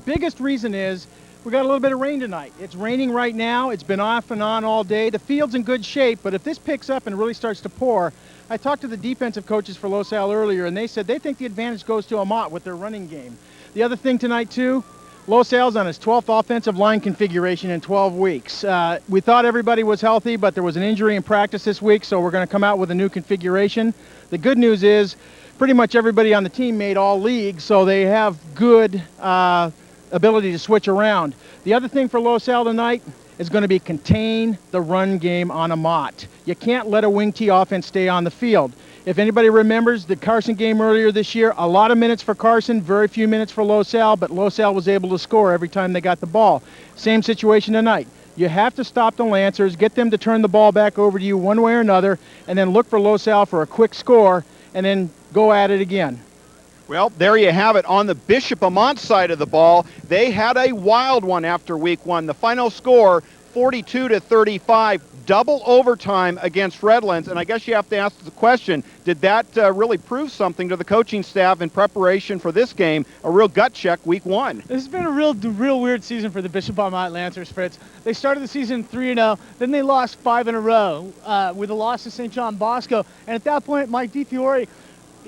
biggest reason is we got a little bit of rain tonight. It's raining right now. It's been off and on all day. The field's in good shape, but if this picks up and really starts to pour, I talked to the defensive coaches for Los Al earlier, and they said they think the advantage goes to Amat with their running game. The other thing tonight, too, Los Al's on his 12th offensive line configuration in 12 weeks. We thought everybody was healthy, but there was an injury in practice this week, so we're going to come out with a new configuration. The good news is pretty much everybody on the team made all leagues, so they have good ability to switch around. The other thing for Los Al tonight is going to be contain the run game on Amat. You can't let a wing T offense stay on the field. If anybody remembers the Carson game earlier this year, a lot of minutes for Carson, very few minutes for Los Al, but Los Al was able to score every time they got the ball. Same situation tonight. You have to stop the Lancers, get them to turn the ball back over to you one way or another, and then look for Los Al for a quick score, and then go at it again. Well, there you have it. On the Bishop Amat side of the ball, they had a wild one after week one. The final score, 42-35, double overtime against Redlands. And I guess you have to ask the question, did that really prove something to the coaching staff in preparation for this game, a real gut check week one? This has been a real weird season for the Bishop Amat Lancers, Fritz. They started the season 3-0, then they lost 5 in a row with a loss to St. John Bosco. And at that point, Mike DiFiore,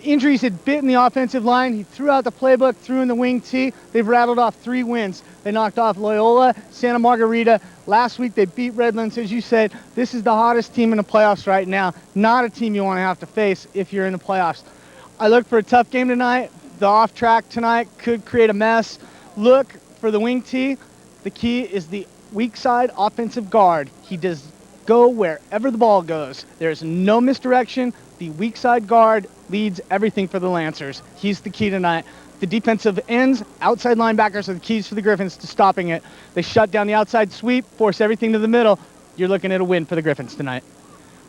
injuries had bitten the offensive line. He threw out the playbook, threw in the wing T. They've rattled off 3 wins. They knocked off Loyola, Santa Margarita. Last week they beat Redlands. As you said, this is the hottest team in the playoffs right now. Not a team you want to have to face if you're in the playoffs. I look for a tough game tonight. The off track tonight could create a mess. Look for the wing T. The key is the weak side offensive guard. He does go wherever the ball goes. There's no misdirection. The weak side guard leads everything for the Lancers. He's the key tonight. The defensive ends, outside linebackers are the keys for the Griffins to stopping it. They shut down the outside sweep, force everything to the middle. You're looking at a win for the Griffins tonight.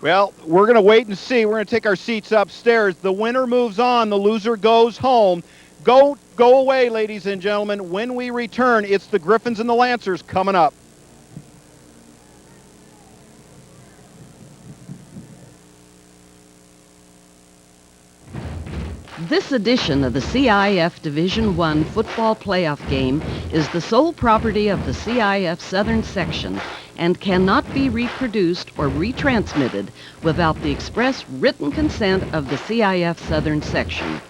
Well, we're going to wait and see. We're going to take our seats upstairs. The winner moves on. The loser goes home. Go away, ladies and gentlemen. When we return, it's the Griffins and the Lancers coming up. This edition of the CIF Division I football playoff game is the sole property of the CIF Southern Section and cannot be reproduced or retransmitted without the express written consent of the CIF Southern Section.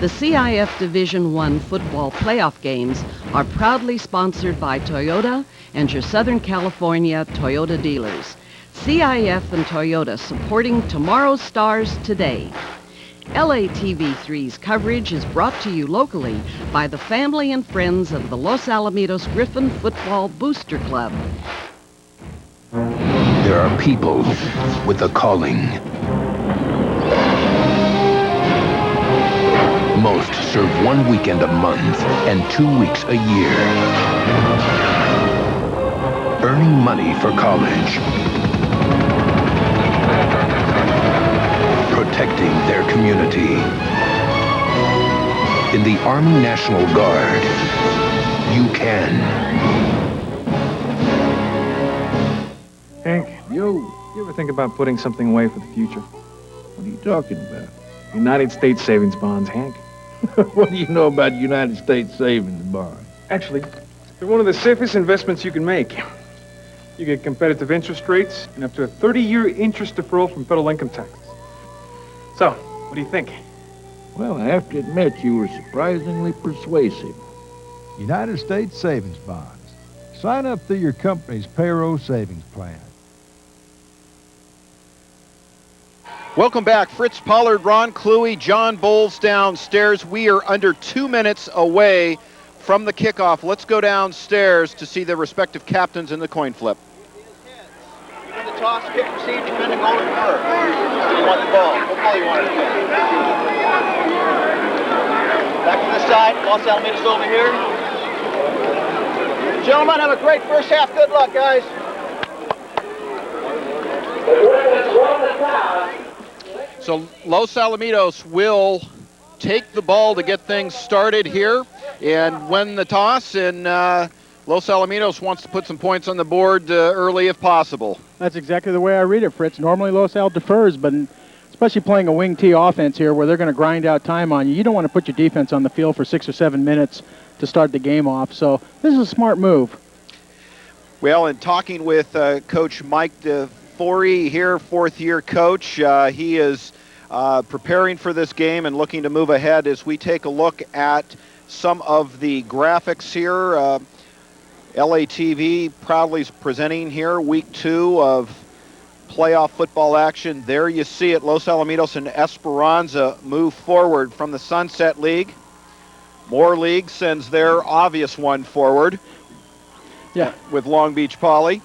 The CIF Division I football playoff games are proudly sponsored by Toyota and your Southern California Toyota dealers. CIF and Toyota supporting tomorrow's stars today. LATV3's coverage is brought to you locally by the family and friends of the Los Alamitos Griffin Football Booster Club. There are people with a calling. Most serve 1 weekend a month and 2 weeks a year. Earning money for college. Protecting their community. In the Army National Guard, you can. Hank, you ever think about putting something away for the future? What are you talking about? United States savings bonds, Hank. What do you know about United States savings bonds? Actually, they're one of the safest investments you can make. You get competitive interest rates and up to a 30-year interest deferral from federal income taxes. So, what do you think? Well, I have to admit you were surprisingly persuasive. United States Savings Bonds. Sign up through your company's payroll savings plan. Welcome back. Fritz Pollard, Ron Cluey, John Bowles downstairs. We are under 2 minutes away from the kickoff. Let's go downstairs to see the respective captains in the coin flip. You win the toss, kick, receive, you win the golden bird. You want the ball. What ball you want to pick? Back to the side. Los Alamitos over here. Gentlemen, have a great first half. Good luck, guys. So Los Alamitos will take the ball to get things started here and win the toss, and Los Alamitos wants to put some points on the board early if possible. That's exactly the way I read it, Fritz. Normally Los Al defers, but especially playing a wing T offense here where they're going to grind out time on you. You don't want to put your defense on the field for 6 or 7 minutes to start the game off. So this is a smart move. Well, in talking with Coach Mike DeFori here, fourth-year coach, he is preparing for this game and looking to move ahead as we take a look at some of the graphics here. LATV proudly presenting here week 2 of playoff football action. There you see it. Los Alamitos and Esperanza move forward from the Sunset League. Moore League sends their obvious one forward. Yeah. With Long Beach Poly.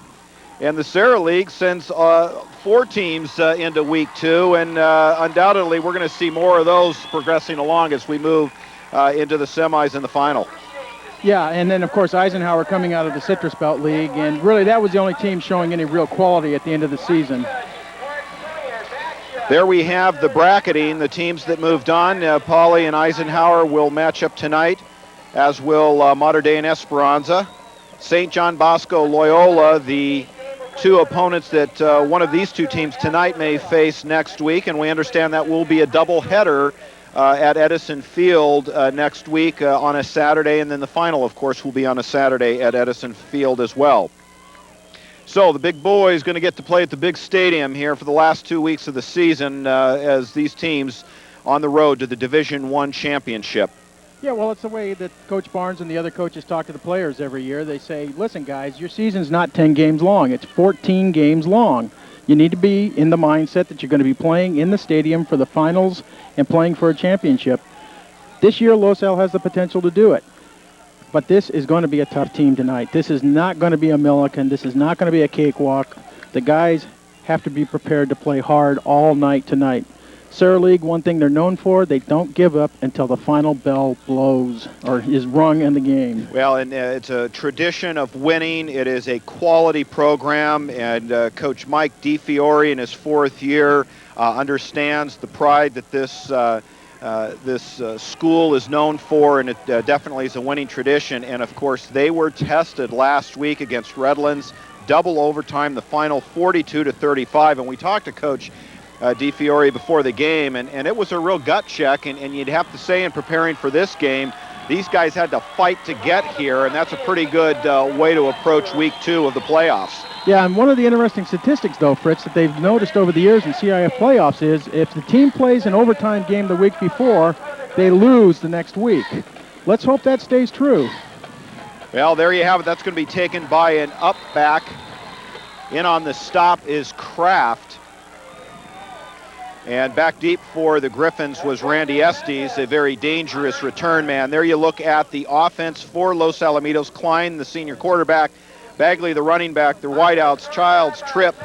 And the Sarah League sends 4 teams into week 2, and undoubtedly we're going to see more of those progressing along as we move into the semis and the final. Yeah, and then, of course, Eisenhower coming out of the Citrus Belt League, and really that was the only team showing any real quality at the end of the season. There we have the bracketing, the teams that moved on. Poly and Eisenhower will match up tonight, as will Mater Dei and Esperanza. St. John Bosco, Loyola, the 2 opponents that one of these 2 teams tonight may face next week, and we understand that will be a doubleheader at Edison Field next week on a Saturday, and then the final, of course, will be on a Saturday at Edison Field as well. So the big boys going to get to play at the big stadium here for the last 2 weeks of the season as these teams on the road to the Division I championship. Yeah, well, it's the way that Coach Barnes and the other coaches talk to the players every year. They say, listen, guys, your season's not 10 games long. It's 14 games long. You need to be in the mindset that you're going to be playing in the stadium for the finals and playing for a championship. This year, Los Al has the potential to do it. But this is going to be a tough team tonight. This is not going to be a Milliken. This is not going to be a cakewalk. The guys have to be prepared to play hard all night tonight. Sarah League, one thing they're known for, they don't give up until the final bell blows or is rung in the game. Well, and it's a tradition of winning. It is a quality program, and Coach Mike DeFiore in his 4th year understands the pride that this school is known for, and it definitely is a winning tradition. And, of course, they were tested last week against Redlands, double overtime, the final 42-35. And we talked to Coach DeFiore before the game, and it was a real gut check, and you'd have to say in preparing for this game, these guys had to fight to get here, and that's a pretty good way to approach week 2 of the playoffs. Yeah, and one of the interesting statistics, though, Fritz, that they've noticed over the years in CIF playoffs is if the team plays an overtime game the week before, they lose the next week. Let's hope that stays true. Well, there you have it. That's going to be taken by an up back. In on the stop is Kraft. And back deep for the Griffins was Randy Estes, a very dangerous return man. There you look at the offense for Los Alamitos. Klein, the senior quarterback, Bagley, the running back, their wideouts, Childs, Tripp,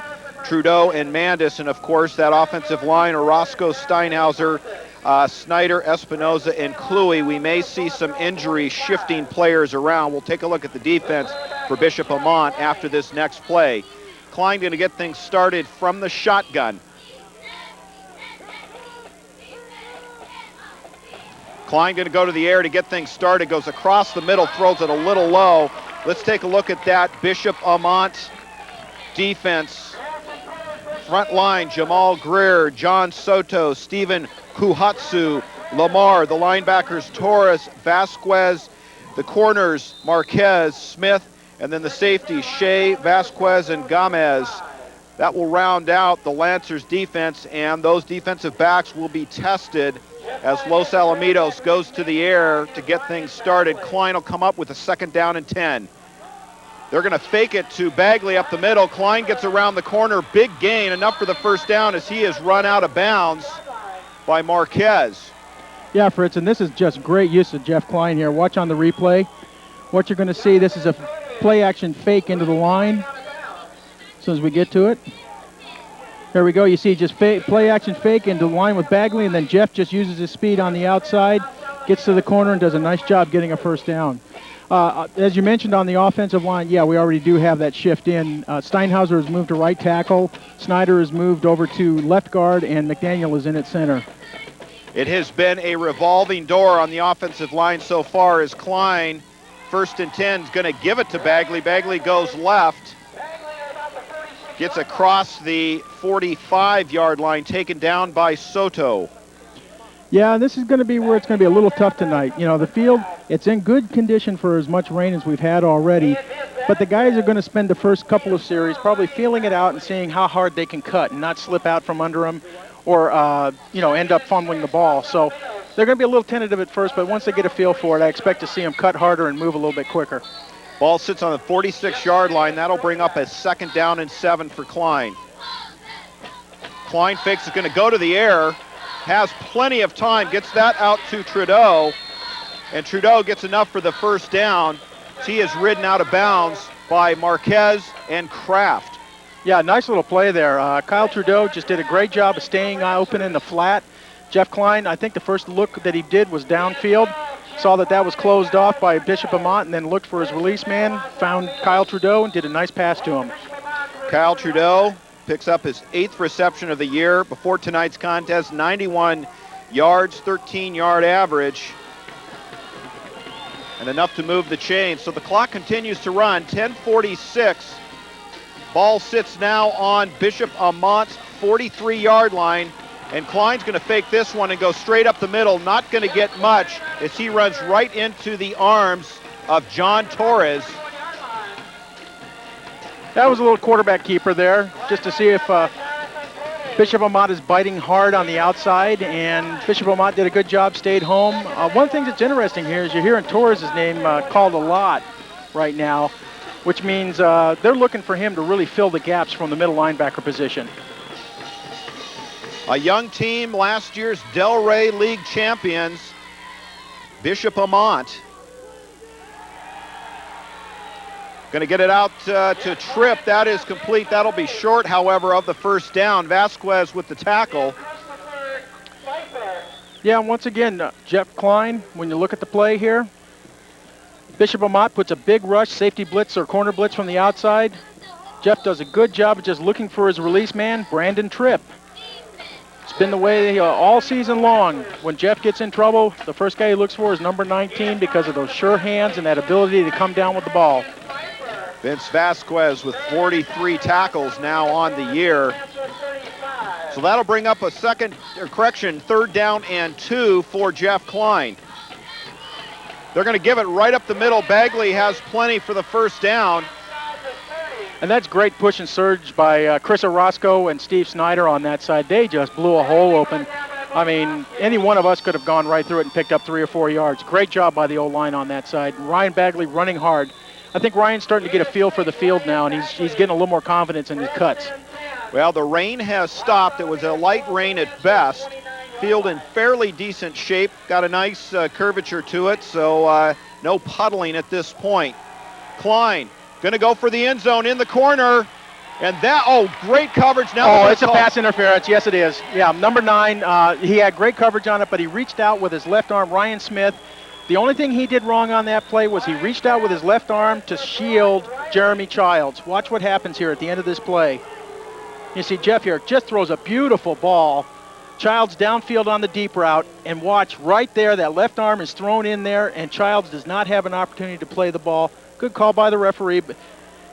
Trudeau, and Mandis. And, of course, that offensive line, Orozco, Steinhauser, Snyder, Espinoza, and Cluey. We may see some injury shifting players around. We'll take a look at the defense for Bishop Amat after this next play. Klein going to get things started from the shotgun. Klein going to go to the air to get things started, goes across the middle, throws it a little low. Let's take a look at that Bishop Amat defense. Front line, Jamal Greer, John Soto, Stephen Kuhatsu, Lamar, the linebackers, Torres, Vasquez, the corners, Marquez, Smith, and then the safety, Shea, Vasquez, and Gomez. That will round out the Lancers defense, and those defensive backs will be tested as Los Alamitos goes to the air to get things started. Klein will come up with a 2nd down and 10. They're going to fake it to Bagley up the middle. Klein gets around the corner. Big gain, enough for the 1st down as he is run out of bounds by Marquez. Yeah, Fritz, and this is just great use of Jeff Klein here. Watch on the replay. What you're going to see, this is a play-action fake into the line. As soon as we get to it. There we go. You see just play-action fake into the line with Bagley, and then Jeff just uses his speed on the outside, gets to the corner, and does a nice job getting a 1st down. As you mentioned on the offensive line, yeah, we already do have that shift in. Steinhauser has moved to right tackle. Snyder has moved over to left guard, and McDaniel is in at center. It has been a revolving door on the offensive line so far as Klein, 1st and 10, is going to give it to Bagley. Bagley goes left. Gets across the 45-yard line, taken down by Soto. Yeah, this is going to be where it's going to be a little tough tonight. You know, the field, it's in good condition for as much rain as we've had already, but the guys are going to spend the first couple of series probably feeling it out and seeing how hard they can cut and not slip out from under them or, end up fumbling the ball. So they're going to be a little tentative at first, but once they get a feel for it, I expect to see them cut harder and move a little bit quicker. Ball sits on the 46-yard line. That'll bring up a 2nd down and 7 for Klein. Klein fakes is going to go to the air, has plenty of time, gets that out to Trudeau, and Trudeau gets enough for the 1st down. He is ridden out of bounds by Marquez and Kraft. Yeah, nice little play there. Kyle Trudeau just did a great job of staying open in the flat. Jeff Klein, I think the first look that he did was downfield. Saw that was closed off by Bishop Amat and then looked for his release man, found Kyle Trudeau and did a nice pass to him. Kyle Trudeau picks up his 8th reception of the year before tonight's contest, 91 yards, 13-yard average, and enough to move the chain. So the clock continues to run, 10:46. Ball sits now on Bishop Amat's 43-yard line. And Klein's going to fake this one and go straight up the middle. Not going to get much as he runs right into the arms of John Torres. That was a little quarterback keeper there, just to see if Bishop Amat is biting hard on the outside, and Bishop Amat did a good job, stayed home. One thing that's interesting here is you're hearing Torres' name called a lot right now, which means they're looking for him to really fill the gaps from the middle linebacker position. A young team, last year's Delray League champions, Bishop Amat. Going to get it out to Tripp. That is complete. That'll be short, however, of the 1st down. Vasquez with the tackle. Yeah, once again, Jeff Klein, when you look at the play here, Bishop Amat puts a big rush, safety blitz or corner blitz from the outside. Jeff does a good job of just looking for his release man, Brandon Tripp. It's been the way all season long. When Jeff gets in trouble, the first guy he looks for is number 19 because of those sure hands and that ability to come down with the ball. Vince Vasquez with 43 tackles now on the year. So that'll bring up a 3rd down and 2 for Jeff Klein. They're going to give it right up the middle. Bagley has plenty for the 1st down. And that's great push and surge by Chris Orozco and Steve Snyder on that side. They just blew a hole open. I mean, any one of us could have gone right through it and picked up 3 or 4 yards. Great job by the O-line on that side. Ryan Bagley running hard. I think Ryan's starting to get a feel for the field now, and he's getting a little more confidence in his cuts. Well, the rain has stopped. It was a light rain at best. Field in fairly decent shape. Got a nice curvature to it, so no puddling at this point. Klein going to go for the end zone in the corner. And great coverage now. Oh, it's a pass interference. Yes, it is. Yeah, number 9, he had great coverage on it, but he reached out with his left arm, Ryan Smith. The only thing he did wrong on that play was he reached out with his left arm to shield Jeremy Childs. Watch what happens here at the end of this play. You see Jeff here just throws a beautiful ball. Childs downfield on the deep route, and watch right there, that left arm is thrown in there, and Childs does not have an opportunity to play the ball. Good call by the referee, but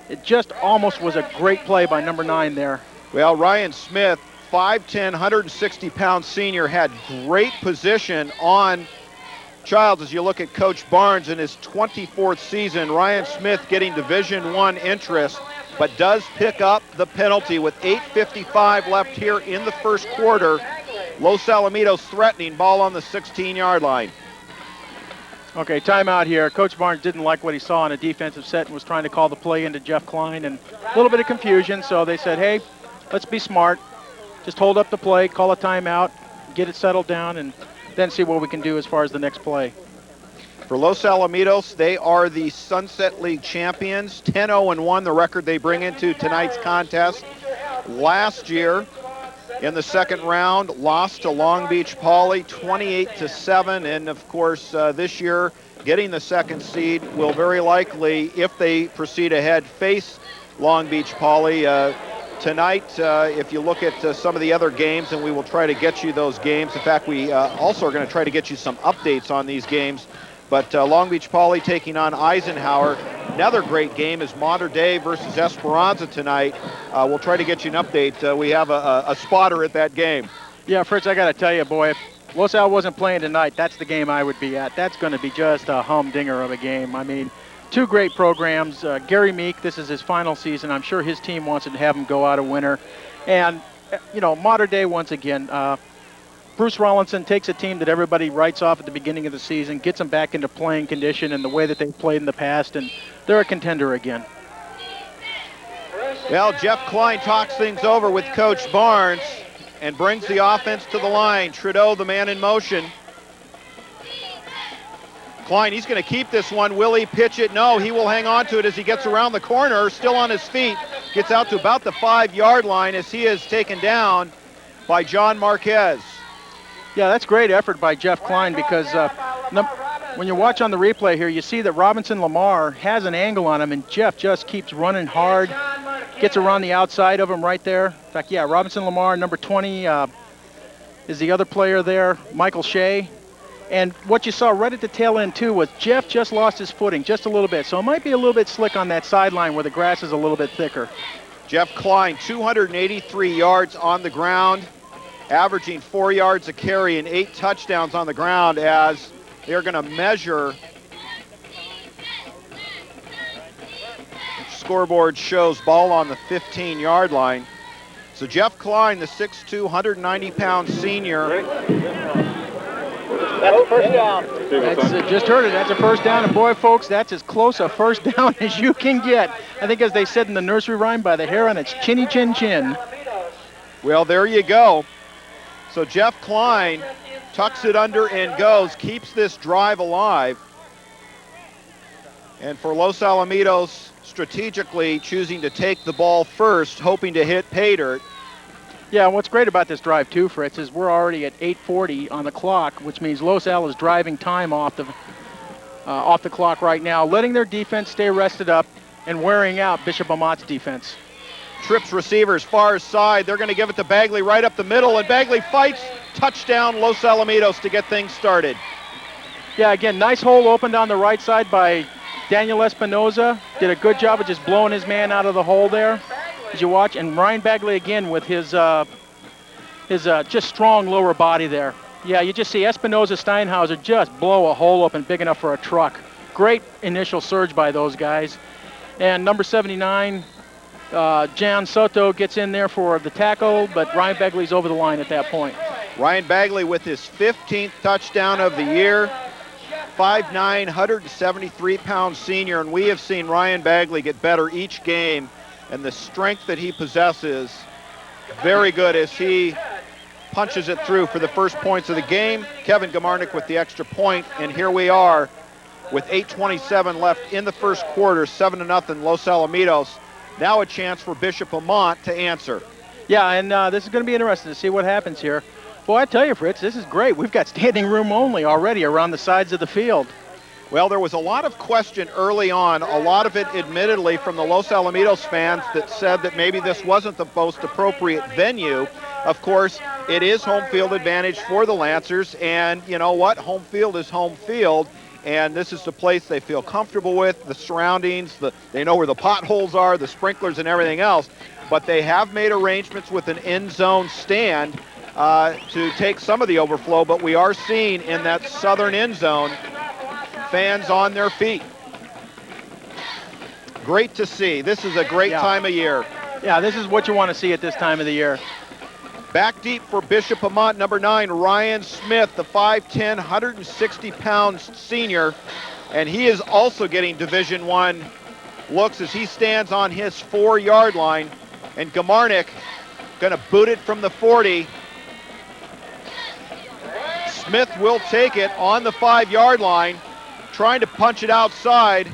it just almost was a great play by number 9 there. Well, Ryan Smith, 5'10", 160-pound senior, had great position on Childs. As you look at Coach Barnes in his 24th season, Ryan Smith getting Division I interest, but does pick up the penalty with 8:55 left here in the 1st quarter. Los Alamitos threatening, ball on the 16-yard line. Okay, timeout here. Coach Barnes didn't like what he saw on a defensive set and was trying to call the play into Jeff Klein, and a little bit of confusion, so they said, hey, let's be smart. Just hold up the play, call a timeout, get it settled down, and then see what we can do as far as the next play. For Los Alamitos, they are the Sunset League champions, 10-0-1, the record they bring into tonight's contest. Last year, in the 2nd round, lost to Long Beach Poly 28-7, and of course this year getting the 2nd seed will very likely, if they proceed ahead, face Long Beach Poly tonight. If you look at some of the other games, and we will try to get you those games. In fact, we also are going to try to get you some updates on these games But Long Beach Poly taking on Eisenhower. Another great game is Mater Dei versus Esperanza tonight. We'll try to get you an update. We have a spotter at that game. Yeah, Fritz, I got to tell you, boy, if Los Al wasn't playing tonight, that's the game I would be at. That's going to be just a humdinger of a game. I mean, two great programs. Gary Meek, this is his final season. I'm sure his team wants to have him go out a winner. And, you know, Mater Dei once again. Bruce Rollinson takes a team that everybody writes off at the beginning of the season, gets them back into playing condition and the way that they've played in the past, and they're a contender again. Well, Jeff Klein talks things over with Coach Barnes and brings the offense to the line. Trudeau, the man in motion. Klein, he's going to keep this one. Will he pitch it? No, he will hang on to it as he gets around the corner, still on his feet. Gets out to about the 5-yard line as he is taken down by John Marquez. Yeah, that's great effort by Jeff Klein because when you watch on the replay here, you see that Robinson Lamar has an angle on him, and Jeff just keeps running hard, gets around the outside of him right there. In fact, yeah, Robinson Lamar, number 20, is the other player there, Michael Shea. And what you saw right at the tail end, too, was Jeff just lost his footing just a little bit. So it might be a little bit slick on that sideline where the grass is a little bit thicker. Jeff Klein, 283 yards on the ground, averaging 4 yards a carry and 8 touchdowns on the ground as they're going to measure. Scoreboard shows ball on the 15-yard line. So Jeff Klein, the 6'2", 190-pound senior. That's a first down. Just heard it. That's a first down. And boy, folks, that's as close a first down as you can get. I think as they said in the nursery rhyme, by the hair on its chinny chin chin. Well, there you go. So Jeff Klein tucks it under and goes, keeps this drive alive. And for Los Alamitos, strategically choosing to take the ball first, hoping to hit pay dirt. Yeah, what's great about this drive, too, Fritz, is we're already at 8:40 on the clock, which means Los Al is driving time off the clock right now, letting their defense stay rested up and wearing out Bishop Amat's defense. Trips receivers far side. They're going to give it to Bagley right up the middle, and Bagley fights. Touchdown, Los Alamitos to get things started. Yeah, again, nice hole opened on the right side by Daniel Espinoza. Did a good job of just blowing his man out of the hole there, as you watch. And Ryan Bagley again with his just strong lower body there. Yeah, you just see Espinoza, Steinhauser just blow a hole open big enough for a truck. Great initial surge by those guys. And number 79, Jan Soto gets in there for the tackle, but Ryan Bagley's over the line at that point. Ryan Bagley with his 15th touchdown of the year. 5'9", 173-pound senior, and we have seen Ryan Bagley get better each game, and the strength that he possesses, very good as he punches it through for the first points of the game. Kevin Gamarnik with the extra point, and here we are with 8:27 left in the first quarter, 7-0 Los Alamitos. Now a chance for Bishop Amat to answer. Yeah, and this is going to be interesting to see what happens here. Boy, I tell you, Fritz, this is great. We've got standing room only already around the sides of the field. Well, there was a lot of question early on, a lot of it admittedly from the Los Alamitos fans that said that maybe this wasn't the most appropriate venue. Of course, it is home field advantage for the Lancers, and you know what? Home field is home field, and this is the place they feel comfortable with, the surroundings, they know where the potholes are, the sprinklers and everything else, but they have made arrangements with an end zone stand to take some of the overflow, but we are seeing in that southern end zone fans on their feet. Great to see. This is a great time of year. Yeah, this is what you want to see at this time of the year. Back deep for Bishop Amat, number 9, Ryan Smith, the 5'10", 160-pound senior, and he is also getting Division I looks as he stands on his 4-yard line, and Gamarnik going to boot it from the 40. Smith will take it on the 5-yard line, trying to punch it outside,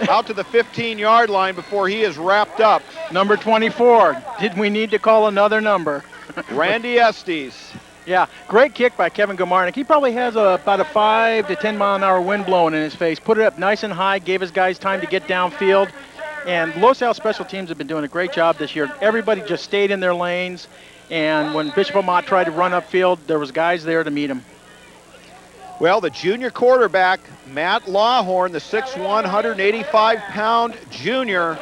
out to the 15-yard line before he is wrapped up. Number 24. Did we need to call another number? Randy Estes. Yeah, great kick by Kevin Gamarnik. He probably has about a 5 to 10 mile an hour wind blowing in his face. Put it up nice and high, gave his guys time to get downfield. And Los Al special teams have been doing a great job this year. Everybody just stayed in their lanes. And when Bishop Amat tried to run upfield, there was guys there to meet him. Well, the junior quarterback, Matt Lawhorn, the 6'1", 185-pound junior,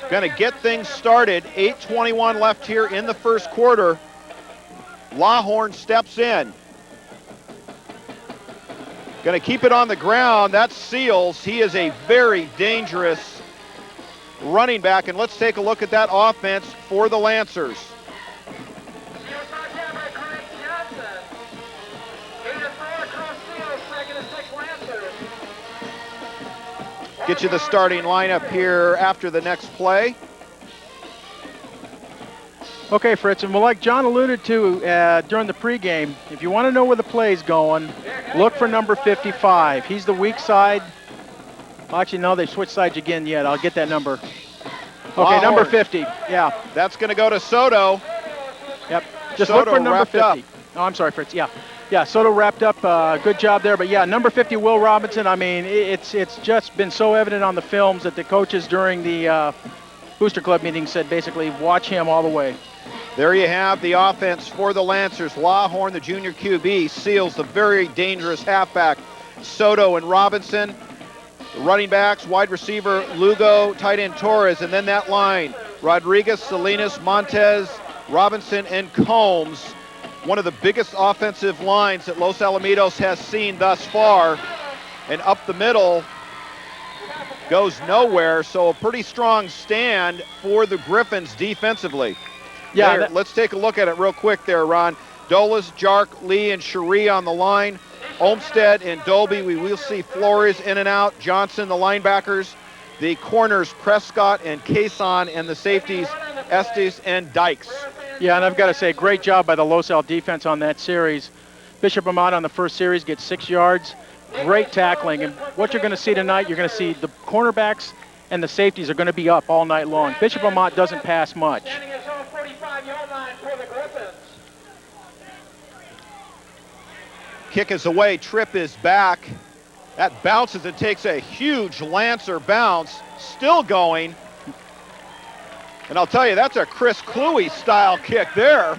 going to get things started. 8:21 left here in the first quarter. Lawhorn steps in. Going to keep it on the ground. That's Seals. He is a very dangerous running back. And let's take a look at that offense for the Lancers. Get you the starting lineup here after the next play. Okay, Fritz, and like John alluded to during the pregame, if you want to know where the play's going, look for number 55. He's the weak side. Well, actually, no, they switched sides again yet. I'll get that number. Okay, number 50. Yeah. That's going to go to Soto. Yep. Just Soto look for number 50. up. Oh, I'm sorry, Fritz. Yeah. Yeah, Soto wrapped up. Good job there. But, yeah, number 50, Will Robinson. I mean, it's just been so evident on the films that the coaches during the Booster Club meeting said basically watch him all the way. There you have the offense for the Lancers. Lawhorn, the junior QB, Seals, the very dangerous halfback, Soto and Robinson. The running backs, wide receiver, Lugo, tight end Torres, and then that line, Rodriguez, Salinas, Montez, Robinson, and Combs. One of the biggest offensive lines that Los Alamitos has seen thus far. And up the middle goes nowhere, so a pretty strong stand for the Griffins defensively. Yeah, let's take a look at it real quick there, Ron. Dolas, Jark, Lee, and Cherie on the line. Olmstead and Dolby, we will see Flores in and out. Johnson, the linebackers. The corners, Prescott and Cason, and the safeties, Estes and Dykes. Yeah, and I've got to say, great job by the Los Al defense on that series. Bishop Amat on the first series gets 6 yards. Great tackling. And what you're going to see tonight, you're going to see the cornerbacks and the safeties are going to be up all night long. Bishop Amat doesn't pass much. Kick is away, Tripp is back. That bounces and takes a huge Lancer bounce, still going. And I'll tell you, that's a Chris Cluey style kick there.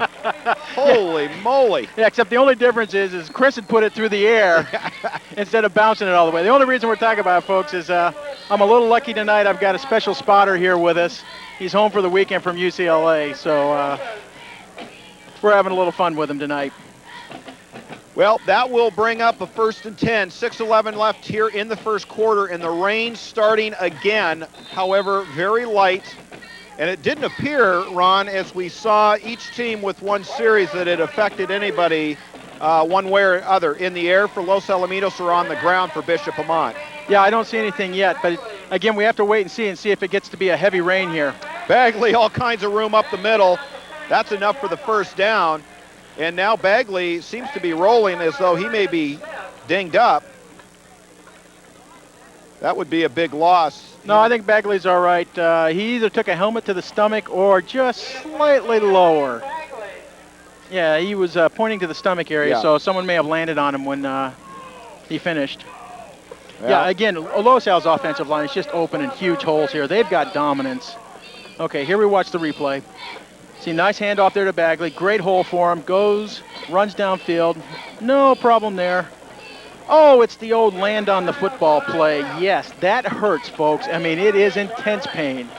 Holy moly. Yeah, except the only difference is Chris had put it through the air instead of bouncing it all the way. The only reason we're talking about it, folks, is I'm a little lucky tonight. I've got a special spotter here with us. He's home for the weekend from UCLA, so we're having a little fun with him tonight. Well, that will bring up a 1st and 10. 6:11 left here in the first quarter, and the rain starting again. However, very light. And it didn't appear, Ron, as we saw each team with one series, that it affected anybody one way or other, in the air for Los Alamitos or on the ground for Bishop Amat. Yeah, I don't see anything yet, but again, we have to wait and see if it gets to be a heavy rain here. Bagley, all kinds of room up the middle. That's enough for the first down. And now Bagley seems to be rolling as though he may be dinged up. That would be a big loss. No, I think Bagley's all right. He either took a helmet to the stomach or just slightly lower. Yeah, he was pointing to the stomach area, so someone may have landed on him when he finished. Yeah, again, Los Al's offensive line is just open and huge holes here. They've got dominance. Okay, here we watch the replay. See, nice handoff there to Bagley. Great hole for him. Goes, runs downfield. No problem there. Oh, it's the old land on the football play. Yes, that hurts, folks. I mean, it is intense pain.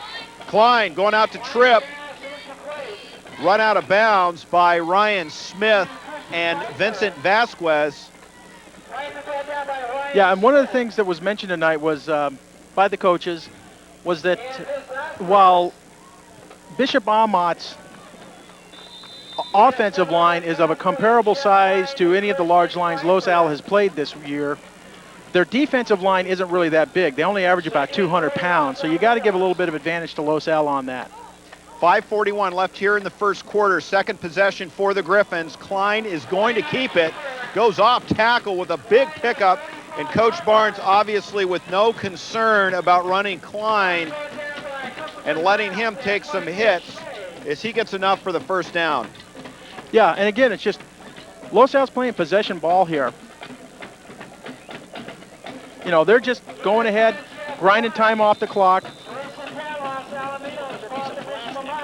Klein going out to Tripp. Run out of bounds by Ryan Smith and Vincent Vasquez. Yeah, and one of the things that was mentioned tonight was by the coaches was that while Bishop Amat's offensive line is of a comparable size to any of the large lines Los Al has played this year, their defensive line isn't really that big. They only average about 200 pounds, so you got to give a little bit of advantage to Los Al on that. 5:41 left here in the first quarter. Second possession for the Griffins. Klein is going to keep it. Goes off tackle with a big pickup, and Coach Barnes obviously with no concern about running Klein and letting him take some hits as he gets enough for the first down. Yeah, and again, it's just Los Al's playing possession ball here. You know, they're just going ahead, grinding time off the clock.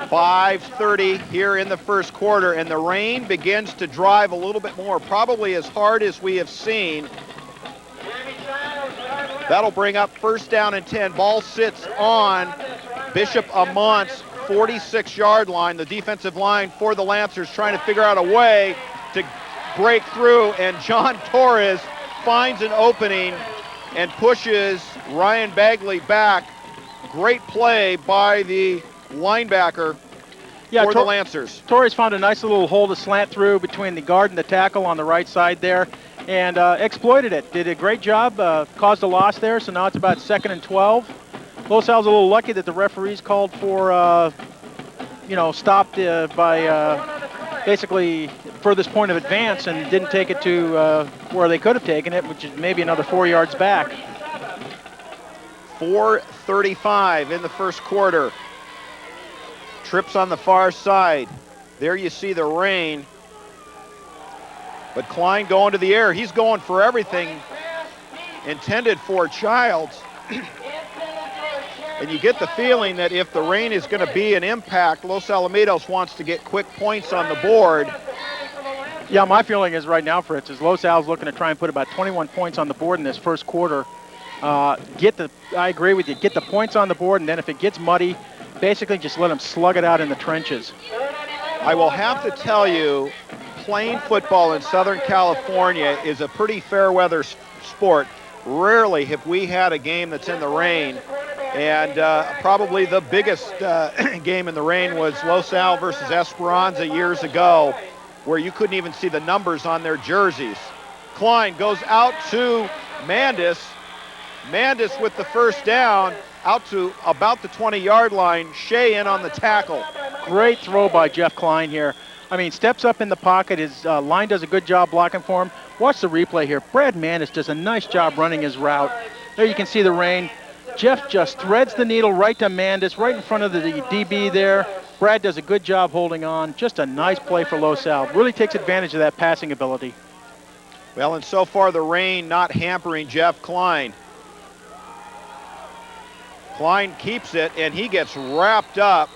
5:30 here in the first quarter, and the rain begins to drive a little bit more, probably as hard as we have seen That'll bring up first down and 10. Ball sits on Bishop Amat's 46-yard line. The defensive line for the Lancers trying to figure out a way to break through, and John Torres finds an opening and pushes Ryan Bagley back. Great play by the linebacker for the Lancers. Torres found a nice little hole to slant through between the guard and the tackle on the right side there, and exploited it. Did a great job, caused a loss there, so now it's about 2nd and 12. Los Al's a little lucky that the referees called for, stopped by basically furthest point of advance and didn't take it to where they could have taken it, which is maybe another 4 yards back. 4:35 in the first quarter. Trips on the far side. There you see the rain. But Klein going to the air. He's going for everything intended for Childs. And you get the feeling that if the rain is going to be an impact, Los Alamitos wants to get quick points on the board. Yeah, my feeling is right now, Fritz, is Los Al's looking to try and put about 21 points on the board in this first quarter. I agree with you, get the points on the board, and then if it gets muddy, basically just let them slug it out in the trenches. I will have to tell you, playing football in Southern California is a pretty fair weather sport. Rarely have we had a game that's in the rain, and probably the biggest game in the rain was Los Al versus Esperanza years ago, where you couldn't even see the numbers on their jerseys. Klein goes out to Mandis. Mandis with the first down, out to about the 20-yard line. Shea in on the tackle. Great throw by Jeff Klein here. I mean, steps up in the pocket. His line does a good job blocking for him. Watch the replay here. Brad Mandis does a nice job running his route. There you can see the rain. Jeff just threads the needle right to Mandis, right in front of the DB there. Brad does a good job holding on. Just a nice play for Los Al. Really takes advantage of that passing ability. Well, and so far the rain not hampering Jeff Klein. Klein keeps it, and he gets wrapped up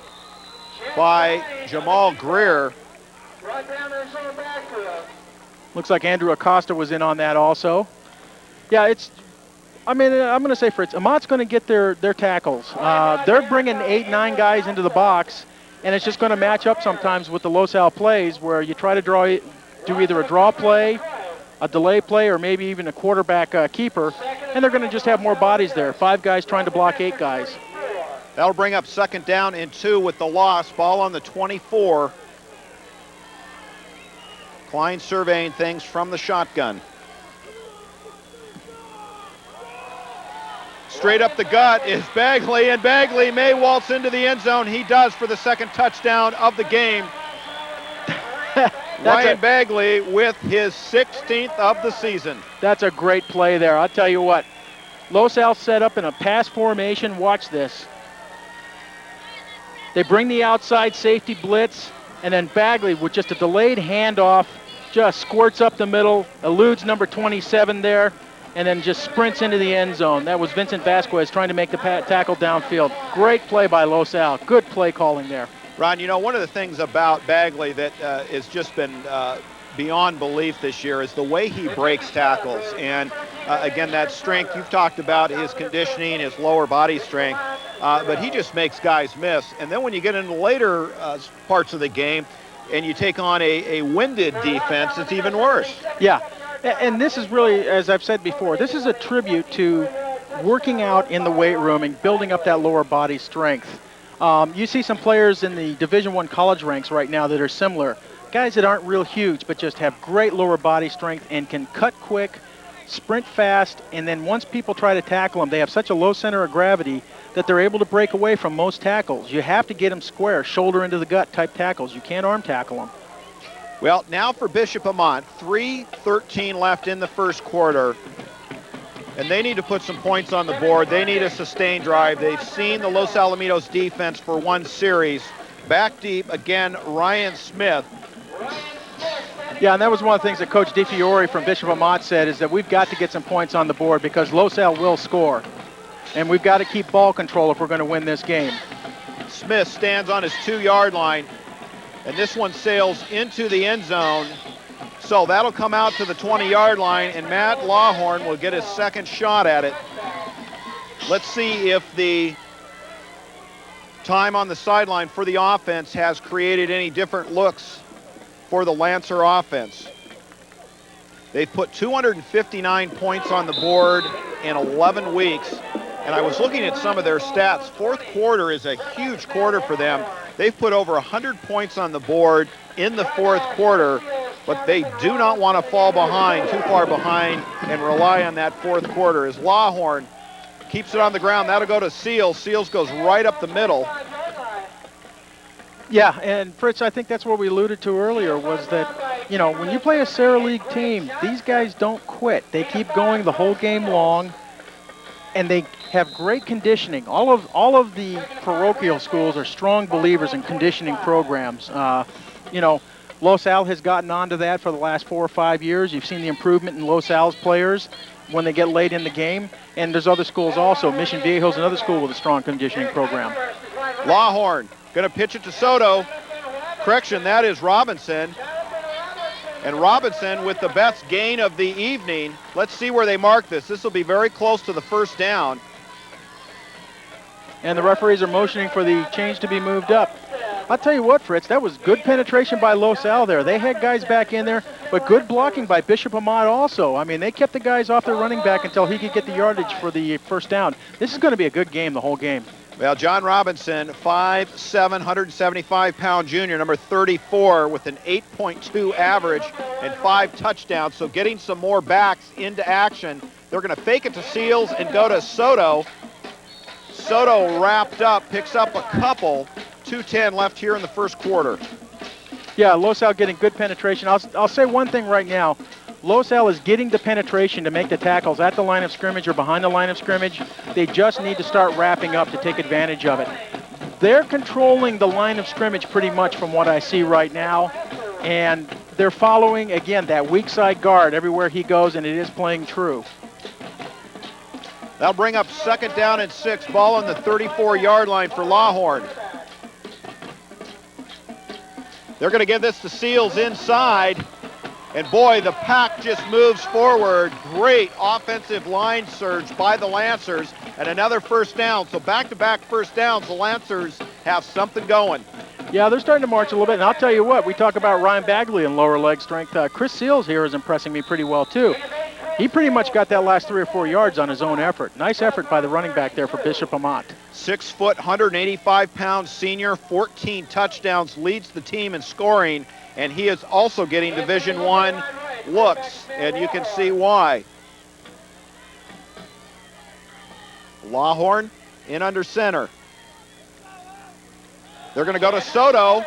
by Jamal Greer. Looks like Andrew Acosta was in on that also. Yeah, I'm going to say, Fritz, Amat's going to get their tackles. They're bringing 8-9 guys into the box, and it's just going to match up sometimes with the Los Al plays where you try to do either a draw play, a delay play, or maybe even a quarterback keeper, and they're going to just have more bodies there. 5 guys trying to block 8 guys. That'll bring up 2nd down and 2 with the loss. Ball on the 24. Klein surveying things from the shotgun. Straight up the gut is Bagley, and Bagley may waltz into the end zone. He does for the 2nd touchdown of the game. Ryan Bagley with his 16th of the season. That's a great play there. I'll tell you what. Los Al set up in a pass formation. Watch this. They bring the outside safety blitz, and then Bagley with just a delayed handoff just squirts up the middle, eludes number 27 there, and then just sprints into the end zone. That was Vincent Vasquez trying to make the tackle downfield. Great play by Los Al. Good play calling there. Ron, you know, one of the things about Bagley that has just been beyond belief this year is the way he breaks tackles. And again, that strength you've talked about, his conditioning, his lower body strength, but he just makes guys miss. And then when you get into later parts of the game and you take on a winded defense, it's even worse. Yeah, and this is really, as I've said before, this is a tribute to working out in the weight room and building up that lower body strength. You see some players in the Division I college ranks right now that are similar. Guys that aren't real huge, but just have great lower body strength and can cut quick, sprint fast, and then once people try to tackle them, they have such a low center of gravity that they're able to break away from most tackles. You have to get them square, shoulder into the gut type tackles. You can't arm tackle them. Well, now for Bishop Amat, 3:13 left in the first quarter. And they need to put some points on the board. They need a sustained drive. They've seen the Los Alamitos defense for one series. Back deep, again, Ryan Smith. Yeah, and that was one of the things that Coach DeFiore from Bishop Amat said, is that we've got to get some points on the board because Los Al will score. And we've got to keep ball control if we're going to win this game. Smith stands on his 2-yard line, and this one sails into the end zone. So that'll come out to the 20-yard line, and Matt Lawhorn will get his second shot at it. Let's see if the time on the sideline for the offense has created any different looks for the Lancer offense. They've put 259 points on the board in 11 weeks, and I was looking at some of their stats. Fourth quarter is a huge quarter for them. They've put over 100 points on the board in the fourth quarter, but they do not want to fall behind, too far behind, and rely on that fourth quarter. As Lawhorn keeps it on the ground, that'll go to Seals. Seals goes right up the middle. Yeah, and Fritz, I think that's what we alluded to earlier, was that, you know, when you play a Sarah League team, these guys don't quit. They keep going the whole game long, and they have great conditioning. All of the parochial schools are strong believers in conditioning programs. You know, Los Al has gotten onto that for the last 4 or 5 years. You've seen the improvement in Los Al's players when they get late in the game, and there's other schools also. Mission Viejo's another school with a strong conditioning program. Lawhorn going to pitch it to Soto. Correction, that is Robinson. And Robinson with the best gain of the evening. Let's see where they mark this. This will be very close to the first down. And the referees are motioning for the change to be moved up. I'll tell you what, Fritz, that was good penetration by Los Al there. They had guys back in there, but good blocking by Bishop Amat also. I mean, they kept the guys off their running back until he could get the yardage for the first down. This is going to be a good game the whole game. Well, John Robinson, 5'7", 175-pound junior, number 34, with an 8.2 average and 5 touchdowns. So getting some more backs into action. They're going to fake it to Seals and go to Soto. Soto wrapped up, picks up a couple. 2:10 left here in the first quarter. Yeah, Los Al getting good penetration. I'll say one thing right now. Los Al is getting the penetration to make the tackles at the line of scrimmage or behind the line of scrimmage. They just need to start wrapping up to take advantage of it. They're controlling the line of scrimmage pretty much from what I see right now. And they're following, again, that weak side guard everywhere he goes, and it is playing true. That'll bring up second down and 6. Ball on the 34-yard line for Lawhorn. They're going to give this to Seals inside. And boy, the pack just moves forward. Great offensive line surge by the Lancers, and another first down. So back-to-back first downs, the Lancers have something going. Yeah, they're starting to march a little bit. And I'll tell you what, we talk about Ryan Bagley and lower leg strength. Chris Seals here is impressing me pretty well, too. He pretty much got that last 3 or 4 yards on his own effort. Nice effort by the running back there for Bishop Amat. 6 foot, 185-pound senior, 14 touchdowns, leads the team in scoring, and he is also getting Division I looks, and you can see why. Lawhorn in under center. They're going to go to Soto,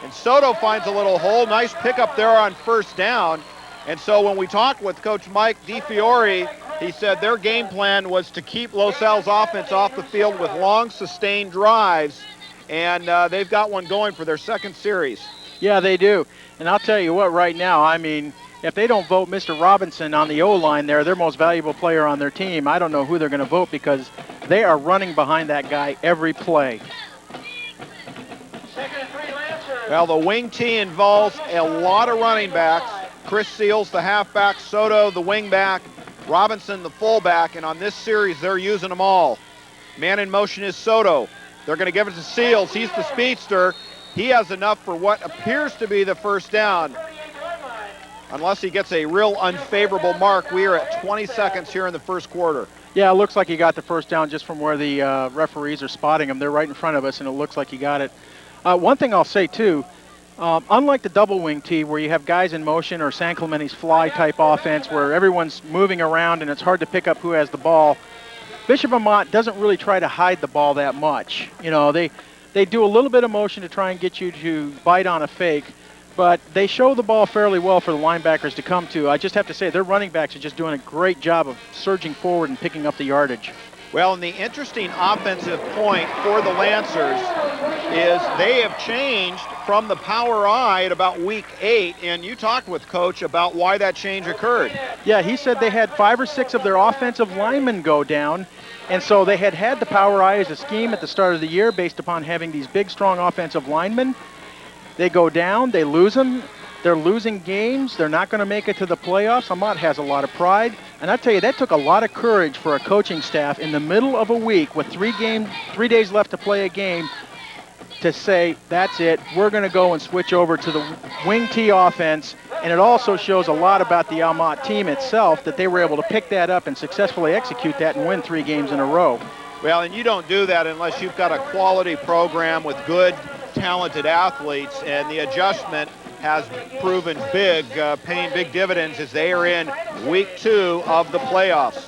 and Soto finds a little hole. Nice pickup there on first down. And so when we talked with Coach Mike DiFiore, he said their game plan was to keep Los Al's offense off the field with long, sustained drives, and they've got one going for their second series. Yeah, they do. And I'll tell you what, right now, I mean, if they don't vote Mr. Robinson on the O-line there, their most valuable player on their team, I don't know who they're going to vote because they are running behind that guy every play. Well, the wing tee involves a lot of running backs. Chris Seals, the halfback, Soto, the wingback, Robinson, the fullback, and on this series, they're using them all. Man in motion is Soto. They're going to give it to Seals. He's the speedster. He has enough for what appears to be the first down. Unless he gets a real unfavorable mark, we are at 20 seconds here in the first quarter. Yeah, it looks like he got the first down just from where the referees are spotting him. They're right in front of us, and it looks like he got it. One thing I'll say, too, unlike the double wing tee where you have guys in motion or San Clemente's fly type offense where everyone's moving around and it's hard to pick up who has the ball, Bishop Amat doesn't really try to hide the ball that much. You know, they do a little bit of motion to try and get you to bite on a fake, but they show the ball fairly well for the linebackers to come to. I just have to say their running backs are just doing a great job of surging forward and picking up the yardage. Well, and the interesting offensive point for the Lancers is they have changed from the power I at about week 8, and you talked with Coach about why that change occurred. Yeah, he said they had 5 or 6 of their offensive linemen go down, and so they had the power I as a scheme at the start of the year based upon having these big, strong offensive linemen. They go down, they lose them, They're losing games. They're not going to make it to the playoffs. Amat has a lot of pride. And I tell you, that took a lot of courage for a coaching staff in the middle of a week with 3 days left to play a game to say, that's it, we're going to go and switch over to the wing T offense. And it also shows a lot about the Amat team itself that they were able to pick that up and successfully execute that and win 3 games in a row. Well, and you don't do that unless you've got a quality program with good, talented athletes, and the adjustment has proven big, paying big dividends as they are in week 2 of the playoffs.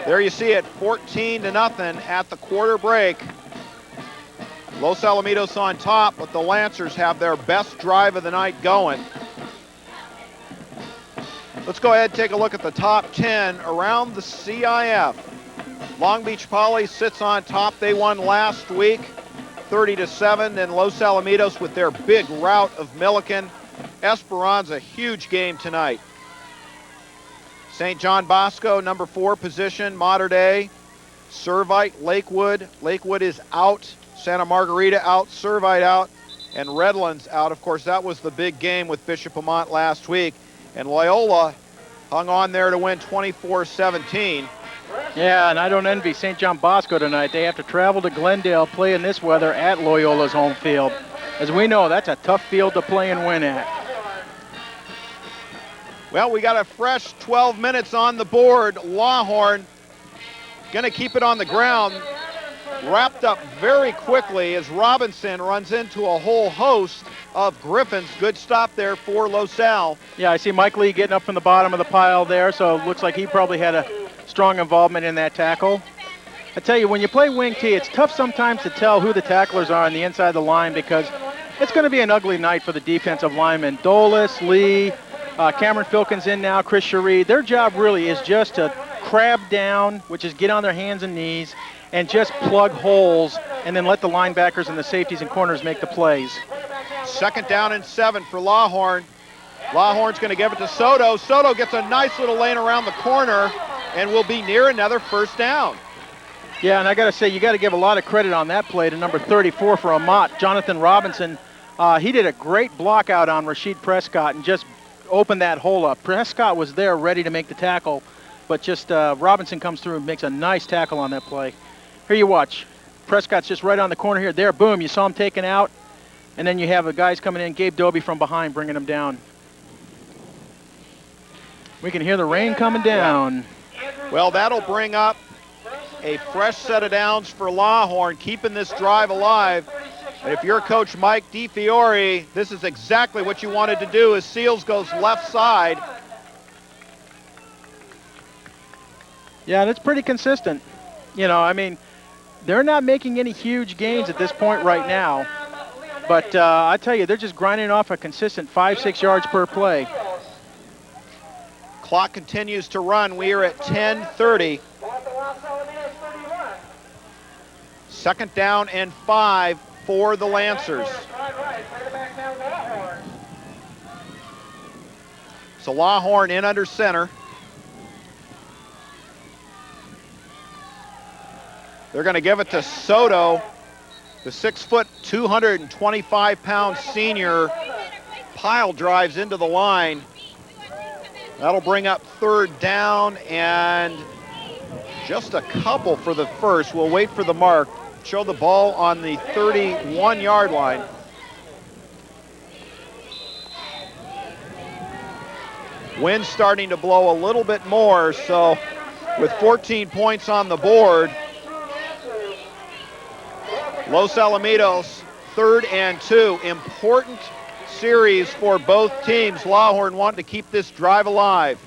There you see it, 14-0 at the quarter break. Los Alamitos on top, but the Lancers have their best drive of the night going. Let's go ahead and take a look at the top 10 around the CIF. Long Beach Poly sits on top. They won last week, 30-7. Then Los Alamitos with their big rout of Milliken. Esperanza, huge game tonight. St. John Bosco, number 4 position, Mater Dei. Servite, Lakewood. Lakewood is out. Santa Margarita out, Servite out, and Redlands out. Of course, that was the big game with Bishop Amat last week. And Loyola hung on there to win 24-17. Yeah, and I don't envy St. John Bosco tonight. They have to travel to Glendale, play in this weather at Loyola's home field. As we know, that's a tough field to play and win at. Well, we got a fresh 12 minutes on the board. Lawhorn going to keep it on the ground. Wrapped up very quickly as Robinson runs into a whole host of Griffins. Good stop there for LoSal. Yeah, I see Mike Lee getting up from the bottom of the pile there, so it looks like he probably had a strong involvement in that tackle. I tell you, when you play wing T, it's tough sometimes to tell who the tacklers are on the inside of the line because it's going to be an ugly night for the defensive linemen. Dolis, Lee, Cameron Filkins in now, Chris Cherie. Their job really is just to crab down, which is get on their hands and knees, and just plug holes and then let the linebackers and the safeties and corners make the plays. 2nd down and 7 for Lawhorn. Lawhorn's going to give it to Soto. Soto gets a nice little lane around the corner and will be near another 1st down. Yeah, and I got to say, you got to give a lot of credit on that play to number 34 for Amat, Jonathan Robinson. He did a great block out on Rashid Prescott and just opened that hole up. Prescott was there ready to make the tackle, but just Robinson comes through and makes a nice tackle on that play. Here you watch. Prescott's just right on the corner here. There, boom, you saw him taken out. And then you have the guys coming in, Gabe Doby from behind, bringing him down. We can hear the rain coming down. Well, that'll bring up a fresh set of downs for Lawhorn, keeping this drive alive. And if you're Coach Mike DiFiore, this is exactly what you wanted to do as Seals goes left side. Yeah, and it's pretty consistent. You know, I mean, they're not making any huge gains at this point right now. But I tell you, they're just grinding off a consistent 5-6 yards per play. Clock continues to run. We are at 10:30. 2nd down and 5 for the Lancers. So Lawhorn in under center. They're going to give it to Soto, the 6-foot, 225-pound senior. Pile drives into the line. That'll bring up 3rd down and just a couple for the 1st. We'll wait for the mark. Show the ball on the 31-yard line. Wind's starting to blow a little bit more, so with 14 points on the board, Los Alamitos, 3rd and 2. Important series for both teams. Lawhorn wanting to keep this drive alive.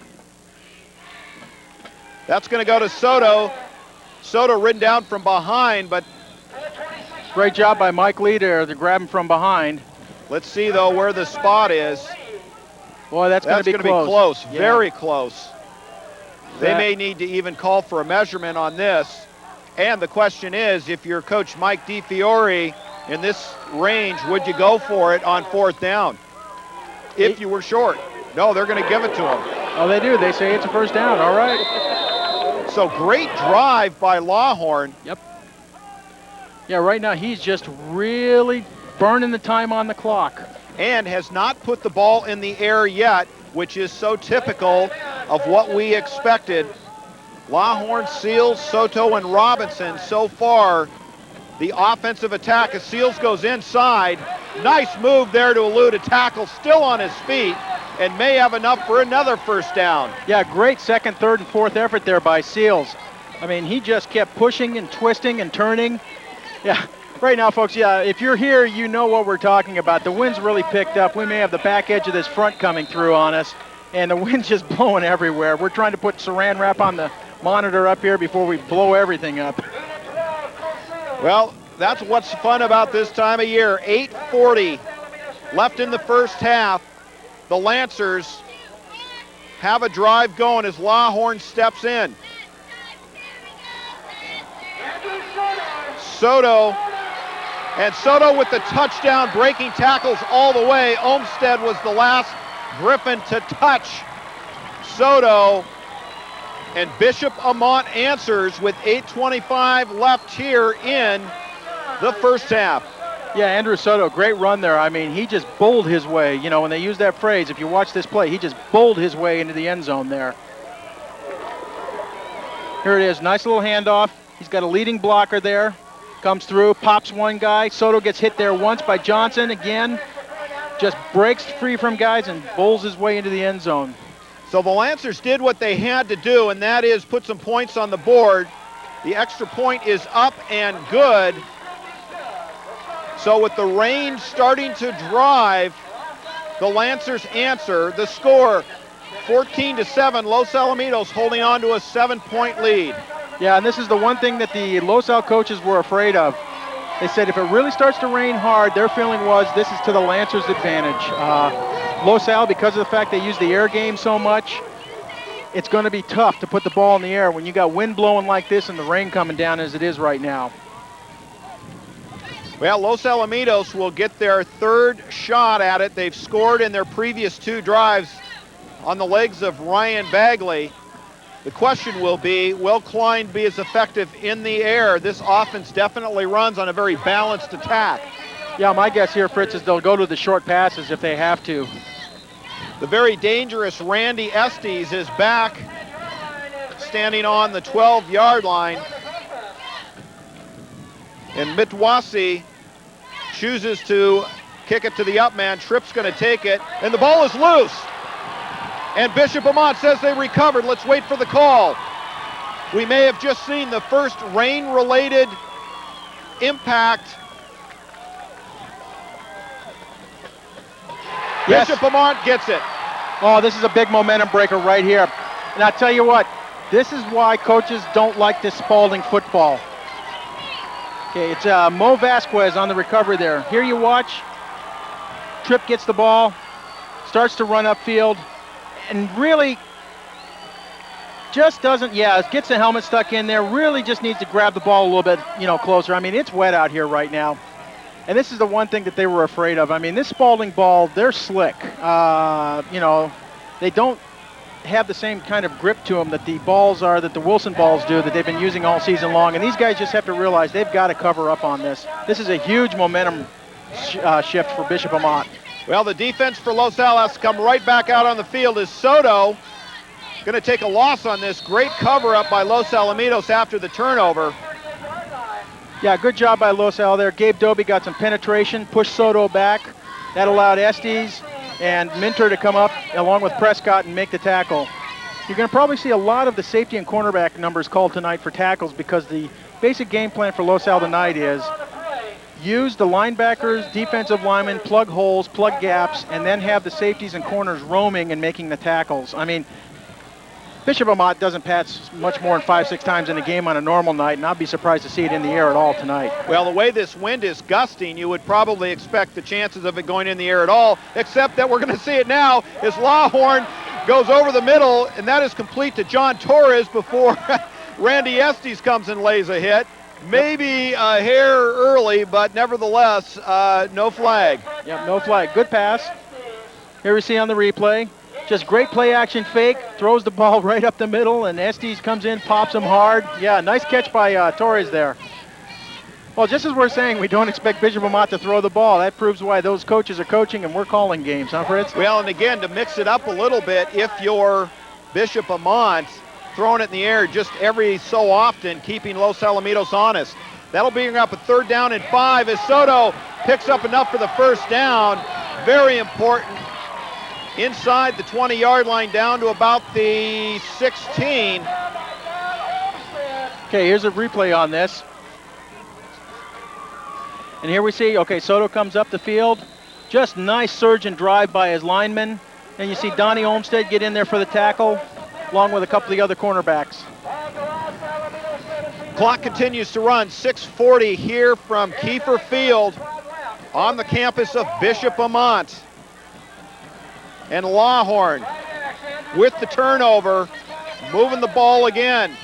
That's going to go to Soto. Soto ridden down from behind, but great job by Mike Lee there to grab him from behind. Let's see, though, where the spot is. Boy, that's going to be close. Yeah. Very close. They may need to even call for a measurement on this. And the question is, if you're Coach Mike DiFiore in this range, would you go for it on 4th down if you were short? No, they're going to give it to him. Oh, they do. They say it's a 1st down. All right. So great drive by Lawhorn. Yep. Yeah, right now he's just really burning the time on the clock. and has not put the ball in the air yet, which is so typical of what we expected. Lawhorn, Seals, Soto, and Robinson so far. The offensive attack as Seals goes inside. Nice move there to elude a tackle, still on his feet, and may have enough for another first down. Yeah, great second, third, and fourth effort there by Seals. I mean, he just kept pushing and twisting and turning. Yeah, right now, folks, yeah, if you're here, you know what we're talking about. The wind's really picked up. We may have the back edge of this front coming through on us, and the wind's just blowing everywhere. We're trying to put saran wrap on the monitor up here before we blow everything up. Well, that's what's fun about this time of year. 8:40 left in the first half. The Lancers have a drive going as Lawhorn steps in. Soto with the touchdown, breaking tackles all the way. Olmstead was the last Griffin to touch Soto. And Bishop Amat answers with 8:25 left here in the first half. Yeah, Andrew Soto, great run there. I mean, he just bowled his way. You know, when they use that phrase, if you watch this play, he just bowled his way into the end zone there. Here it is, nice little handoff. He's got a leading blocker there. Comes through, pops one guy. Soto gets hit there once by Johnson again. Just breaks free from guys and bowls his way into the end zone. So the Lancers did what they had to do, and that is put some points on the board. The extra point is up and good. So with the rain starting to drive, the Lancers answer. The score, 14-7, Los Alamitos holding on to a 7-point lead. Yeah, and this is the one thing that the Los Al coaches were afraid of. They said if it really starts to rain hard, their feeling was this is to the Lancers' advantage. Los Al, because of the fact they use the air game so much, it's going to be tough to put the ball in the air when you got wind blowing like this and the rain coming down as it is right now. Well, Los Alamitos will get their third shot at it. They've scored in their previous two drives on the legs of Ryan Bagley. The question will be, will Klein be as effective in the air? This offense definitely runs on a very balanced attack. Yeah, my guess here, Fritz, is they'll go to the short passes if they have to. The very dangerous Randy Estes is back, standing on the 12-yard line. And Mitwasi chooses to kick it to the up man. Tripp's going to take it, and the ball is loose. And Bishop Amat says they recovered. Let's wait for the call. We may have just seen the first rain-related impact. Yes. Bishop Amat gets it. Oh, this is a big momentum breaker right here. And I'll tell you what, this is why coaches don't like this Spalding football. Okay, it's Mo Vasquez on the recovery there. Here you watch. Tripp gets the ball, starts to run upfield, and really just doesn't, gets the helmet stuck in there, really just needs to grab the ball a little bit, closer. I mean, it's wet out here right now. And this is the one thing that they were afraid of. I mean, this Spalding ball, they're slick. They don't have the same kind of grip to them that the balls are, that the Wilson balls do, that they've been using all season long. And these guys just have to realize they've got to cover up on this. This is a huge momentum shift for Bishop Amat. Well, the defense for Los Al has to come right back out on the field as Soto going to take a loss on this. Great cover up by Los Alamitos after the turnover. Yeah, good job by Los Al there. Gabe Doby got some penetration, pushed Soto back. That allowed Estes and Minter to come up along with Prescott and make the tackle. You're going to probably see a lot of the safety and cornerback numbers called tonight for tackles because the basic game plan for Los Al tonight is use the linebackers, defensive linemen, plug holes, plug gaps, and then have the safeties and corners roaming and making the tackles. I mean, Bishop Amat doesn't pass much more than 5-6 times in a game on a normal night, and I'd be surprised to see it in the air at all tonight. Well, the way this wind is gusting, you would probably expect the chances of it going in the air at all, except that we're going to see it now as Lawhorn goes over the middle, and that is complete to John Torres before Randy Estes comes and lays a hit. Maybe a hair early, but nevertheless, no flag. Yep, no flag. Good pass. Here we see on the replay. Just great play action fake, throws the ball right up the middle, and Estes comes in, pops him hard. Yeah, nice catch by Torres there. Well, just as we're saying we don't expect Bishop Amat to throw the ball, that proves why those coaches are coaching and we're calling games, huh, Fritz? Well, and again, to mix it up a little bit, if you're Bishop Amat, throwing it in the air just every so often, keeping Los Alamitos honest. That'll bring up a 3rd down and 5 as Soto picks up enough for the 1st down. Very important. Inside the 20-yard line down to about the 16. Okay, here's a replay on this. And here we see, okay, Soto comes up the field. Just nice surge and drive by his lineman. And you see Donnie Olmsted get in there for the tackle, along with a couple of the other cornerbacks. Clock continues to run. 6:40 here from Kiefer Field on the campus of Bishop Amat. And Lawhorn with the turnover, moving the ball again.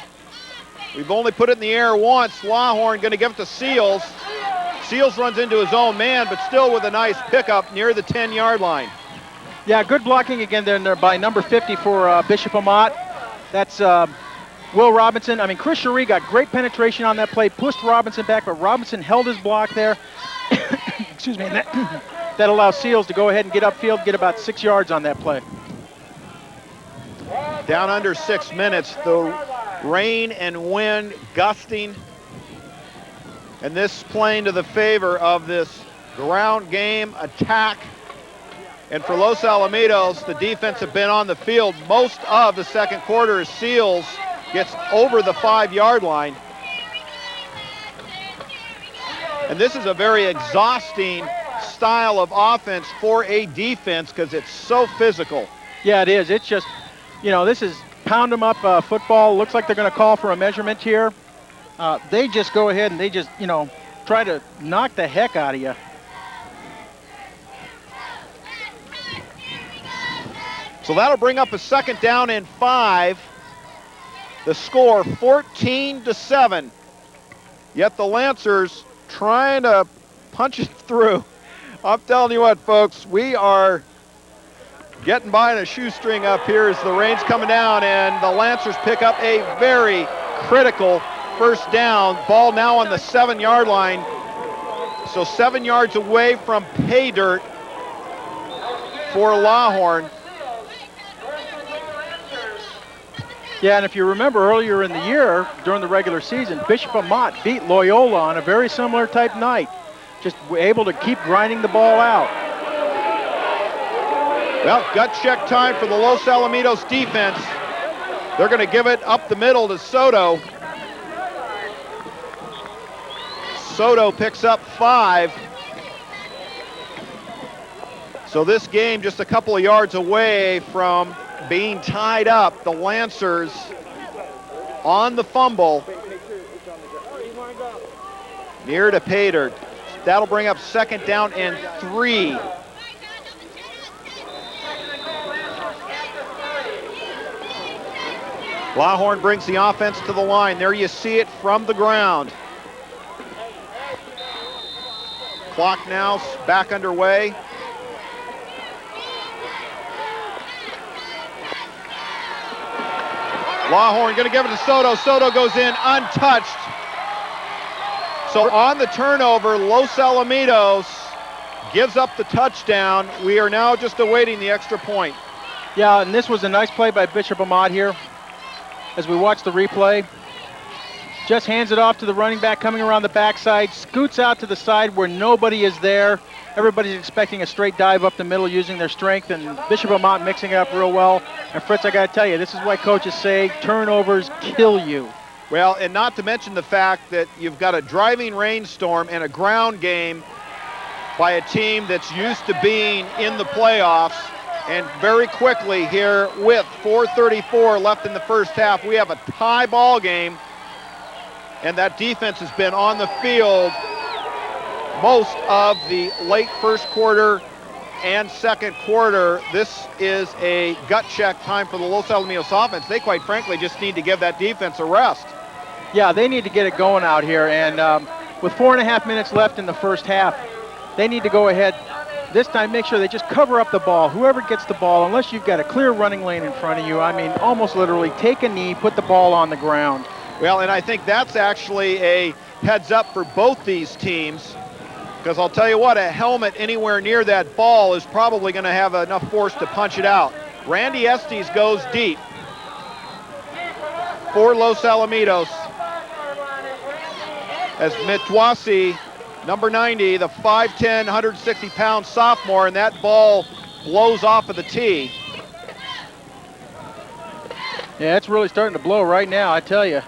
We've only put it in the air once. Lawhorn going to give it to Seals. Seals runs into his own man, but still with a nice pickup near the 10-yard line. Yeah, good blocking again there by number 50 for Bishop Amat. That's Will Robinson. I mean, Chris Cherie got great penetration on that play, pushed Robinson back, but Robinson held his block there. Excuse me. And that allows Seals to go ahead and get upfield, get about 6 yards on that play. Down under 6 minutes. The rain and wind gusting. And this playing to the favor of this ground game attack. And for Los Alamitos, the defense have been on the field most of the second quarter as Seals gets over the 5-yard line. And this is a very exhausting style of offense for a defense because it's so physical. Yeah, it is. It's just, you know, this is pound 'em up football. Looks like they're going to call for a measurement here. They just go ahead and they just, you know, try to knock the heck out of you. So that'll bring up a 2nd down and 5. The score 14-7. Yet the Lancers trying to punch it through. I'm telling you what, folks, we are getting by in a shoestring up here as the rain's coming down, and the Lancers pick up a very critical 1st down. Ball now on the 7-yard line. So 7 yards away from pay dirt for Lawhorn. Yeah, and if you remember earlier in the year, during the regular season, Bishop Amat beat Loyola on a very similar type night. Just able to keep grinding the ball out. Well, gut check time for the Los Alamitos defense. They're going to give it up the middle to Soto. Soto picks up 5. So this game just a couple of yards away from being tied up. The Lancers on the fumble near to pay dirt. That'll bring up 2nd down and 3. Lawhorn brings the offense to the line. There you see it from the ground. Clock now back underway. Lawhorn going to give it to Soto. Soto goes in untouched. So on the turnover, Los Alamitos gives up the touchdown. We are now just awaiting the extra point. Yeah, and this was a nice play by Bishop Amat here. As we watch the replay, just hands it off to the running back coming around the backside, scoots out to the side where nobody is there. Everybody's expecting a straight dive up the middle using their strength, and Bishop Amat mixing it up real well. And Fritz, I got to tell you, this is why coaches say turnovers kill you. Well, and not to mention the fact that you've got a driving rainstorm and a ground game by a team that's used to being in the playoffs. And very quickly here with 4:34 left in the first half, we have a tie ball game. And that defense has been on the field most of the late first quarter and second quarter. This is a gut check time for the Los Alamitos offense. They quite frankly just need to give that defense a rest. Yeah, they need to get it going out here. And with 4.5 minutes left in the first half, they need to go ahead this time, make sure they just cover up the ball. Whoever gets the ball, unless you've got a clear running lane in front of you, I mean, almost literally take a knee, put the ball on the ground. Well, and I think that's actually a heads up for both these teams, because I'll tell you what, a helmet anywhere near that ball is probably going to have enough force to punch it out. Randy Estes goes deep for Los Alamitos, as Mitwasi, number 90, the 5'10", 160-pound sophomore, and that ball blows off of the tee. Yeah, it's really starting to blow right now, I tell you.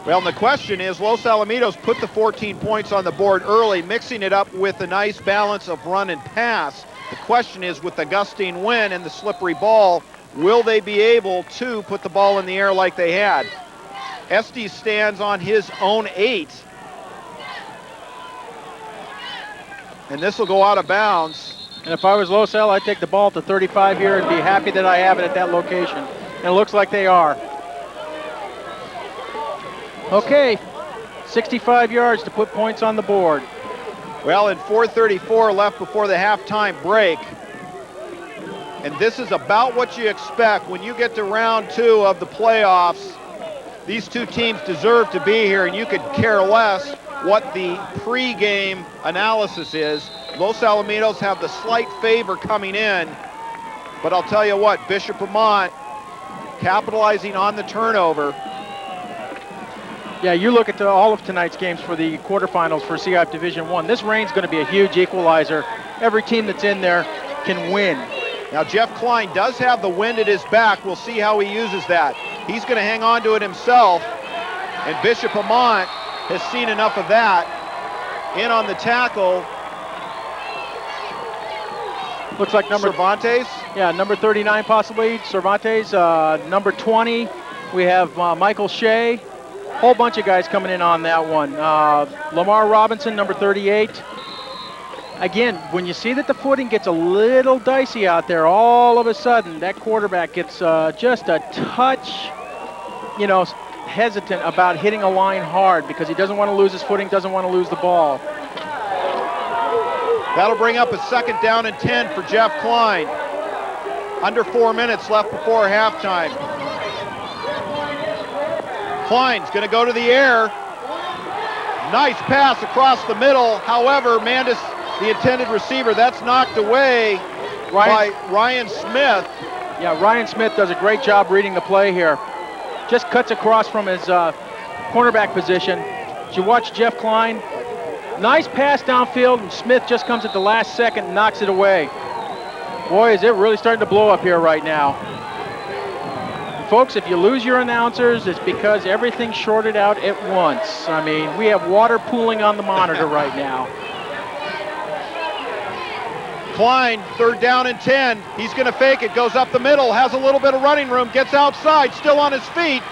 Well, and the question is, Los Alamitos put the 14 points on the board early, mixing it up with a nice balance of run and pass. The question is, with the gusting wind and the slippery ball, will they be able to put the ball in the air like they had? Estes stands on his own 8. And this will go out of bounds. And if I was Los Al, I'd take the ball to 35 here and be happy that I have it at that location. And it looks like they are. Okay, 65 yards to put points on the board. Well, and 4:34 left before the halftime break. And this is about what you expect when you get to round 2 of the playoffs. These two teams deserve to be here, and you could care less what the pre-game analysis is. Los Alamitos have the slight favor coming in, but I'll tell you what, Bishop Amat capitalizing on the turnover. Yeah, you look at all of tonight's games for the quarterfinals for CIF Division I. This rain's going to be a huge equalizer. Every team that's in there can win. Now, Jeff Klein does have the wind at his back. We'll see how he uses that. He's going to hang on to it himself, and Bishop Amat has seen enough of that. In on the tackle. Looks like number Cervantes. Yeah, number 39 possibly, Cervantes. Number 20, we have Michael Shea. Whole bunch of guys coming in on that one. Lamar Robinson, number 38. Again, when you see that the footing gets a little dicey out there, all of a sudden that quarterback gets just a touch, hesitant about hitting a line hard because he doesn't want to lose his footing, doesn't want to lose the ball. That'll bring up a 2nd down and 10 for Jeff Klein. Under 4 minutes left before halftime. Klein's going to go to the air. Nice pass across the middle. However, Mandis, the intended receiver, that's knocked away by Ryan Smith. Yeah, Ryan Smith does a great job reading the play here. Just cuts across from his cornerback position. As you watch Jeff Klein, nice pass downfield, and Smith just comes at the last second and knocks it away. Boy, is it really starting to blow up here right now. And folks, if you lose your announcers, it's because everything's shorted out at once. I mean, we have water pooling on the monitor right now. Klein, 3rd down and 10. He's going to fake it, goes up the middle, has a little bit of running room, gets outside, still on his feet.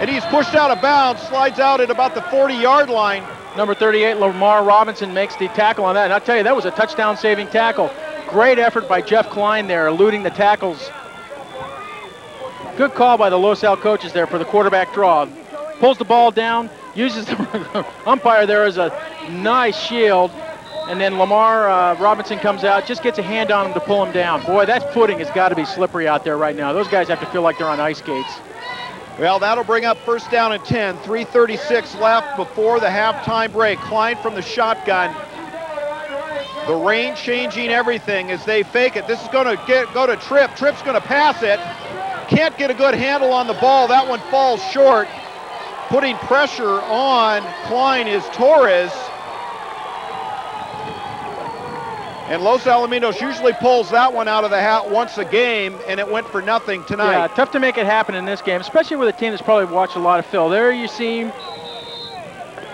And he's pushed out of bounds, slides out at about the 40-yard line. Number 38, Lamar Robinson, makes the tackle on that. And I'll tell you, that was a touchdown-saving tackle. Great effort by Jeff Klein there, eluding the tackles. Good call by the Los Al coaches there for the quarterback draw. Pulls the ball down, uses the umpire there as a nice shield. And then Lamar Robinson comes out, just gets a hand on him to pull him down. Boy, that footing has got to be slippery out there right now. Those guys have to feel like they're on ice skates. Well, that'll bring up 1st down and 10. 3:36 left before the halftime break. Klein from the shotgun. The rain changing everything as they fake it. This is going to go to Tripp. Tripp's going to pass it. Can't get a good handle on the ball. That one falls short. Putting pressure on Klein is Torres. And Los Alamitos usually pulls that one out of the hat once a game, and it went for nothing tonight. Yeah, tough to make it happen in this game, especially with a team that's probably watched a lot of film. There you see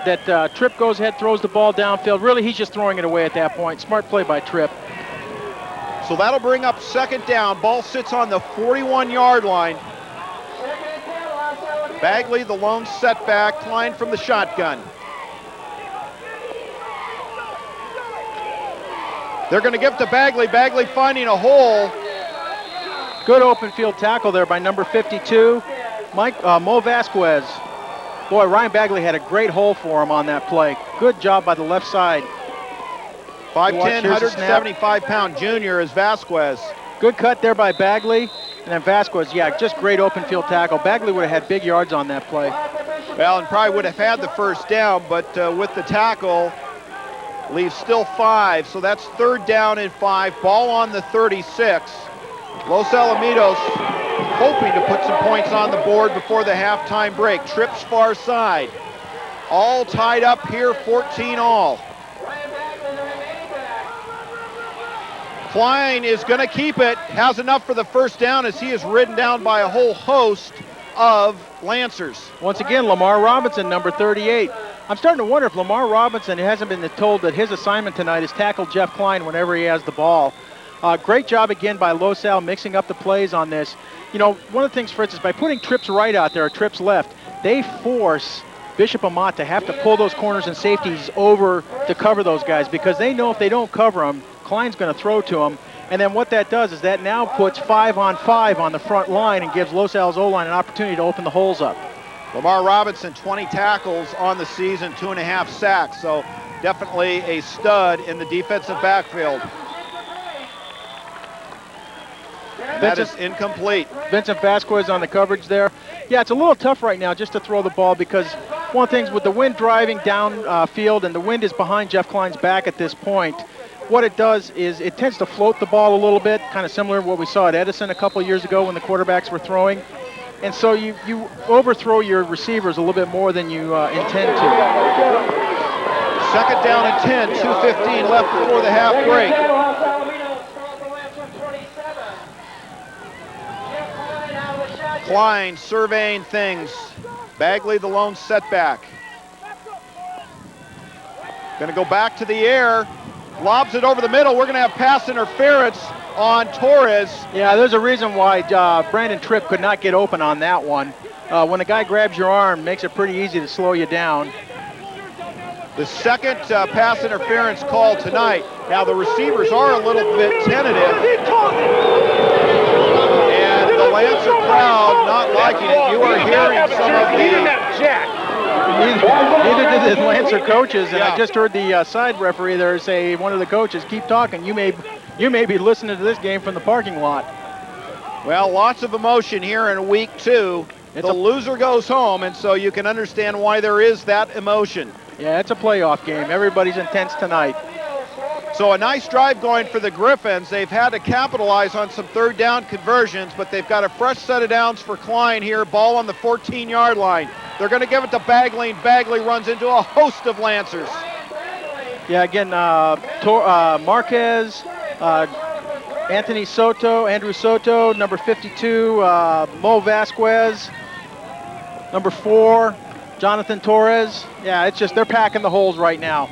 that Tripp goes ahead, throws the ball downfield. Really, he's just throwing it away at that point. Smart play by Tripp. So that'll bring up 2nd down. Ball sits on the 41-yard line. Bagley, the lone setback. Klein from the shotgun. They're going to give it to Bagley. Bagley finding a hole. Good open field tackle there by number 52, Mo Vasquez. Boy, Ryan Bagley had a great hole for him on that play. Good job by the left side. 5'10", 175-pound junior is Vasquez. Good cut there by Bagley. And then Vasquez, yeah, just great open field tackle. Bagley would have had big yards on that play. Well, and probably would have had the first down, but with the tackle, leaves still 5, so that's 3rd down and 5. Ball on the 36. Los Alamitos hoping to put some points on the board before the halftime break. Trips far side. All tied up here, 14 all. Klein is going to keep it, has enough for the first down as he is ridden down by a whole host of Lancers. Once again, Lamar Robinson, number 38. I'm starting to wonder if Lamar Robinson hasn't been told that his assignment tonight is tackle Jeff Klein whenever he has the ball. Great job again by Los Al mixing up the plays on this. You know, one of the things, Fritz, is by putting trips right out there or trips left, they force Bishop Amat to have to pull those corners and safeties over to cover those guys because they know if they don't cover them, Klein's going to throw to them. And then what that does is that now puts 5-on-5 on the front line and gives Los Al's O-line an opportunity to open the holes up. Lamar Robinson, 20 tackles on the season, 2.5 sacks, so definitely a stud in the defensive backfield. That is incomplete. Vincent Vasquez on the coverage there. Yeah, it's a little tough right now just to throw the ball because one of the things with the wind driving down field and the wind is behind Jeff Klein's back at this point, what it does is it tends to float the ball a little bit, kind of similar to what we saw at Edison a couple years ago when the quarterbacks were throwing. And so you overthrow your receivers a little bit more than you intend to. 2nd down and 10, 2:15 left before the half break. Klein surveying things. Bagley the lone setback. Going to go back to the air. Lobs it over the middle. We're going to have pass interference on Torres. Yeah, there's a reason why Brandon Tripp could not get open on that one. When a guy grabs your arm, makes it pretty easy to slow you down. The second pass interference call tonight. Now the receivers are a little bit tentative. And the Lancer crowd not liking it. You are hearing some of the... Neither did the Lancer coaches, and I just heard the side referee there say, one of the coaches, keep talking. You may be listening to this game from the parking lot. Well, lots of emotion here in week 2. The loser goes home, and so you can understand why there is that emotion. Yeah, it's a playoff game. Everybody's intense tonight. So a nice drive going for the Griffins. They've had to capitalize on some 3rd down conversions, but they've got a fresh set of downs for Klein here. Ball on the 14-yard line. They're going to give it to Bagley, and Bagley runs into a host of Lancers. Yeah, again, Marquez, Anthony Soto, Andrew Soto, number 52, Mo Vasquez, number 4, Jonathan Torres. Yeah, it's just they're packing the holes right now.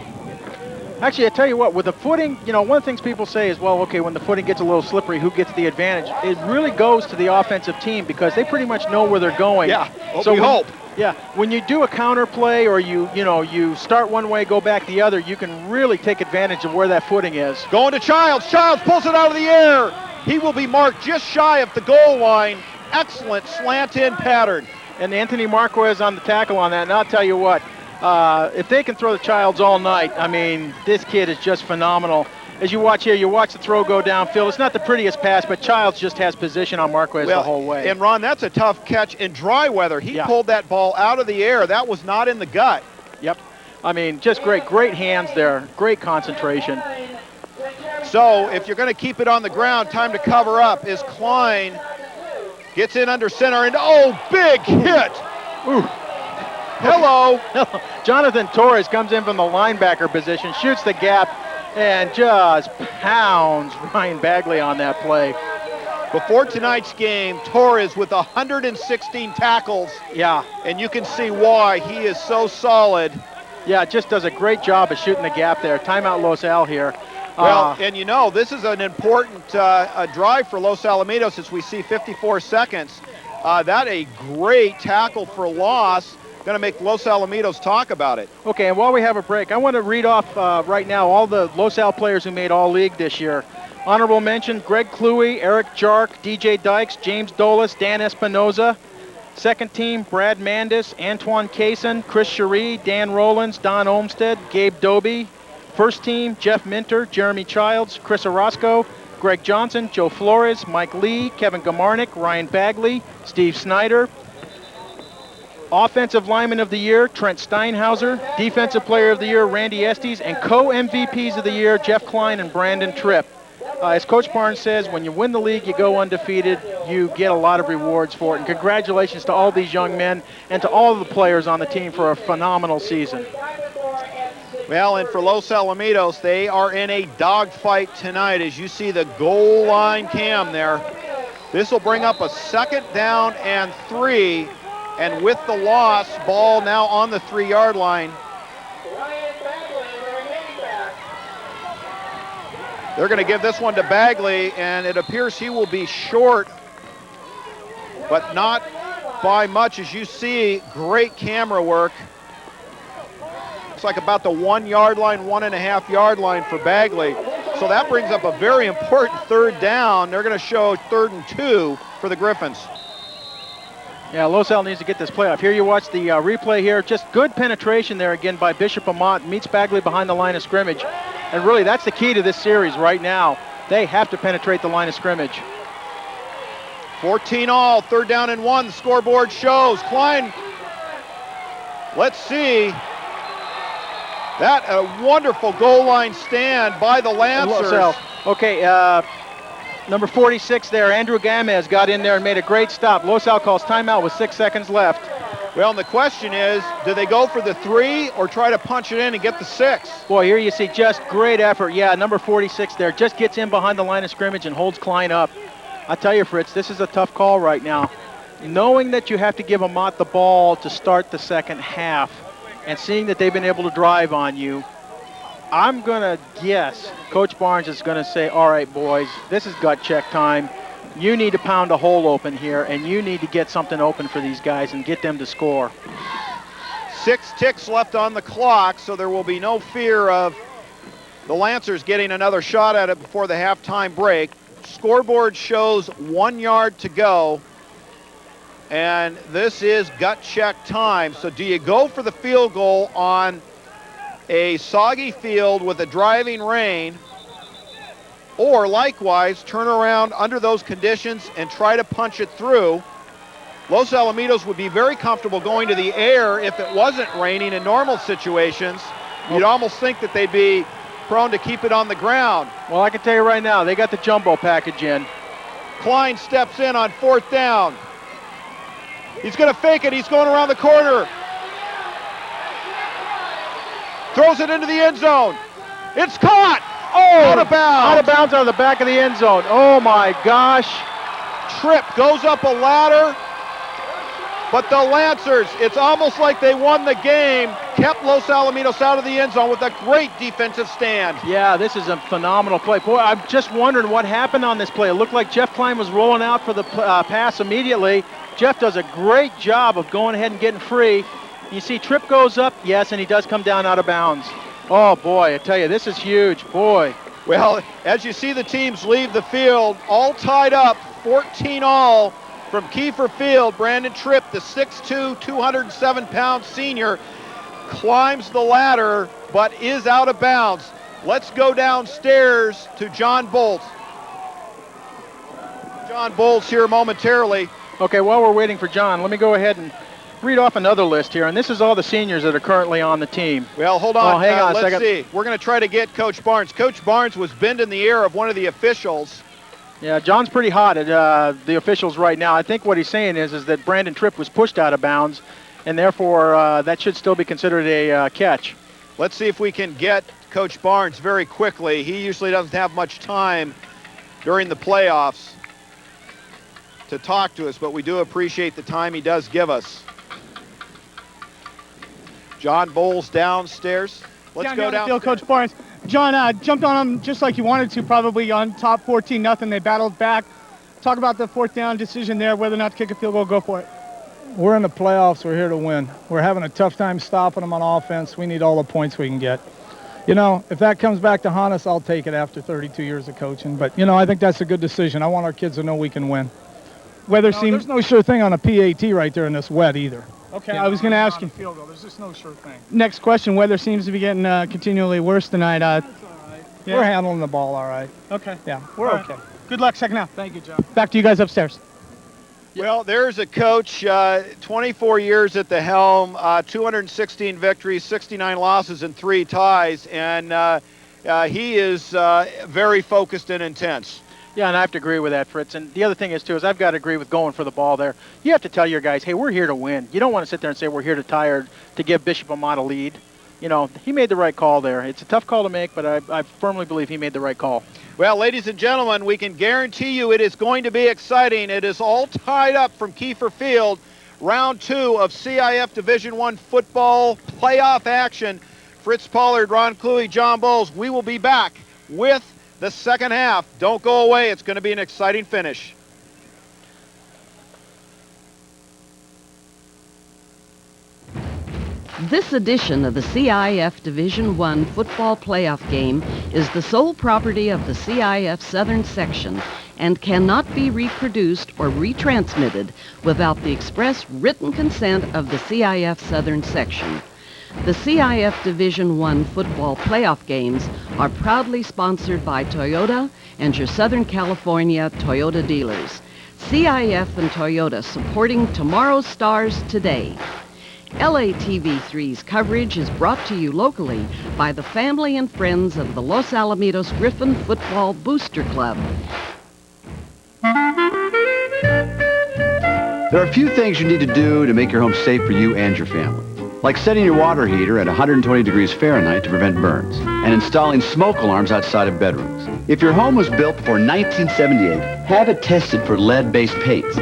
Actually, I tell you what, with the footing, you know, one of the things people say is, well, okay, when the footing gets a little slippery, who gets the advantage? It really goes to the offensive team because they pretty much know where they're going. Yeah, we hope. Yeah, when you do a counter play or you start one way, go back the other, you can really take advantage of where that footing is. Going to Childs. Childs pulls it out of the air. He will be marked just shy of the goal line. Excellent slant-in pattern. And Anthony Marquez on the tackle on that. And I'll tell you what, if they can throw the Childs all night, I mean, this kid is just phenomenal. As you watch here, you watch the throw go downfield. It's not the prettiest pass, but Childs just has position on Marquez the whole way. And Ron, that's a tough catch in dry weather. He pulled that ball out of the air. That was not in the gut. Yep. I mean, just great hands there. Great concentration. So if you're going to keep it on the ground, time to cover up is Klein. Gets in under center, and big hit. Ooh. Hello. Jonathan Torres comes in from the linebacker position, shoots the gap, and just pounds Ryan Bagley on that play. Before tonight's game, Torres with 116 tackles. Yeah. And you can see why he is so solid. Yeah, just does a great job of shooting the gap there. Timeout Los Al here. Well, and you know, this is an important drive for Los Alamitos as we see 54 seconds. That a great tackle for loss. Going to make Los Alamitos talk about it. Okay, and while we have a break, I want to read off right now all the Los Al players who made All-League this year. Honorable mention, Greg Cluey, Eric Jark, DJ Dykes, James Dolis, Dan Espinoza. Second team, Brad Mandis, Antoine Kaysen, Chris Cherie, Dan Rollins, Don Olmsted, Gabe Doby. First team, Jeff Minter, Jeremy Childs, Chris Orozco, Greg Johnson, Joe Flores, Mike Lee, Kevin Gamarnik, Ryan Bagley, Steve Snyder. Offensive Lineman of the Year, Trent Steinhauser. Defensive Player of the Year, Randy Estes. And co-MVPs of the year, Jeff Klein and Brandon Tripp. As Coach Barnes says, when you win the league, you go undefeated. You get a lot of rewards for it. And congratulations to all these young men and to all of the players on the team for a phenomenal season. Well, and for Los Alamitos, they are in a dogfight tonight. As you see the goal line cam there, this will bring up a 2nd down and 3. And with the loss, ball now on the 3-yard line. They're going to give this one to Bagley, and it appears he will be short, but not by much. As you see, great camera work. Looks like about the 1-yard line, 1.5-yard line for Bagley. So that brings up a very important 3rd down. They're going to show 3rd and 2 for the Griffins. Yeah, Los Al needs to get this play off. Here you watch the replay here. Just good penetration there again by Bishop Amat. Meets Bagley behind the line of scrimmage. And really, that's the key to this series right now. They have to penetrate the line of scrimmage. 14 all, 3rd down and 1. The scoreboard shows. Klein, let's see. That a wonderful goal line stand by the Lancers. Okay, number 46 there, Andrew Gamez got in there and made a great stop. Los Al calls timeout with 6 seconds left. Well, and the question is, do they go for the 3 or try to punch it in and get the 6? Boy, here you see just great effort. Yeah, number 46 there just gets in behind the line of scrimmage and holds Klein up. I tell you, Fritz, this is a tough call right now. Knowing that you have to give Amat the ball to start the second half and seeing that they've been able to drive on you, I'm going to guess Coach Barnes is going to say, all right, boys, this is gut check time. You need to pound a hole open here, and you need to get something open for these guys and get them to score. 6 ticks left on the clock, so there will be no fear of the Lancers getting another shot at it before the halftime break. Scoreboard shows 1 yard to go, and this is gut check time. So do you go for the field goal on a soggy field with a driving rain, or likewise turn around under those conditions and try to punch it through? Los Alamitos would be very comfortable going to the air if it wasn't raining in normal situations. You'd almost think that they'd be prone to keep it on the ground. Well, I can tell you right now, they got the jumbo package in. Klein steps in on 4th down. He's going to fake it. He's going around the corner. Throws it into the end zone. It's caught. Oh, out of bounds. Out of bounds on the back of the end zone. Oh, my gosh. Tripp goes up a ladder, but the Lancers, it's almost like they won the game, kept Los Alamitos out of the end zone with a great defensive stand. Yeah, this is a phenomenal play. Boy, I'm just wondering what happened on this play. It looked like Jeff Klein was rolling out for the pass immediately. Jeff does a great job of going ahead and getting free. You see Tripp goes up, yes, and he does come down out of bounds. Oh, boy, I tell you, this is huge, boy. Well, as you see the teams leave the field, all tied up, 14 all from Kiefer Field. Brandon Tripp, the 6'2", 207-pound senior, climbs the ladder, but is out of bounds. Let's go downstairs to John Bolts. John Bolts here momentarily. Okay, while we're waiting for John, let me go ahead and read off another list here, and this is all the seniors that are currently on the team. Well, hold on. Oh, hang on a let's second. see. We're going to try to get Coach Barnes. Coach Barnes was bending the ear of one of the officials. Yeah, John's pretty hot at the officials right now. I think what he's saying is that Brandon Tripp was pushed out of bounds, and therefore that should still be considered a catch. Let's see if we can get Coach Barnes very quickly. He usually doesn't have much time during the playoffs to talk to us, but we do appreciate the time he does give us. John Bowles downstairs. Let's go down. Coach Barnes. John jumped on him just like you wanted to, probably on top 14-0. They battled back. Talk about the 4th down decision there, whether or not to kick a field goal, go for it. We're in the playoffs. We're here to win. We're having a tough time stopping them on offense. We need all the points we can get. You know, if that comes back to haunt us, I'll take it after 32 years of coaching. But, you know, I think that's a good decision. I want our kids to know we can win. There's no sure thing on a PAT right there in this wet either. Okay, I was going to ask you. Field goal. There's just no sure thing. Next question, weather seems to be getting continually worse tonight. That's all right. Yeah. We're handling the ball all right. Okay. Yeah, we're okay. Good luck second half. Thank you, John. Back to you guys upstairs. Well, there's a coach, 24 years at the helm, 216 victories, 69 losses, and 3 ties, and he is very focused and intense. Yeah, and I have to agree with that, Fritz. And the other thing is, too, is I've got to agree with going for the ball there. You have to tell your guys, hey, we're here to win. You don't want to sit there and say we're here to tie or to give Bishop Amat a lead. You know, he made the right call there. It's a tough call to make, but I firmly believe he made the right call. Well, ladies and gentlemen, we can guarantee you it is going to be exciting. It is all tied up from Kiefer Field. Round 2 of CIF Division I football playoff action. Fritz Pollard, Ron Cluey, John Bowles. We will be back with the second half. Don't go away. It's going to be an exciting finish. This edition of the CIF Division I football playoff game is the sole property of the CIF Southern Section and cannot be reproduced or retransmitted without the express written consent of the CIF Southern Section. The CIF Division I football playoff games are proudly sponsored by Toyota and your Southern California Toyota dealers. CIF and Toyota supporting tomorrow's stars today. LATV3's coverage is brought to you locally by the family and friends of the Los Alamitos Griffin Football Booster Club. There are a few things you need to do to make your home safe for you and your family. Like setting your water heater at 120 degrees Fahrenheit to prevent burns, and installing smoke alarms outside of bedrooms. If your home was built before 1978, have it tested for lead-based paints.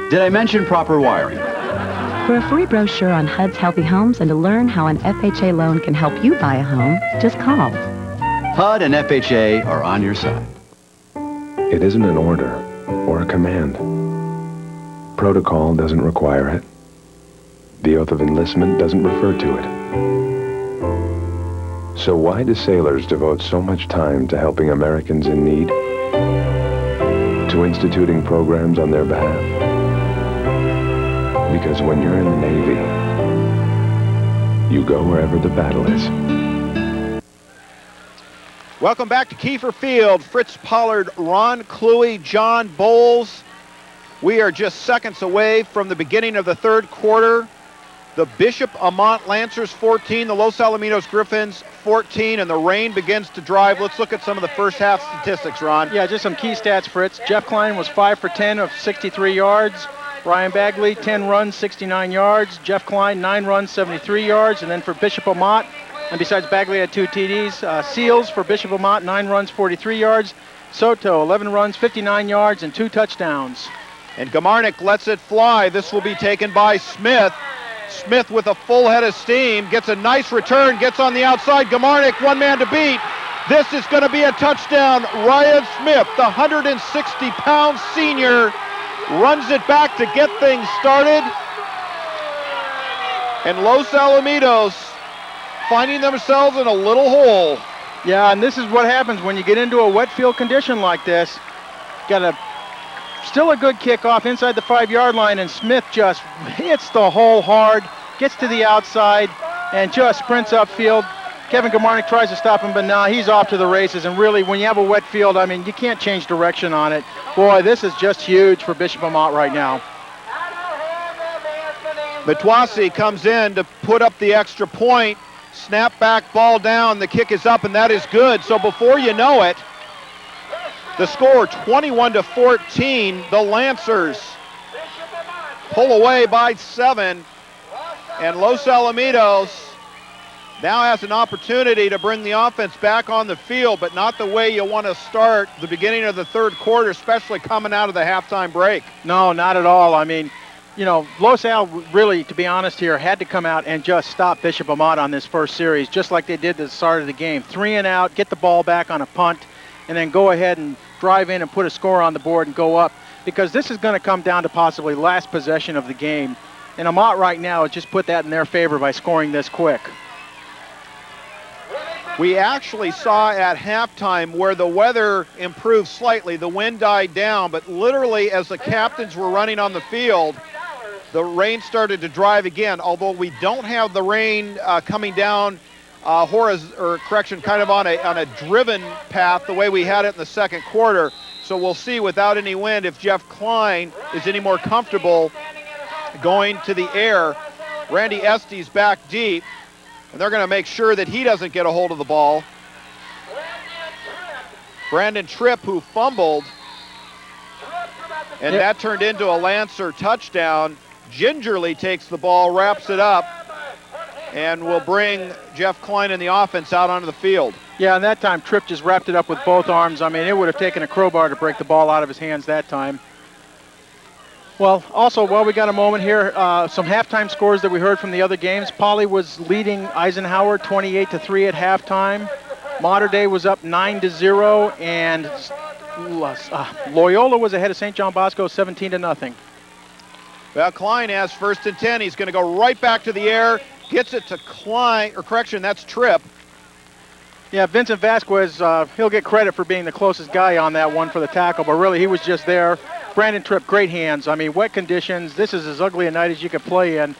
Did I mention proper wiring? For a free brochure on HUD's Healthy Homes and to learn how an FHA loan can help you buy a home, just call. HUD and FHA are on your side. It isn't an order or a command. Protocol doesn't require it. The oath of enlistment doesn't refer to it. So why do sailors devote so much time to helping Americans in need? To instituting programs on their behalf? Because when you're in the Navy, you go wherever the battle is. Welcome back to Kiefer Field. Fritz Pollard, Ron Cluey, John Bowles. We are just seconds away from the beginning of the third quarter. The Bishop Amat Lancers 14, the Los Alamitos Griffins 14, and the rain begins to drive. Let's look at some of the first half statistics, Ron. Yeah, just some key stats, Fritz. Jeff Klein was 5 for 10 of 63 yards. Ryan Bagley, 10 runs, 69 yards. Jeff Klein, 9 runs, 73 yards. And then for Bishop Amat, and besides Bagley had 2 TDs, Seals for Bishop Amat, 9 runs, 43 yards. Soto, 11 runs, 59 yards, and 2 touchdowns. And Gamarnik lets it fly. This will be taken by Smith. Smith with a full head of steam, gets a nice return, gets on the outside. Gamarnik, one man to beat. This is going to be a touchdown. Ryan Smith, the 160-pound senior, runs it back to get things started. And Los Alamitos finding themselves in a little hole. Yeah, and this is what happens when you get into a wet field condition like this. Got still a good kickoff inside the 5-yard line, and Smith just hits the hole hard, gets to the outside, and just sprints upfield. Kevin Gamarnik tries to stop him, but now he's off to the races. And really, when you have a wet field, I mean, you can't change direction on it. Boy, this is just huge for Bishop Amat right now. Matwasi comes in to put up the extra point. Snap back, ball down, the kick is up, and that is good. So before you know it, the score 21-14. The Lancers pull away by 7, and Los Alamitos now has an opportunity to bring the offense back on the field, but not the way you want to start the beginning of the third quarter, especially coming out of the halftime break. No, not at all. I mean, you know, Los Al really, to be honest here, had to come out and just stop Bishop Amat on this first series, just like they did at the start of the game. 3 and out, get the ball back on a punt, and then go ahead and drive in and put a score on the board and go up, because this is going to come down to possibly last possession of the game. And Amat right now has just put that in their favor by scoring this quick. We actually saw at halftime where the weather improved slightly. The wind died down, but literally as the captains were running on the field, the rain started to drive again. Although we don't have the rain coming down kind of on a driven path the way we had it in the second quarter. So we'll see without any wind if Jeff Klein is any more comfortable going to the air. Randy Estes back deep, and they're going to make sure that he doesn't get a hold of the ball. Brandon Tripp, who fumbled, and that turned into a Lancer touchdown. Gingerly takes the ball, wraps it up, and will bring Jeff Klein and the offense out onto the field. Yeah, and that time Tripp just wrapped it up with both arms. I mean, it would have taken a crowbar to break the ball out of his hands that time. Well, also, while we got a moment here, some halftime scores that we heard from the other games. Poly was leading Eisenhower 28-3 at halftime. Mater Dei was up 9-0, and Loyola was ahead of St. John Bosco 17-0. Well, Klein has 1st and 10. He's going to go right back to the air. Gets it to Klein, or correction, that's Tripp. Yeah, Vincent Vasquez, he'll get credit for being the closest guy on that one for the tackle, but really he was just there. Brandon Tripp, great hands. I mean, wet conditions. This is as ugly a night as you could play in.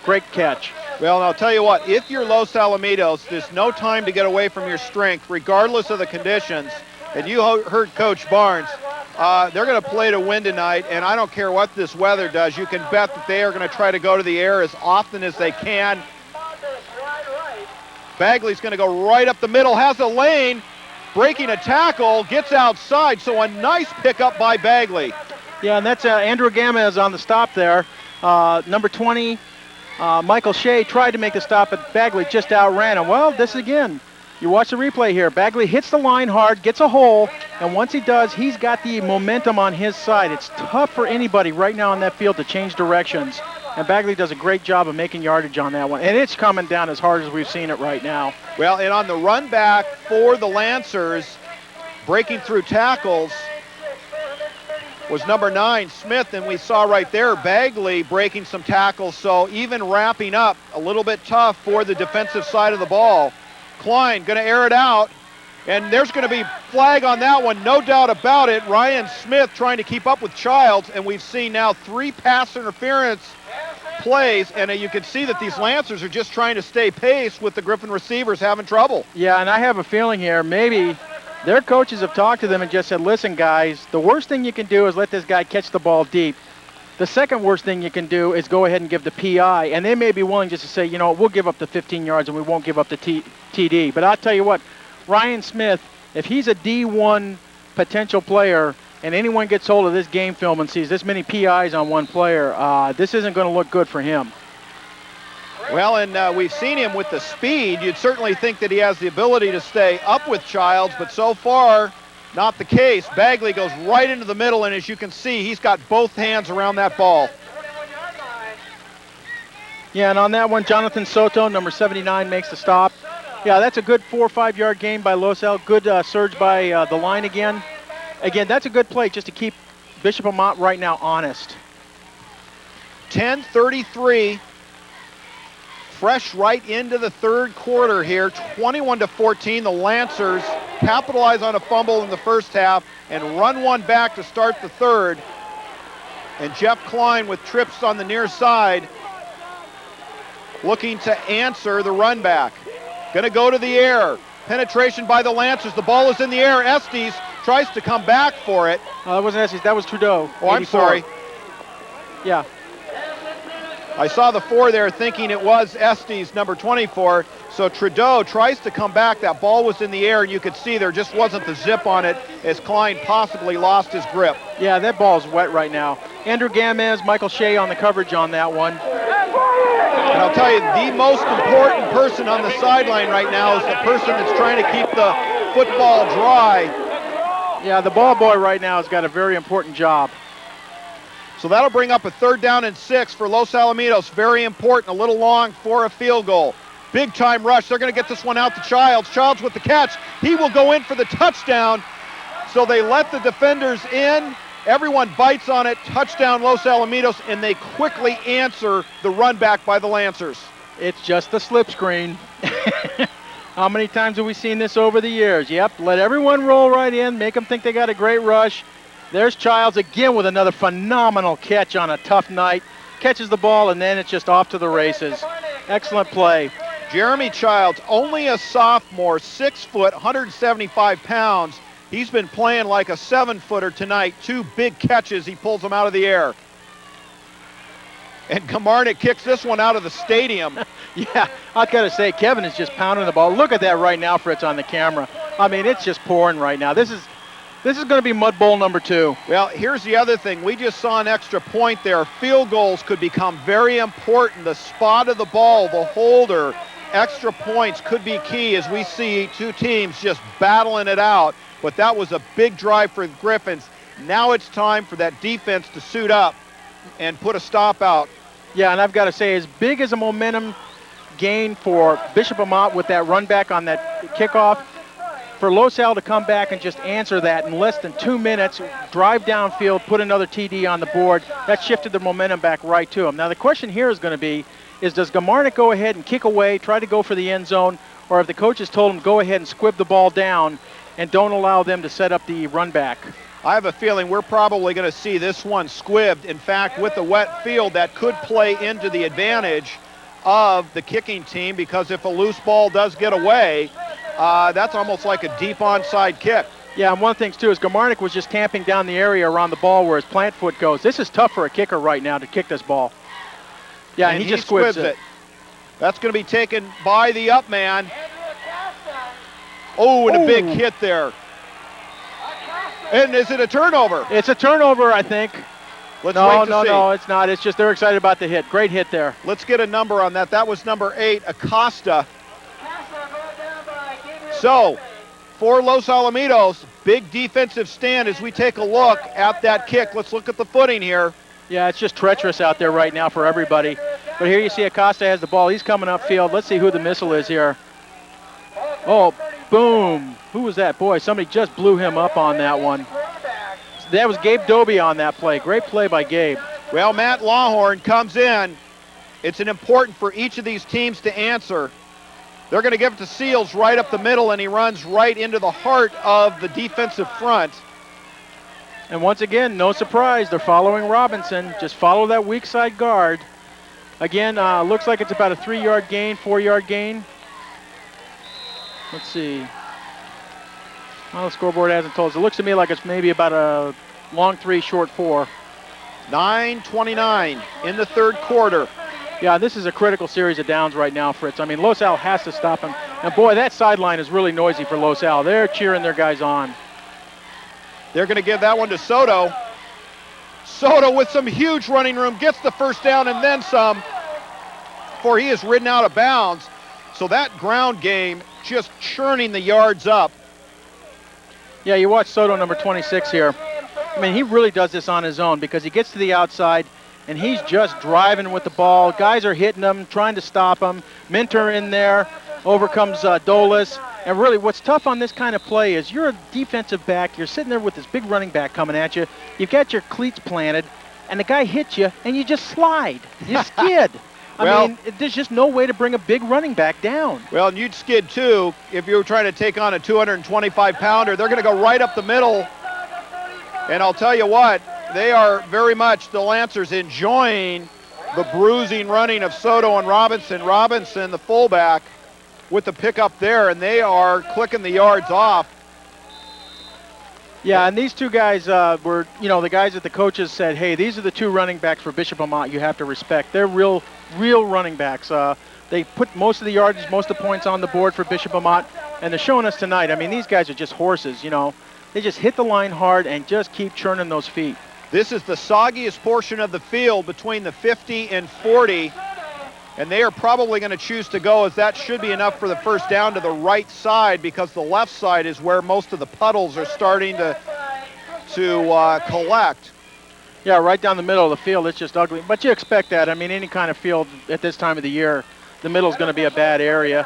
Great catch. Well, and I'll tell you what, if you're Los Alamitos, there's no time to get away from your strength, regardless of the conditions. And you heard Coach Barnes. They're going to play to win tonight, and I don't care what this weather does. You can bet that they are going to try to go to the air as often as they can. Bagley's going to go right up the middle, has a lane, breaking a tackle, gets outside, so a nice pickup by Bagley. Yeah, and that's Andrew Gamez on the stop there. Number 20, Michael Shea tried to make the stop, but Bagley just outran him. Well, this again, you watch the replay here. Bagley hits the line hard, gets a hole, and once he does, he's got the momentum on his side. It's tough for anybody right now on that field to change directions, and Bagley does a great job of making yardage on that one, and it's coming down as hard as we've seen it right now. Well, and on the run back for the Lancers, breaking through tackles, was number 9, Smith, and we saw right there Bagley breaking some tackles, so even wrapping up a little bit tough for the defensive side of the ball. Klein going to air it out, and there's going to be flag on that one, no doubt about it. Ryan Smith trying to keep up with Childs, and we've seen now 3 pass interference plays, and you can see that these Lancers are just trying to stay pace with the Griffin receivers having trouble. Yeah, and I have a feeling here, maybe their coaches have talked to them and just said, listen, guys, the worst thing you can do is let this guy catch the ball deep. The second worst thing you can do is go ahead and give the PI, and they may be willing just to say, you know, we'll give up the 15 yards and we won't give up the TD. But I'll tell you what, Ryan Smith, if he's a D1 potential player and anyone gets hold of this game film and sees this many PIs on one player, this isn't going to look good for him. Well, and we've seen him with the speed. You'd certainly think that he has the ability to stay up with Childs, but so far, not the case. Bagley goes right into the middle, and as you can see, he's got both hands around that ball. Yeah, and on that one, Jonathan Soto, number 79, makes the stop. Yeah, that's a good 4 or 5 yard gain by Los Al. Good surge by the line again. Again, that's a good play just to keep Bishop Amat right now honest. 10:33. Fresh right into the third quarter here, 21-14. The Lancers capitalize on a fumble in the first half and run one back to start the third. And Jeff Klein with trips on the near side looking to answer the run back. Going to go to the air. Penetration by the Lancers. The ball is in the air. Estes tries to come back for it. That wasn't Estes, that was Trudeau. Oh, 84. I'm sorry. Yeah. I saw the 4 there thinking it was Estes, number 24. So Trudeau tries to come back. That ball was in the air, and you could see there just wasn't the zip on it as Klein possibly lost his grip. Yeah, that ball's wet right now. Andrew Gamez, Michael Shea on the coverage on that one. And I'll tell you, the most important person on the sideline right now is the person that's trying to keep the football dry. Yeah, the ball boy right now has got a very important job. So that'll bring up a 3rd down and 6 for Los Alamitos. Very important, a little long for a field goal. Big time rush. They're going to get this one out to Childs. Childs with the catch. He will go in for the touchdown. So they let the defenders in. Everyone bites on it. Touchdown Los Alamitos, and they quickly answer the run back by the Lancers. It's just a slip screen. How many times have we seen this over the years? Yep, let everyone roll right in, make them think they got a great rush. There's Childs again with another phenomenal catch on a tough night. Catches the ball, and then it's just off to the races. Excellent play. Jeremy Childs, only a sophomore, 6 foot, 175 pounds. He's been playing like a 7-footer tonight. 2 big catches, he pulls them out of the air. And Kamarnik kicks this one out of the stadium. Yeah, I've got to say, Kevin is just pounding the ball. Look at that right now, Fritz, on the camera. I mean, it's just pouring right now. This is going to be Mud Bowl number 2. Well, here's the other thing. We just saw an extra point there. Field goals could become very important. The spot of the ball, the holder, extra points could be key as we see 2 teams just battling it out. But that was a big drive for the Griffins. Now it's time for that defense to suit up and put a stop out. Yeah, and I've got to say, as big as a momentum gain for Bishop Amat with that run back on that kickoff, for Los Al to come back and just answer that in less than 2 minutes, drive downfield, put another TD on the board, that shifted the momentum back right to them. Now the question here is going to be, does Gamarnik go ahead and kick away, try to go for the end zone, or have the coaches told him go ahead and squib the ball down and don't allow them to set up the run back? I have a feeling we're probably going to see this one squibbed. In fact, with the wet field, that could play into the advantage of the kicking team, because if a loose ball does get away, that's almost like a deep onside kick. Yeah, and one of the things, too, is Gamarnik was just camping down the area around the ball where his plant foot goes. This is tough for a kicker right now to kick this ball. Yeah, and he just squibs it. That's going to be taken by the up man. Oh, and a big hit there. And is it a turnover? It's a turnover, I think. Let's wait to see. No, it's not. It's just they're excited about the hit. Great hit there. Let's get a number on that. That was number 8, Acosta. So, for Los Alamitos, big defensive stand as we take a look at that kick. Let's look at the footing here. Yeah, it's just treacherous out there right now for everybody. But here you see Acosta has the ball. He's coming upfield. Let's see who the missile is here. Oh, boom. Who was that? Boy, somebody just blew him up on that one. That was Gabe Doby on that play. Great play by Gabe. Well, Matt Lawhorn comes in. It's important for each of these teams to answer. They're going to give it to Seals right up the middle, and he runs right into the heart of the defensive front. And once again, no surprise, they're following Robinson. Just follow that weak side guard. Again, looks like it's about a 3-yard gain, 4-yard gain. Let's see. Well, the scoreboard hasn't told us. It looks to me like it's maybe about a long 3, short 4. 9:29 in the third quarter. Yeah, this is a critical series of downs right now, Fritz. I mean, Los Al has to stop him. And boy, that sideline is really noisy for Los Al. They're cheering their guys on. They're going to give that one to Soto. Soto with some huge running room, gets the first down and then some, for he is ridden out of bounds. So that ground game just churning the yards up. Yeah, you watch Soto, number 26 here. I mean, he really does this on his own because he gets to the outside and he's just driving with the ball. Guys are hitting him, trying to stop him. Minter in there, overcomes Dolis. And really, what's tough on this kind of play is you're a defensive back. You're sitting there with this big running back coming at you. You've got your cleats planted, and the guy hits you, and you just slide. You skid. I mean, there's just no way to bring a big running back down. Well, and you'd skid, too, if you were trying to take on a 225-pounder. They're going to go right up the middle. And I'll tell you what, they are very much, the Lancers, enjoying the bruising running of Soto and Robinson. Robinson, the fullback, with the pickup there, and they are clicking the yards off. Yeah, and these two guys were, the guys that the coaches said, hey, these are the 2 running backs for Bishop Amat you have to respect. They're real running backs. They put most of the yardage, most of the points on the board for Bishop Amat, and they're showing us tonight. I mean, these guys are just horses, They just hit the line hard and just keep churning those feet. This is the soggiest portion of the field between the 50 and 40. And they are probably going to choose to go, as that should be enough for the first down, to the right side, because the left side is where most of the puddles are starting to collect. Yeah, right down the middle of the field. It's just ugly. But you expect that. I mean, any kind of field at this time of the year, the middle is going to be a bad area.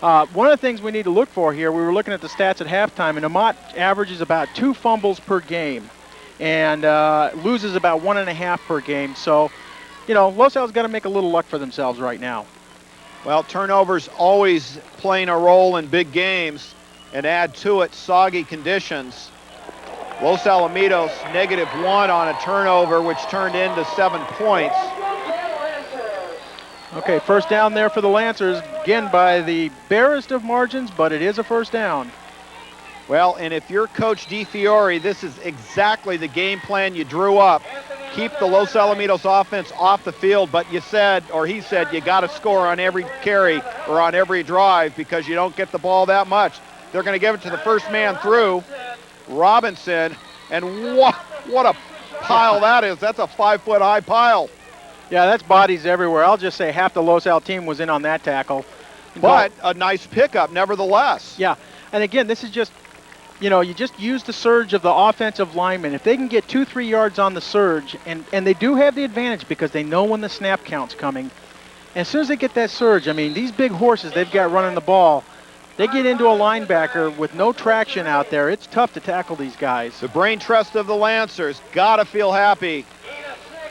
One of the things we need to look for here, we were looking at the stats at halftime, and Amat averages about 2 fumbles per game and loses about 1.5 per game. So, Los Al's got to make a little luck for themselves right now. Well, turnovers always playing a role in big games, and add to it soggy conditions. Los Alamitos -1 on a turnover, which turned into 7 points. Okay, first down there for the Lancers, again by the barest of margins, but it is a first down. Well, and if you're Coach DiFiore, this is exactly the game plan you drew up. Keep the Los Alamitos offense off the field, but you said, or he said, you got to score on every carry or on every drive because you don't get the ball that much. They're going to give it to the first man through, Robinson, and what a pile that is. That's a 5-foot-high pile. Yeah, that's bodies everywhere. I'll just say half the Los Al team was in on that tackle. But a nice pickup, nevertheless. Yeah, and again, this is just, you just use the surge of the offensive linemen. If they can get 2-3 yards on the surge, and they do have the advantage because they know when the snap count's coming. And as soon as they get that surge, I mean, these big horses they've got running the ball, they get into a linebacker with no traction out there. It's tough to tackle these guys. The brain trust of the Lancers. Gotta feel happy.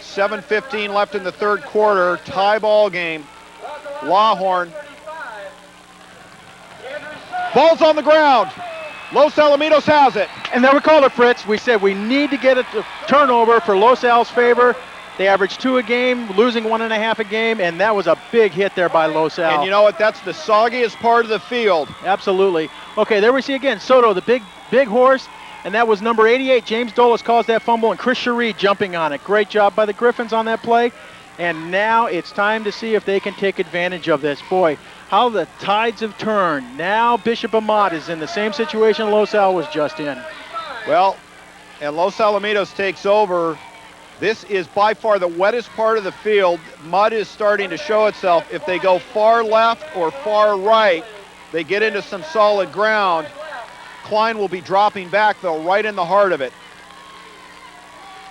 7:15 left in the third quarter. Tie ball game. Lawhorn. Ball's on the ground. Los Alamitos has it. And then we called it, Fritz. We said we need to get a turnover for Los Al's favor. They averaged 2 a game, losing 1.5 a game, and that was a big hit there by Los Al. And you know what? That's the soggiest part of the field. Absolutely. Okay, there we see again Soto, the big horse, and that was number 88. James Dolis caused that fumble, and Chris Cherie jumping on it. Great job by the Griffins on that play. And now it's time to see if they can take advantage of this. Boy, how the tides have turned. Now Bishop Amat is in the same situation Los Al was just in. Well, and Los Alamitos takes over. This is by far the wettest part of the field. Mud is starting to show itself. If they go far left or far right, they get into some solid ground. Klein will be dropping back, though, right in the heart of it.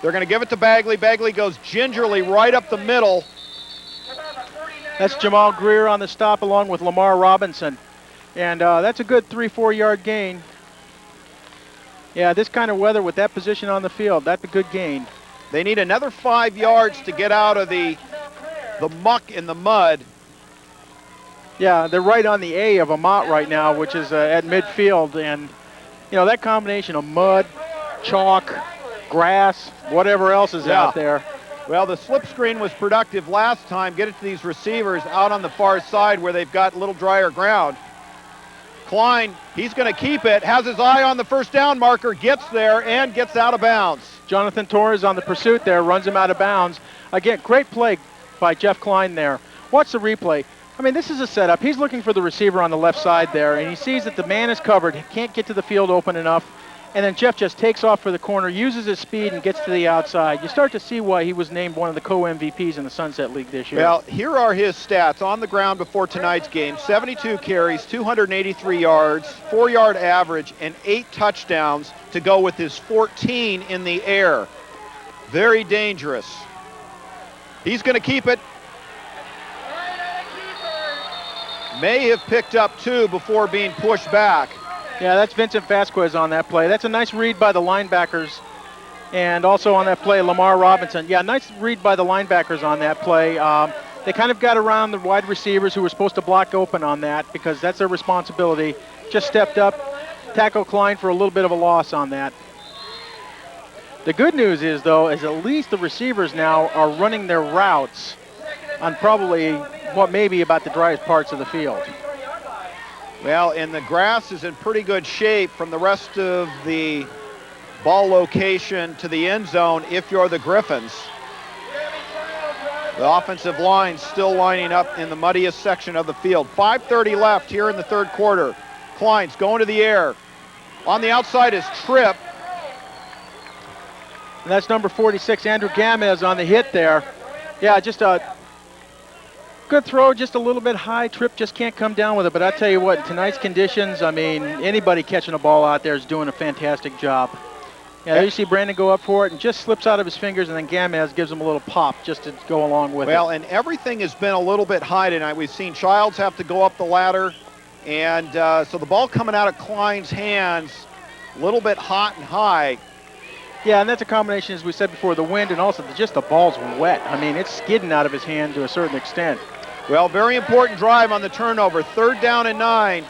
They're going to give it to Bagley. Bagley goes gingerly right up the middle. That's Jamal Greer on the stop along with Lamar Robinson. And that's a good 3-4 yard gain. Yeah, this kind of weather with that position on the field, that's a good gain. They need another 5 yards to get out of the muck in the mud. Yeah, they're right on the A of Amat right now, which is at midfield. And, that combination of mud, chalk, grass, whatever else is out there. Well, the slip screen was productive last time. Get it to these receivers out on the far side where they've got a little drier ground. Klein, he's going to keep it, has his eye on the first down marker, gets there, and gets out of bounds. Jonathan Torres on the pursuit there, runs him out of bounds. Again, great play by Jeff Klein there. Watch the replay. I mean, this is a setup. He's looking for the receiver on the left side there, and he sees that the man is covered. He can't get to the field open enough. And then Jeff just takes off for the corner, uses his speed, and gets to the outside. You start to see why he was named one of the co-MVPs in the Sunset League this year. Well, here are his stats on the ground before tonight's game. 72 carries, 283 yards, 4-yard average, and 8 touchdowns to go with his 14 in the air. Very dangerous. He's going to keep it. May have picked up 2 before being pushed back. Yeah, that's Vincent Vasquez on that play. That's a nice read by the linebackers. And also on that play, Lamar Robinson. Yeah, nice read by the linebackers on that play. They kind of got around the wide receivers who were supposed to block open on that because that's their responsibility. Just stepped up, tackled Klein for a little bit of a loss on that. The good news is, though, is at least the receivers now are running their routes on probably what may be about the driest parts of the field. Well, and the grass is in pretty good shape from the rest of the ball location to the end zone if you're the Griffins. The offensive line still lining up in the muddiest section of the field. 5:30 left here in the third quarter. Klein's going to the air. On the outside is Tripp. And that's number 46, Andrew Gamez on the hit there. Yeah, just a good throw, just a little bit high. Tripp just can't come down with it. But I tell you what, in tonight's conditions, I mean, anybody catching a ball out there is doing a fantastic job. Yeah, there you see Brandon go up for it and just slips out of his fingers, and then Gamez gives him a little pop just to go along with it. Well, and everything has been a little bit high tonight. We've seen Childs have to go up the ladder. And so the ball coming out of Klein's hands, a little bit hot and high. Yeah, and that's a combination, as we said before, the wind and also just the ball's wet. I mean, it's skidding out of his hand to a certain extent. Well, very important drive on the turnover. 3rd down and 9.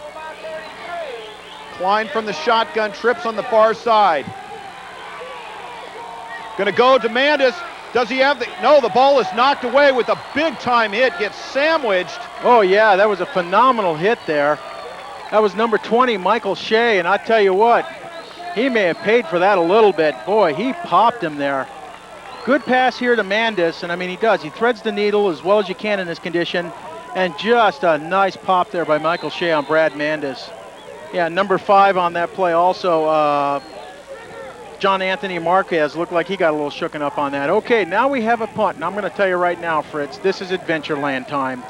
Klein from the shotgun, trips on the far side. Going to go to Mandis. Does he have the... No, the ball is knocked away with a big-time hit, gets sandwiched. Oh, yeah, that was a phenomenal hit there. That was number 20, Michael Shea, and I tell you what, he may have paid for that a little bit. Boy, he popped him there. Good pass here to Mandis, and I mean, he does. He threads the needle as well as you can in this condition, and just a nice pop there by Michael Shea on Brad Mandis. Yeah, number 5 on that play also, John Anthony Marquez looked like he got a little shooken up on that. Okay, now we have a punt, and I'm going to tell you right now, Fritz, this is Adventureland time.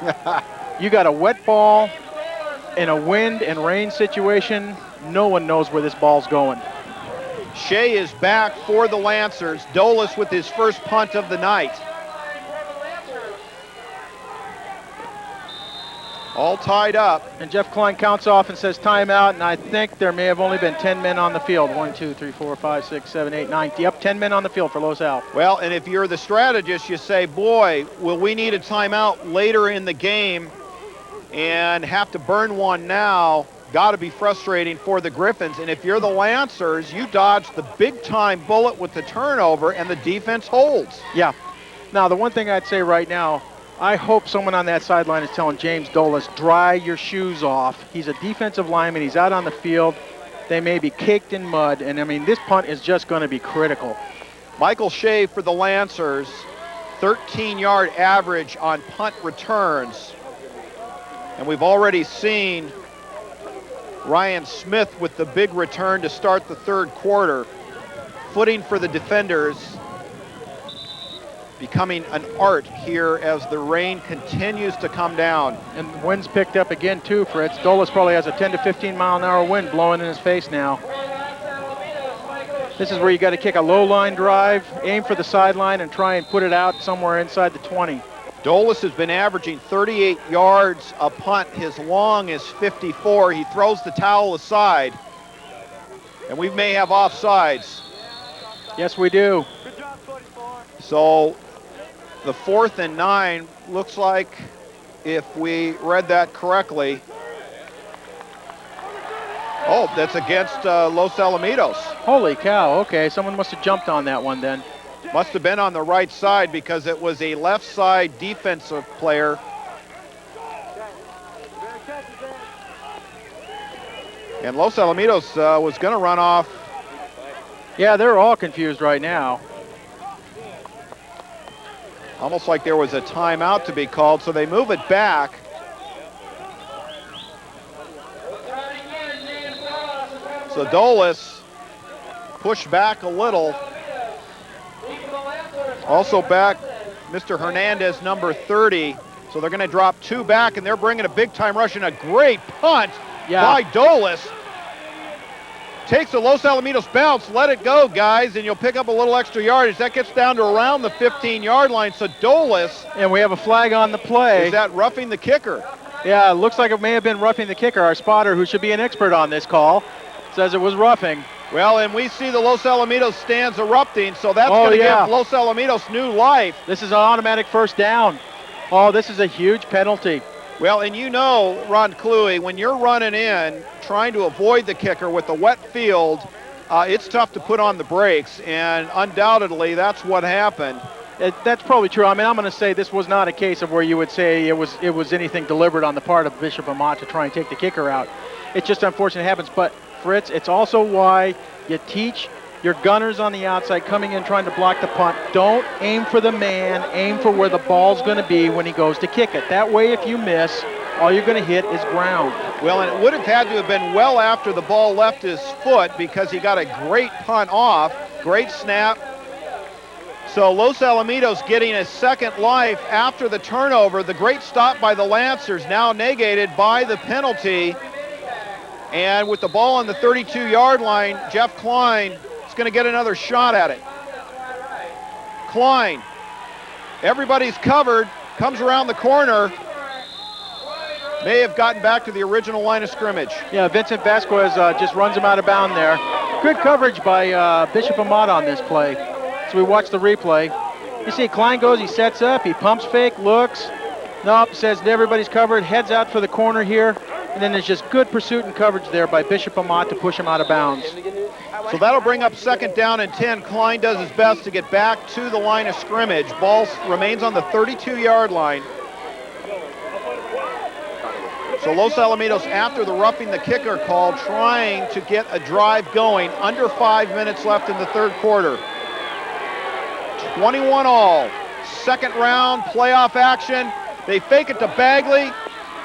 You got a wet ball in a wind and rain situation. No one knows where this ball's going. Shea is back for the Lancers. Dolis with his first punt of the night. All tied up. And Jeff Klein counts off and says timeout, and I think there may have only been 10 men on the field. 1, 2, 3, 4, 5, 6, 7, 8, 9. Yep, 10 men on the field for Los Al. Well, and if you're the strategist, you say, boy, will we need a timeout later in the game and have to burn one now? Got to be frustrating for the Griffins. And if you're the Lancers, you dodge the big-time bullet with the turnover, and the defense holds. Yeah. Now, the one thing I'd say right now, I hope someone on that sideline is telling James Dolis, dry your shoes off. He's a defensive lineman. He's out on the field. They may be caked in mud. And, I mean, this punt is just going to be critical. Michael Shea for the Lancers, 13-yard average on punt returns. And we've already seen Ryan Smith with the big return to start the third quarter. Footing for the defenders becoming an art here as the rain continues to come down. And the wind's picked up again too, Fritz. Dolis probably has a 10 to 15 mile an hour wind blowing in his face now. This is where you got to kick a low line drive, aim for the sideline, and try and put it out somewhere inside the 20. Dolis has been averaging 38 yards a punt. His long is 54. He throws the towel aside, and we may have offsides. Yes, we do. So the 4th and 9 looks like, if we read that correctly, oh, that's against Los Alamitos. Holy cow, okay, someone must have jumped on that one then. Must have been on the right side because it was a left side defensive player. And Los Alamitos was going to run off. Yeah, they're all confused right now. Almost like there was a timeout to be called, so they move it back. So Dolis pushed back a little. Also back, Mr. Hernandez, number 30. So they're going to drop 2 back, and they're bringing a big-time rush and a great punt by Dolis. Takes the Los Alamitos bounce, let it go, guys, and you'll pick up a little extra yardage. That gets down to around the 15-yard line. So Dolis. And we have a flag on the play. Is that roughing the kicker? Yeah, it looks like it may have been roughing the kicker. Our spotter, who should be an expert on this call, says it was roughing. Well, and we see the Los Alamitos stands erupting, so that's going to give Los Alamitos new life. This is an automatic first down. Oh, this is a huge penalty. Well, and you know, Ron Cluey, when you're running in, trying to avoid the kicker with the wet field, it's tough to put on the brakes, and undoubtedly that's what happened. That's probably true. I mean, I'm going to say this was not a case of where you would say it was anything deliberate on the part of Bishop Amat to try and take the kicker out. It's just unfortunate it happens. But, Fritz, it's also why you teach your gunners on the outside coming in trying to block the punt. Don't aim for the man. Aim for where the ball's going to be when he goes to kick it. That way, if you miss, all you're going to hit is ground. Well, and it would have had to have been well after the ball left his foot because he got a great punt off. Great snap. So Los Alamitos getting a second life after the turnover. The great stop by the Lancers now negated by the penalty. And with the ball on the 32-yard line, Jeff Klein is going to get another shot at it. Klein, everybody's covered, comes around the corner. May have gotten back to the original line of scrimmage. Yeah, Vincent Vasquez just runs him out of bounds there. Good coverage by Bishop Amat on this play. So we watch the replay. You see Klein goes, he sets up, he pumps fake, looks. Nope, says everybody's covered, heads out for the corner here. And then there's just good pursuit and coverage there by Bishop Amat to push him out of bounds. So that'll bring up 2nd down and 10. Klein does his best to get back to the line of scrimmage. Ball remains on the 32-yard line. So Los Alamitos, after the roughing the kicker call, trying to get a drive going. Under 5 minutes left in the third quarter. 21 all. Second round, playoff action. They fake it to Bagley,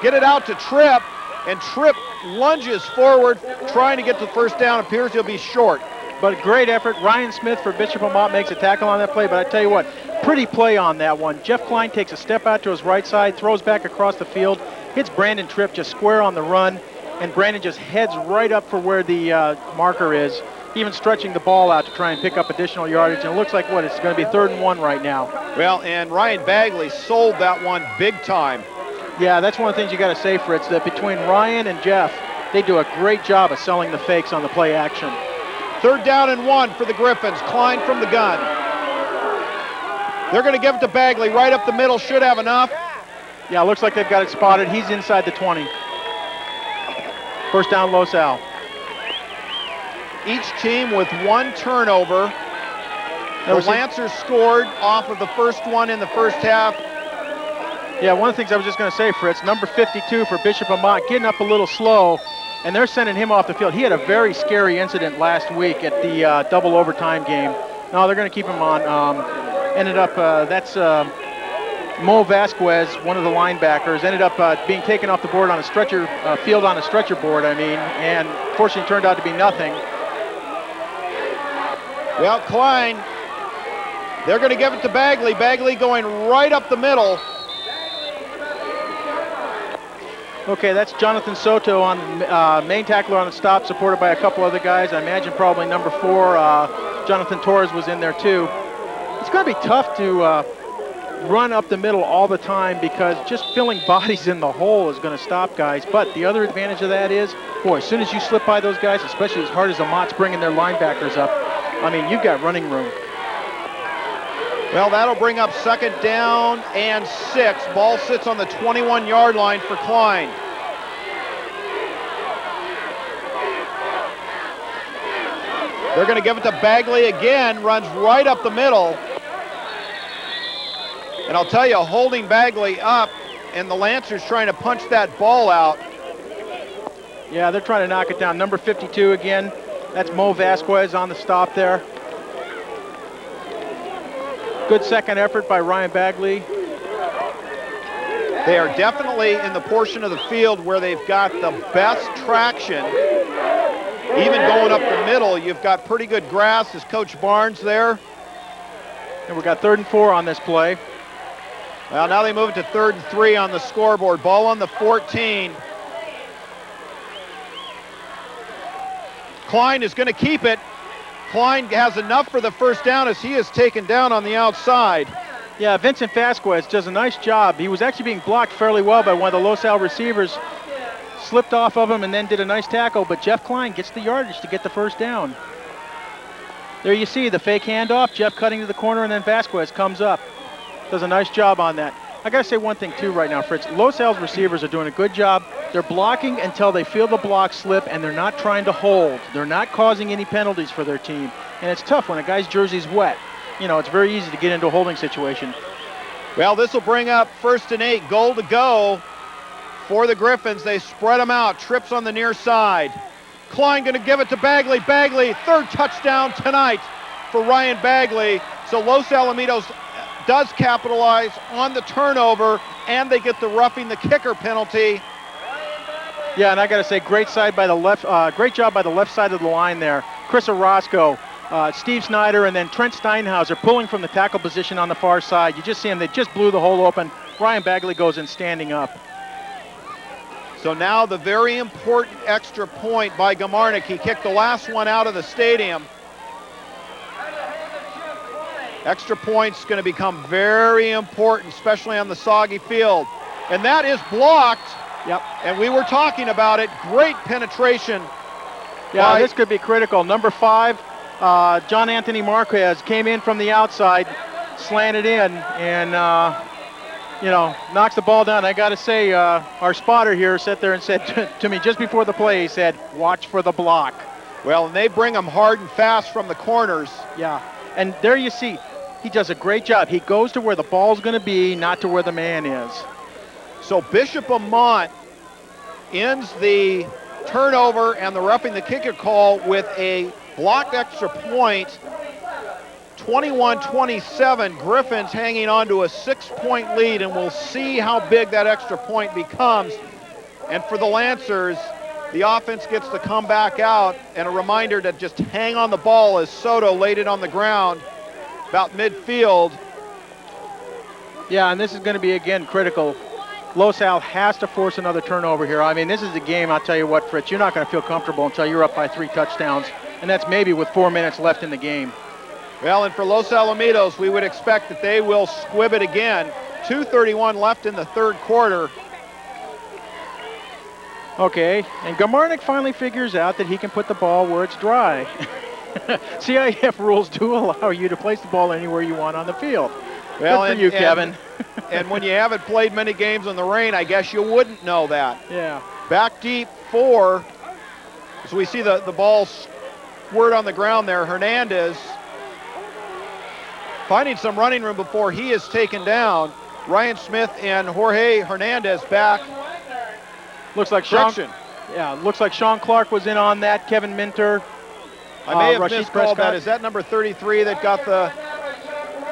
get it out to Tripp, and Tripp lunges forward, trying to get the first down. Appears he'll be short. But a great effort. Ryan Smith for Bishop Amat makes a tackle on that play, but I tell you what, pretty play on that one. Jeff Klein takes a step out to his right side, throws back across the field, hits Brandon Tripp just square on the run, and Brandon just heads right up for where the marker is, even stretching the ball out to try and pick up additional yardage. And it looks like, what, it's going to be 3rd and 1 right now. Well, and Ryan Bagley sold that one big time. Yeah, that's one of the things you got to say, Fritz, that between Ryan and Jeff, they do a great job of selling the fakes on the play action. 3rd down and 1 for the Griffins. Klein from the gun. They're going to give it to Bagley right up the middle. Should have enough. Yeah, looks like they've got it spotted. He's inside the 20. First down, Los Al. Each team with 1 turnover. The Lancers scored off of the first one in the first half. Yeah, one of the things I was just going to say, Fritz, number 52 for Bishop Amat, getting up a little slow, and they're sending him off the field. He had a very scary incident last week at the double overtime game. No, they're going to keep him on. Ended up, that's Mo Vasquez, one of the linebackers, ended up being taken off the board on a stretcher, field on a stretcher board, and fortunately turned out to be nothing. Well, Klein, they're going to give it to Bagley. Bagley going right up the middle. Okay, that's Jonathan Soto on main tackler on the stop, supported by a couple other guys. I imagine probably number 4, Jonathan Torres was in there too. It's going to be tough to run up the middle all the time because just filling bodies in the hole is going to stop guys. But the other advantage of that is, boy, as soon as you slip by those guys, especially as hard as Amat's bringing their linebackers up, I mean, you've got running room. Well, that'll bring up 2nd down and 6. Ball sits on the 21-yard line for Klein. They're going to give it to Bagley again, runs right up the middle. And I'll tell you, holding Bagley up, and the Lancers trying to punch that ball out. Yeah, they're trying to knock it down. Number 52 again. That's Mo Vasquez on the stop there. Good second effort by Ryan Bagley. They are definitely in the portion of the field where they've got the best traction. Even going up the middle, you've got pretty good grass. Is Coach Barnes there? And we've got 3rd and 4 on this play. Well, now they move it to 3rd and 3 on the scoreboard. Ball on the 14. Klein is going to keep it. Klein has enough for the first down as he is taken down on the outside. Yeah, Vincent Vasquez does a nice job. He was actually being blocked fairly well by one of the Los Al receivers. Slipped off of him and then did a nice tackle, but Jeff Klein gets the yardage to get the first down. There you see the fake handoff, Jeff cutting to the corner, and then Vasquez comes up. Does a nice job on that. I got to say one thing too right now, Fritz. Los Al's receivers are doing a good job. They're blocking until they feel the block slip, and they're not trying to hold. They're not causing any penalties for their team. And it's tough when a guy's jersey's wet. You know, it's very easy to get into a holding situation. Well, this will bring up 1st and 8, goal to go for the Griffins. They spread them out. Trips on the near side. Klein going to give it to Bagley. Bagley, 3rd touchdown tonight for Ryan Bagley. So Los Alamitos does capitalize on the turnover, and they get the roughing the kicker penalty. Yeah, and I got to say, great job by the left side of the line there. Chris Orozco, Steve Snyder, and then Trent Steinhauser pulling from the tackle position on the far side. You just see him; they just blew the hole open. Ryan Bagley goes in standing up. So now the very important extra point by Gamarnik. He kicked the last one out of the stadium. Extra points going to become very important, especially on the soggy field. And that is blocked. Yep. And we were talking about it. Great penetration. Yeah, this could be critical. Number 5, John Anthony Marquez came in from the outside, slanted in, and knocks the ball down. I got to say, our spotter here sat there and said to me just before the play, he said, "Watch for the block." Well, and they bring them hard and fast from the corners. Yeah, and there you see, he does a great job. He goes to where the ball's going to be, not to where the man is. So Bishop Amat ends the turnover and the roughing the kicker call with a blocked extra point. 21-27, Griffins hanging on to a 6-point lead, and we'll see how big that extra point becomes. And for the Lancers, the offense gets to come back out, and a reminder to just hang on the ball as Soto laid it on the ground about midfield. Yeah, and this is going to be, again, critical. Los Al has to force another turnover here. I mean, this is the game, I'll tell you what, Fritz, you're not going to feel comfortable until you're up by 3 touchdowns, and that's maybe with 4 minutes left in the game. Well, and for Los Alamitos, we would expect that they will squib it again. 2:31 left in the third quarter. Okay, and Gamarnik finally figures out that he can put the ball where it's dry. CIF rules do allow you to place the ball anywhere you want on the field. Well, good for you, Kevin. And when you haven't played many games in the rain, I guess you wouldn't know that. Yeah. Back deep 4. So we see the ball squirt on the ground there. Hernandez finding some running room before he is taken down. Ryan Smith and Jorge Hernandez back. Looks like section. Looks like Sean Clark was in on that. Kevin Minter. I may have Rashid miscalled Prescott. that. Is that number 33 that got the?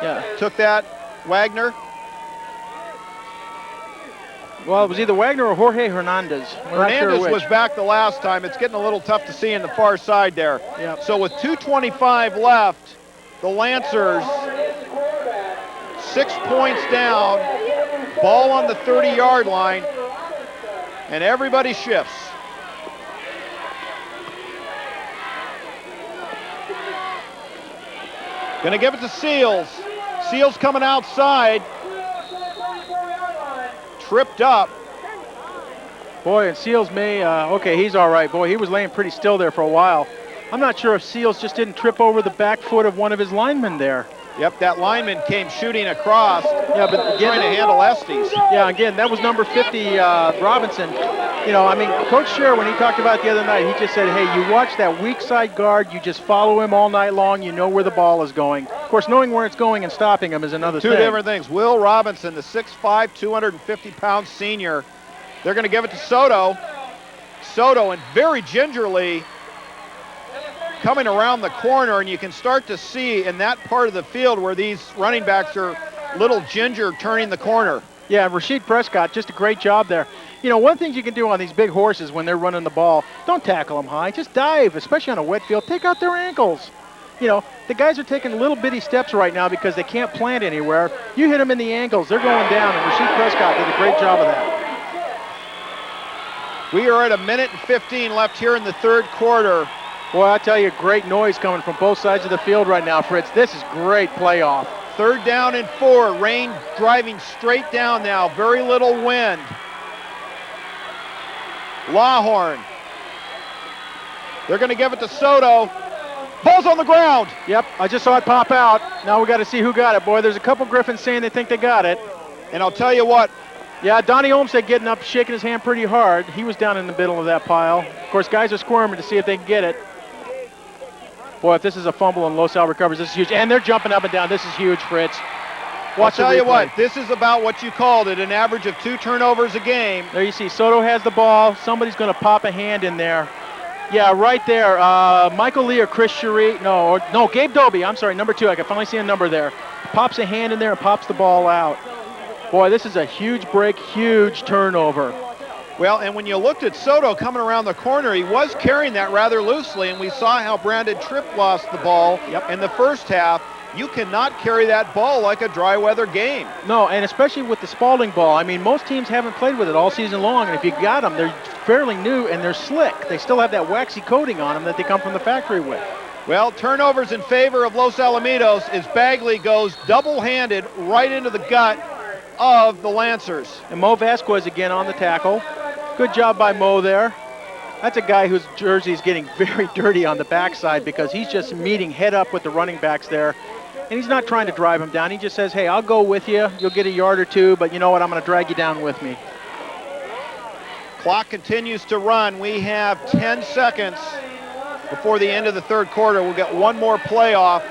Yeah. Took that, Wagner. Well, it was either Wagner or Jorge Hernandez. Hernandez was back the last time. It's getting a little tough to see in the far side there. Yep. So with 2:25 left, the Lancers 6 points down, ball on the 30-yard line, and everybody shifts. Gonna give it to Seals. Seals coming outside. Tripped up. Boy, and Seals may, okay, he's all right. Boy, he was laying pretty still there for a while. I'm not sure if Seals just didn't trip over the back foot of one of his linemen there. Yep, that lineman came shooting across. Yeah, but again, trying to handle Estes. Yeah, again, that was number 50, Robinson. You know, I mean, Coach Scher, when he talked about it the other night, he just said, hey, you watch that weak side guard, you just follow him all night long, you know where the ball is going. Of course, knowing where it's going and stopping him is another thing. Two different things. Will Robinson, the 6'5", 250-pound senior, they're going to give it to Soto. Soto, and very gingerly coming around the corner, and you can start to see in that part of the field where these running backs are little ginger turning the corner. Yeah, Rashid Prescott, just a great job there. You know, one thing you can do on these big horses when they're running the ball, don't tackle them high, just dive, especially on a wet field. Take out their ankles. You know, the guys are taking little bitty steps right now because they can't plant anywhere. You hit them in the ankles, they're going down, and Rashid Prescott did a great job of that. We are at 1:15 left here in the third quarter. Boy, I tell you, great noise coming from both sides of the field right now, Fritz. This is great playoff. 3rd down and 4. Rain driving straight down now. Very little wind. Lawhorn. They're going to give it to Soto. Ball's on the ground. Yep, I just saw it pop out. Now we got to see who got it. Boy, there's a couple Griffins saying they think they got it. And I'll tell you what. Yeah, Donnie Olmsted getting up, shaking his hand pretty hard. He was down in the middle of that pile. Of course, guys are squirming to see if they can get it. Boy, if this is a fumble and Los Al recovers, this is huge. And they're jumping up and down. This is huge, Fritz. Watch I'll tell you what, this is about what you called it, an average of 2 turnovers a game. There you see, Soto has the ball. Somebody's going to pop a hand in there. Yeah, right there. Michael Lee or Chris Cherie. No, Gabe Doby. I'm sorry, number 2. I can finally see a number there. Pops a hand in there and pops the ball out. Boy, this is a huge break, huge turnover. Well, and when you looked at Soto coming around the corner, he was carrying that rather loosely, and we saw how Brandon Tripp lost the ball in the first half. You cannot carry that ball like a dry weather game. No, and especially with the Spalding ball. I mean, most teams haven't played with it all season long, and if you got them, they're fairly new and they're slick. They still have that waxy coating on them that they come from the factory with. Well, turnovers in favor of Los Alamitos as Bagley goes double-handed right into the gut of the Lancers. And Mo Vasquez again on the tackle. Good job by Mo there. That's a guy whose jersey is getting very dirty on the backside because he's just meeting head up with the running backs there. And he's not trying to drive him down. He just says, hey, I'll go with you. You'll get a yard or two, but you know what? I'm going to drag you down with me. Clock continues to run. We have 10 seconds before the end of the third quarter. We'll get one more playoff.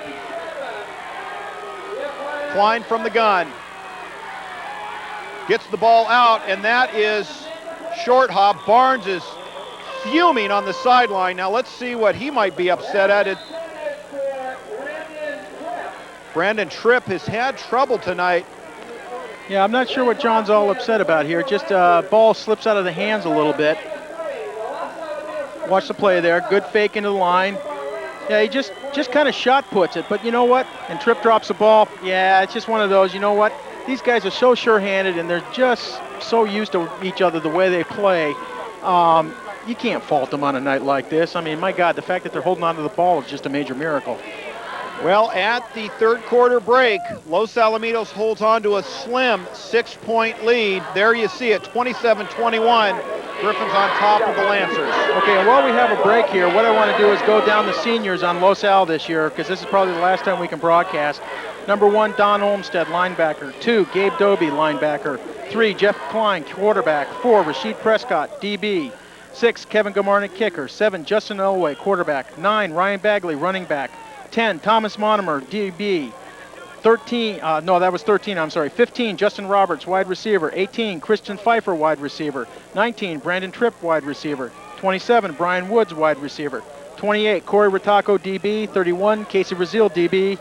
Klein from the gun. Gets the ball out, and that is short hop. Barnes is fuming on the sideline. Now let's see what he might be upset at. Brandon Tripp has had trouble tonight. Yeah, I'm not sure what John's all upset about here. Just ball slips out of the hands a little bit. Watch the play there. Good fake into the line. Yeah, he just kind of shot puts it. But you know what? And Tripp drops the ball. Yeah, it's just one of those. You know what? These guys are so sure-handed, and they're just so used to each other, the way they play. You can't fault them on a night like this. I mean, my God, the fact that they're holding on to the ball is just a major miracle. Well, at the third quarter break, Los Alamitos holds on to a slim 6-point lead. There you see it, 27-21. Griffins on top of the Lancers. Okay, and while we have a break here, what I want to do is go down the seniors on Los Al this year, because this is probably the last time we can broadcast. Number 1, Don Olmstead, linebacker. 2, Gabe Doby, linebacker. 3, Jeff Klein, quarterback. 4, Rasheed Prescott, DB. 6, Kevin Gamarnik, kicker. 7, Justin Elway, quarterback. 9, Ryan Bagley, running back. 10, Thomas Monomer, DB. 13, no, that was 13, I'm sorry. 15, Justin Roberts, wide receiver. 18, Christian Pfeiffer, wide receiver. 19, Brandon Tripp, wide receiver. 27, Brian Woods, wide receiver. 28, Corey Ritacco, DB. 31, Casey Brazil, DB.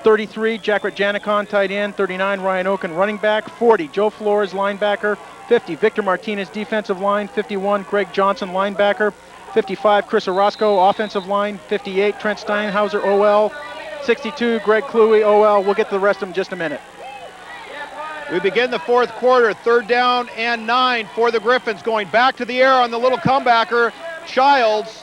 33, Jackret Janikon, tight end. 39, Ryan Oken, running back. 40, Joe Flores, linebacker. 50, Victor Martinez, defensive line. 51, Greg Johnson, linebacker. 55, Chris Orozco, offensive line. 58, Trent Steinhauser, OL. 62, Greg Cluey, OL. We'll get to the rest of them in just a minute. We begin the fourth quarter, 3rd down and 9 for the Griffins. Going back to the air on the little comebacker, Childs.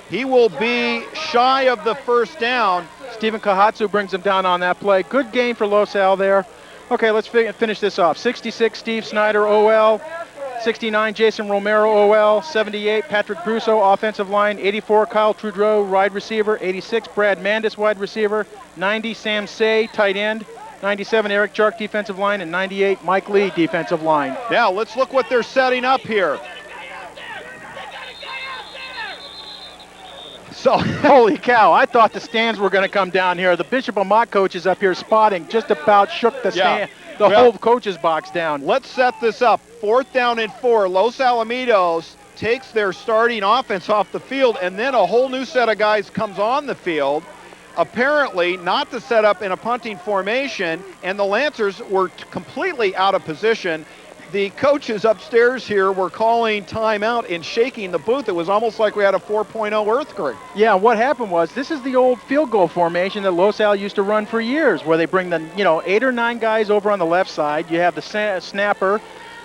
He will be shy of the first down. Stephen Kahatsu brings him down on that play. Good game for Los Al there. Okay, let's finish this off. 66, Steve Snyder, OL. 69, Jason Romero, OL. 78, Patrick Brusso, offensive line. 84, Kyle Trudreau, wide receiver. 86, Brad Mandis, wide receiver. 90, Sam Say, tight end. 97, Eric Jark, defensive line. And 98, Mike Lee, defensive line. Now, let's look what they're setting up here. So, holy cow, I thought the stands were going to come down here. The Bishop Amat coach is up here spotting, just about shook the whole coach's box down. Let's set this up. 4th down and 4. Los Alamitos takes their starting offense off the field, and then a whole new set of guys comes on the field, apparently not to set up in a punting formation, and the Lancers were completely out of position. The coaches upstairs here were calling timeout and shaking the booth. It was almost like we had a 4.0 earthquake. Yeah, what happened was, this is the old field goal formation that Los Al used to run for years, where they bring the 8 or 9 guys over on the left side. You have the snapper,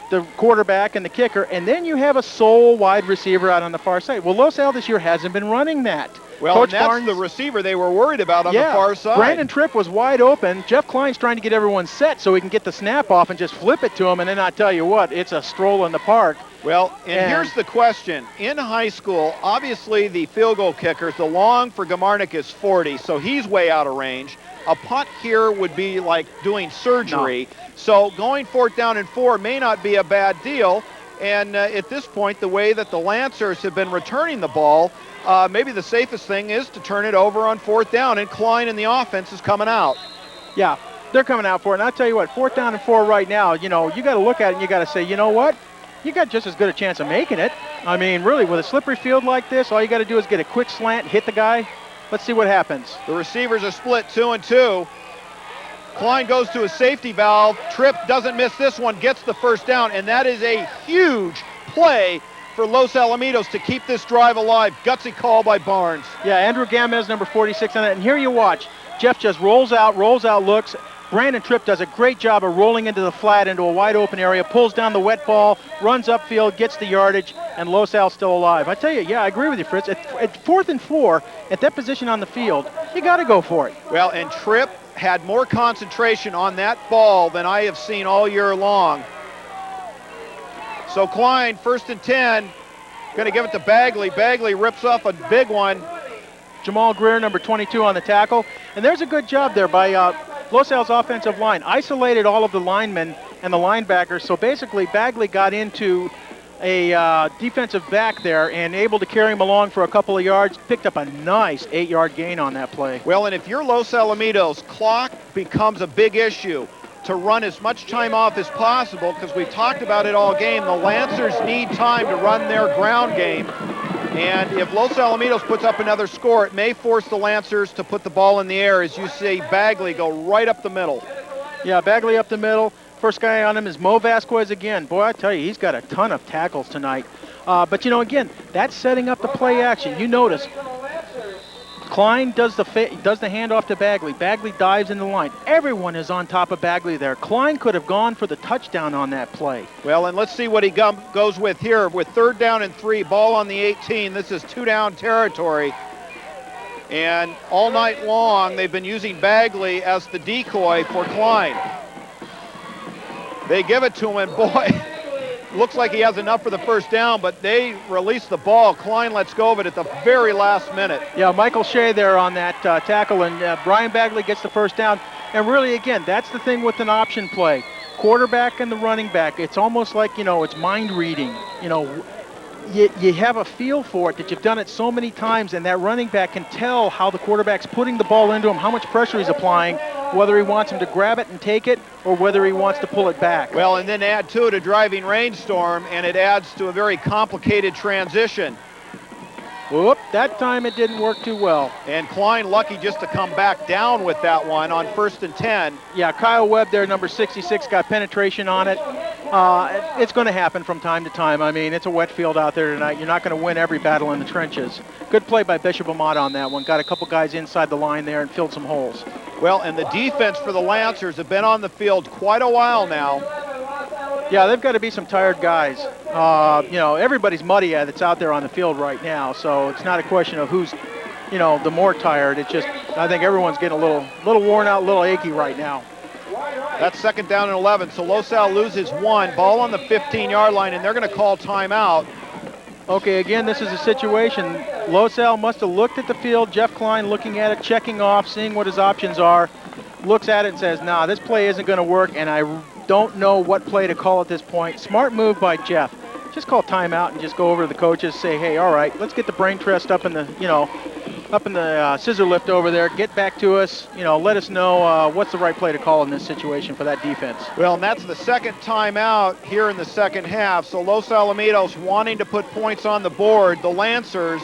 the quarterback, and the kicker, and then you have a sole wide receiver out on the far side. Well, Los Al this year hasn't been running that. Well, Coach and that's Barnes, the receiver they were worried about on the far side. Brandon Tripp was wide open. Jeff Klein's trying to get everyone set so he can get the snap off and just flip it to him, and then I tell you what, it's a stroll in the park. Well, and here's the question. In high school, obviously the field goal kickers, the long for Gamarnik is 40, so he's way out of range. A punt here would be like doing surgery. No. So going 4th down and 4 may not be a bad deal. And at this point, the way that the Lancers have been returning the ball, maybe the safest thing is to turn it over on 4th down, and Klein in the offense is coming out. Yeah, they're coming out for it. And I'll tell you what, 4th down and 4 right now, you got to look at it and you got to say, you know what? You got just as good a chance of making it. I mean, really, with a slippery field like this, all you got to do is get a quick slant, hit the guy. Let's see what happens. The receivers are split 2 and 2. Klein goes to a safety valve. Tripp doesn't miss this one, gets the first down, and that is a huge play for Los Alamitos to keep this drive alive. Gutsy call by Barnes. Yeah, Andrew Gamez, number 46 on it. And here you watch. Jeff just rolls out, looks. Brandon Tripp does a great job of rolling into the flat, into a wide open area, pulls down the wet ball, runs upfield, gets the yardage, and Los Al's still alive. I tell you, yeah, I agree with you, Fritz. At 4th and 4, at that position on the field, you got to go for it. Well, and Tripp had more concentration on that ball than I have seen all year long. So Klein, 1st and 10, going to give it to Bagley. Bagley rips off a big one. Jamal Greer, number 22 on the tackle. And there's a good job there by Los Al's offensive line. Isolated all of the linemen and the linebackers. So basically Bagley got into a defensive back there and able to carry him along for a couple of yards. Picked up a nice 8-yard gain on that play. Well, and if you're Los Alamitos, clock becomes a big issue to run as much time off as possible, because we've talked about it all game. The Lancers need time to run their ground game. And if Los Alamitos puts up another score, it may force the Lancers to put the ball in the air. As you see, Bagley go right up the middle. Yeah, Bagley up the middle. First guy on him is Mo Vasquez again. Boy, I tell you, he's got a ton of tackles tonight. But, you know, again, that's setting up the play action. You notice, Klein does the handoff to Bagley. Bagley dives in the line. Everyone is on top of Bagley there. Klein could have gone for the touchdown on that play. Well, and let's see what he goes with here. With 3rd down and 3, ball on the 18. This is 2-down territory. And all night long, they've been using Bagley as the decoy for Klein. They give it to him, and boy, looks like he has enough for the first down, but they release the ball. Klein lets go of it at the very last minute. Yeah, Michael Shea there on that tackle, and Brian Bagley gets the first down. And really, again, that's the thing with an option play. Quarterback and the running back, it's almost like, you know, it's mind reading. You know, you have a feel for it that you've done it so many times, and that running back can tell how the quarterback's putting the ball into him, how much pressure he's applying, whether he wants him to grab it and take it or whether he wants to pull it back. Well, and then add to it a driving rainstorm, and it adds to a very complicated transition. Whoop, that time it didn't work too well. And Klein lucky just to come back down with that one on 1st and 10. Yeah, Kyle Webb there, number 66, got penetration on it. It's going to happen from time to time. I mean, it's a wet field out there tonight. You're not going to win every battle in the trenches. Good play by Bishop Amat on that one. Got a couple guys inside the line there and filled some holes. Well, and the defense for the Lancers have been on the field quite a while now. Yeah, they've got to be some tired guys. You know, everybody's muddy that's out there on the field right now, so it's not a question of who's, you know, the more tired. It's just, I think everyone's getting a little worn out, a little achy right now. That's 2nd down and 11, so Los Al loses 1. Ball on the 15-yard line, and they're going to call timeout. Okay, again, this is a situation. Los Al must have looked at the field. Jeff Klein looking at it, checking off, seeing what his options are, looks at it and says, nah, this play isn't going to work, and I don't know what play to call at this point. Smart move by Jeff. Just call timeout and just go over to the coaches, say, hey, all right, let's get the brain trust up in the, you know, up in the scissor lift over there. Get back to us. You know, let us know what's the right play to call in this situation for that defense. Well, and that's the 2nd timeout here in the 2nd half. So Los Alamitos wanting to put points on the board. The Lancers,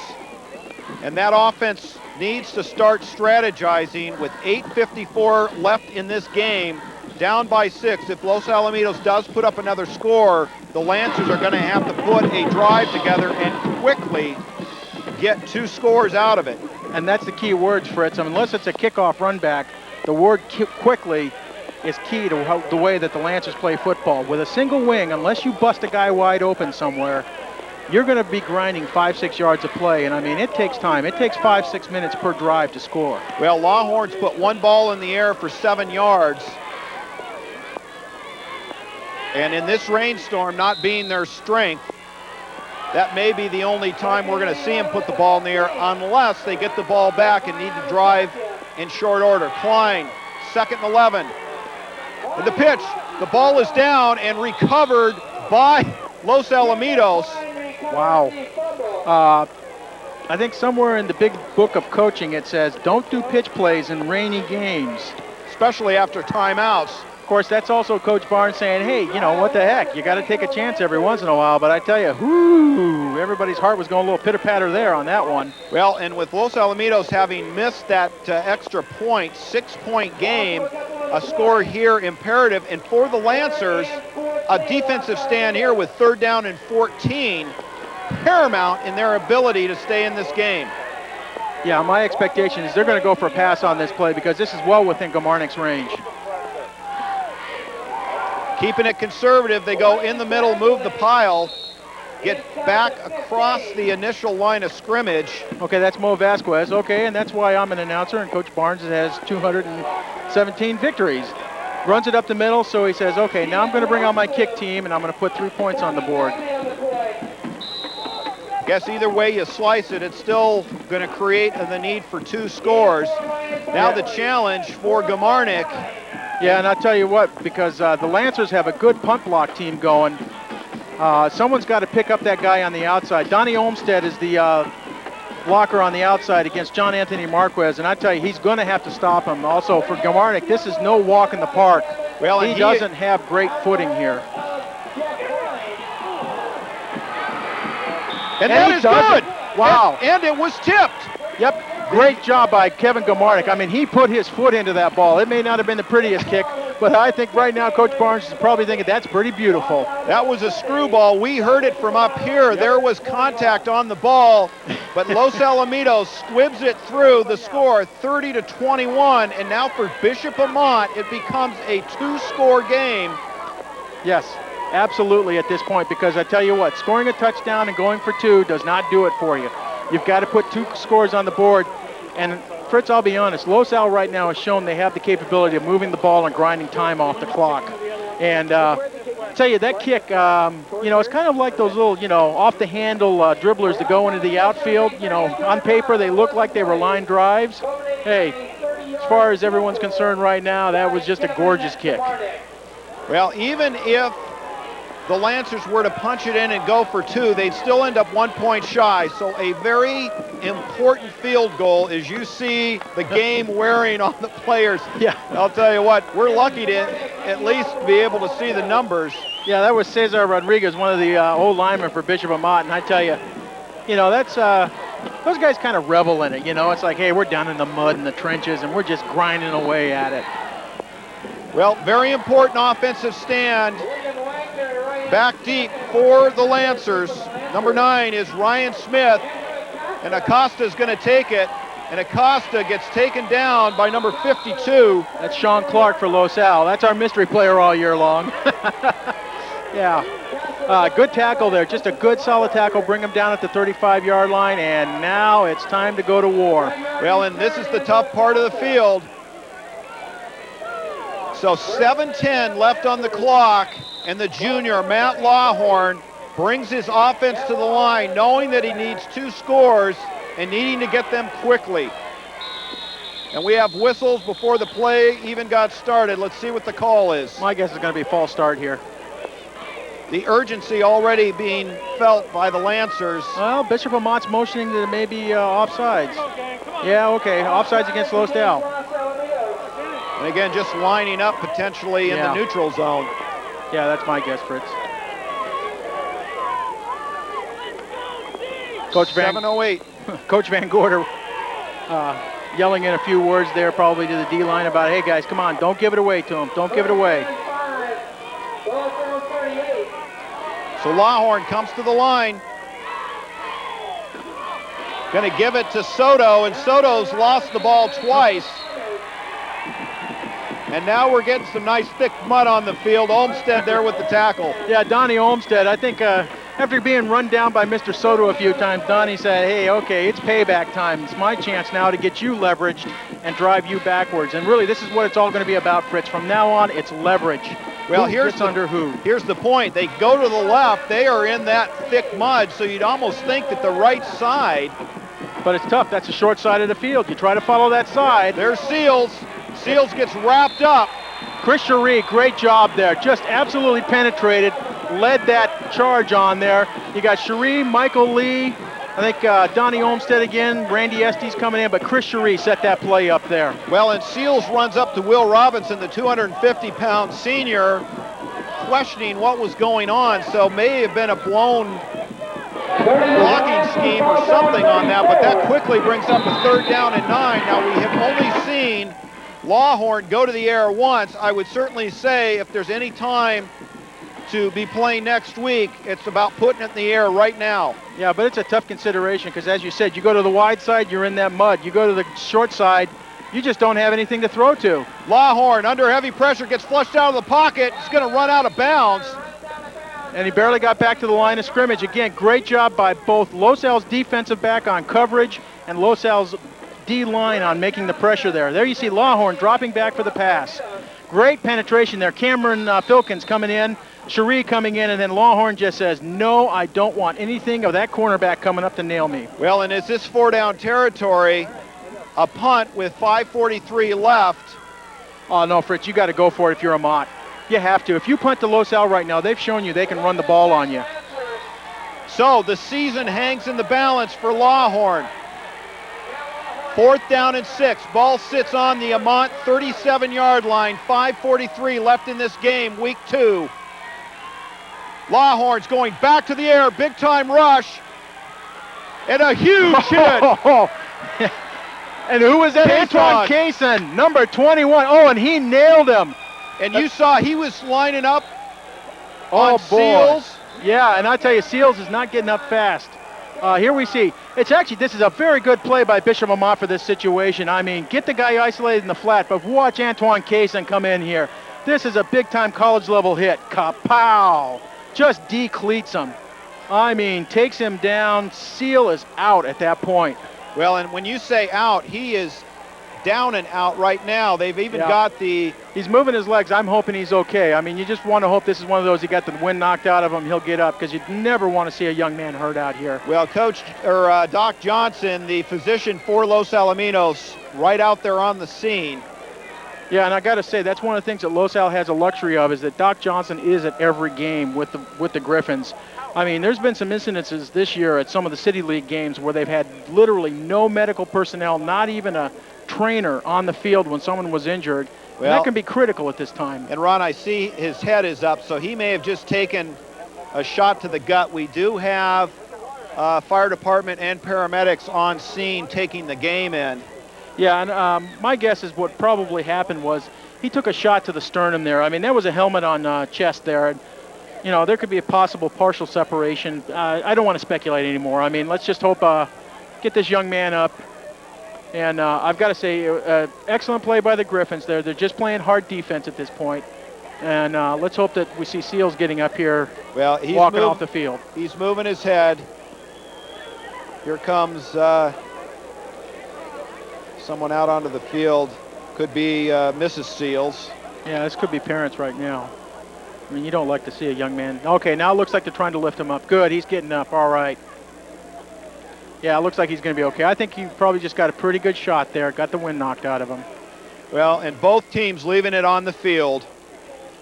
and that offense needs to start strategizing with 8:54 left in this game. Down by 6. If Los Alamitos does put up another score, the Lancers are going to have to put a drive together and quickly get 2 scores out of it. And that's the key words, Fritz. Unless it's a kickoff run back, the word quickly is key to the way that the Lancers play football. With a single wing, unless you bust a guy wide open somewhere, you're going to be grinding 5-6 yards of play. And I mean, it takes time. It takes 5-6 minutes per drive to score. Well, Longhorns put 1 ball in the air for 7 yards. And in this rainstorm not being their strength, that may be the only time we're going to see them put the ball in the air unless they get the ball back and need to drive in short order. Klein, 2nd and 11. And the pitch, the ball is down and recovered by Los Alamitos. Wow. I think somewhere in the big book of coaching it says, don't do pitch plays in rainy games. Especially after timeouts. Of course, that's also Coach Barnes saying, hey, you know, what the heck? You got to take a chance every once in a while. But I tell you, whoo, everybody's heart was going a little pitter-patter there on that one. Well, and with Los Alamitos having missed that extra point, 6-point game, a score here imperative. And for the Lancers, a defensive stand here with 3rd down and 14, paramount in their ability to stay in this game. Yeah, my expectation is they're going to go for a pass on this play because this is well within Gomarnik's range. Keeping it conservative, they go in the middle, move the pile, get back across the initial line of scrimmage. Okay, that's Mo Vasquez. Okay, and that's why I'm an announcer, and Coach Barnes has 217 victories. Runs it up the middle, so he says, okay, now I'm going to bring out my kick team, and I'm going to put 3 points on the board. Guess either way you slice it, it's still going to create the need for 2 scores. Now the challenge for Gomarnik. Yeah, and I'll tell you what, because the Lancers have a good punt block team going, Someone's got to pick up that guy on the outside. Donnie Olmstead is the blocker on the outside against John Anthony Marquez, and I tell you, he's going to have to stop him. Also, for Gamarnik, this is no walk in the park. Well, he doesn't have great footing here. And that is good. Wow. And it was tipped. Yep. Great job by Kevin Gamarnik. I mean, he put his foot into that ball. It may not have been the prettiest kick, but I think right now Coach Barnes is probably thinking that's pretty beautiful. That was a screwball. We heard it from up here. Yep. There was contact on the ball, but Los Alamitos squibs it through. The score 30-21, and now for Bishop Amat, it becomes a 2-score game. Yes, absolutely at this point, because I tell you what, scoring a touchdown and going for 2 does not do it for you. You've got to put 2 scores on the board. And Fritz, I'll be honest, Los Al right now has shown they have the capability of moving the ball and grinding time off the clock. And I'll tell you, that kick, it's kind of like those little, off-the-handle dribblers that go into the outfield. On paper, they look like they were line drives. Hey, as far as everyone's concerned right now, that was just a gorgeous kick. Well, even if the Lancers were to punch it in and go for 2, they'd still end up 1 point shy. So a very important field goal as you see the game wearing on the players. Yeah. I'll tell you what, we're lucky to at least be able to see the numbers. Yeah, that was Cesar Rodriguez, one of the old linemen for Bishop Amat. And I tell you, that's those guys kind of revel in it. It's like, hey, we're down in the mud in the trenches and we're just grinding away at it. Well, very important offensive stand. Back deep for the Lancers. Number 9 is Ryan Smith, and Acosta's going to take it, and Acosta gets taken down by number 52. That's Sean Clark for Los Al. That's our mystery player all year long. Yeah. Good tackle there. Just a good, solid tackle. Bring him down at the 35-yard line, and now it's time to go to war. Well, and this is the tough part of the field. So 7:10 left on the clock, and the junior, Matt Lawhorn, brings his offense to the line, knowing that he needs 2 scores and needing to get them quickly. And we have whistles before the play even got started. Let's see what the call is. My guess is going to be a false start here. The urgency already being felt by the Lancers. Well, Bishop Amat's motioning that it may be offsides. Yeah, okay, offsides against Los Al. And again, just lining up potentially in the neutral zone. Yeah, that's my guess, Fritz. Coach 7:08. Coach Van Gorder yelling in a few words there probably to the D-line about, hey guys, come on, don't give it away to him. Don't give it away. So Lawhorn comes to the line. Going to give it to Soto, and Soto's lost the ball twice. And now we're getting some nice thick mud on the field. Olmstead there with the tackle. Yeah, Donnie Olmstead. I think after being run down by Mr. Soto a few times, Donnie said, hey, okay, it's payback time. It's my chance now to get you leveraged and drive you backwards. And really, this is what it's all going to be about, Fritz. From now on, it's leverage. Well, here's the point. They go to the left. They are in that thick mud, so you'd almost think that the right side. But it's tough. That's the short side of the field. You try to follow that side. There's Seals. Seals gets wrapped up. Chris Cherie, great job there. Just absolutely penetrated, led that charge on there. You got Cherie, Michael Lee, I think Donnie Olmstead again, Randy Estes coming in, but Chris Cherie set that play up there. Well, and Seals runs up to Will Robinson, the 250-pound senior, questioning what was going on. So may have been a blown blocking scheme or something on that, but that quickly brings up a 3rd down and 9. Now we have only seen Lawhorn go to the air once. I would certainly say if there's any time to be playing next week, it's about putting it in the air right now. Yeah, but it's a tough consideration because, as you said, you go to the wide side, you're in that mud. You go to the short side, you just don't have anything to throw to. Lawhorn, under heavy pressure, gets flushed out of the pocket. He's going to run out of bounds. And he barely got back to the line of scrimmage. Again, great job by both Los Al's defensive back on coverage and Los Al's D-line on making the pressure there. There you see Lawhorn dropping back for the pass. Great penetration there. Cameron Filkins coming in, Cherie coming in, and then Lawhorn just says, no, I don't want anything of that cornerback coming up to nail me. Well, and is this 4-down territory, a punt with 5:43 left? Oh, no, Fritz, you got to go for it if you're Amat. You have to. If you punt to Los Al right now, they've shown you they can run the ball on you. So the season hangs in the balance for Lawhorn. 4th down and 6. Ball sits on the Amat 37-yard line. 5:43 left in this game, week 2. Lawhorn's going back to the air. Big-time rush. And a huge hit. And who was that? Antoine Kaysen, number 21. Oh, and he nailed him. And you saw he was lining up on Seals. Yeah, and I tell you, Seals is not getting up fast. Here we see, this is a very good play by Bishop Amat for this situation. I mean, get the guy isolated in the flat, but watch Antoine Kaysen come in here. This is a big-time college-level hit. Kapow! Just decleats him. I mean, takes him down. Seal is out at that point. Well, and when you say out, he is down and out right now. They've even got the... He's moving his legs. I'm hoping he's okay. I mean, you just want to hope this is one of those, he got the wind knocked out of him, he'll get up, because you'd never want to see a young man hurt out here. Well, Doc Johnson, the physician for Los Alamitos, right out there on the scene. Yeah, and I got to say, that's one of the things that Los Al has a luxury of, is that Doc Johnson is at every game with the Griffins. I mean, there's been some incidences this year at some of the City League games where they've had literally no medical personnel, not even a trainer on the field when someone was injured. Well, that can be critical at this time. And Ron, I see his head is up, so he may have just taken a shot to the gut. We do have fire department and paramedics on scene taking the game in. Yeah, and my guess is what probably happened was he took a shot to the sternum there. I mean, there was a helmet on chest there. And, you know, there could be a possible partial separation. I don't want to speculate anymore. I mean, let's just hope get this young man up. And I've got to say, excellent play by the Griffins there. They're just playing hard defense at this point. And let's hope that we see Seals getting up here, he's walking off the field. He's moving his head. Here comes someone out onto the field. Could be Mrs. Seals. Yeah, this could be parents right now. I mean, you don't like to see a young man. Okay, now it looks like they're trying to lift him up. Good, he's getting up, all right. Yeah, it looks like he's going to be okay. I think he probably just got a pretty good shot there. Got the wind knocked out of him. Well, and both teams leaving it on the field.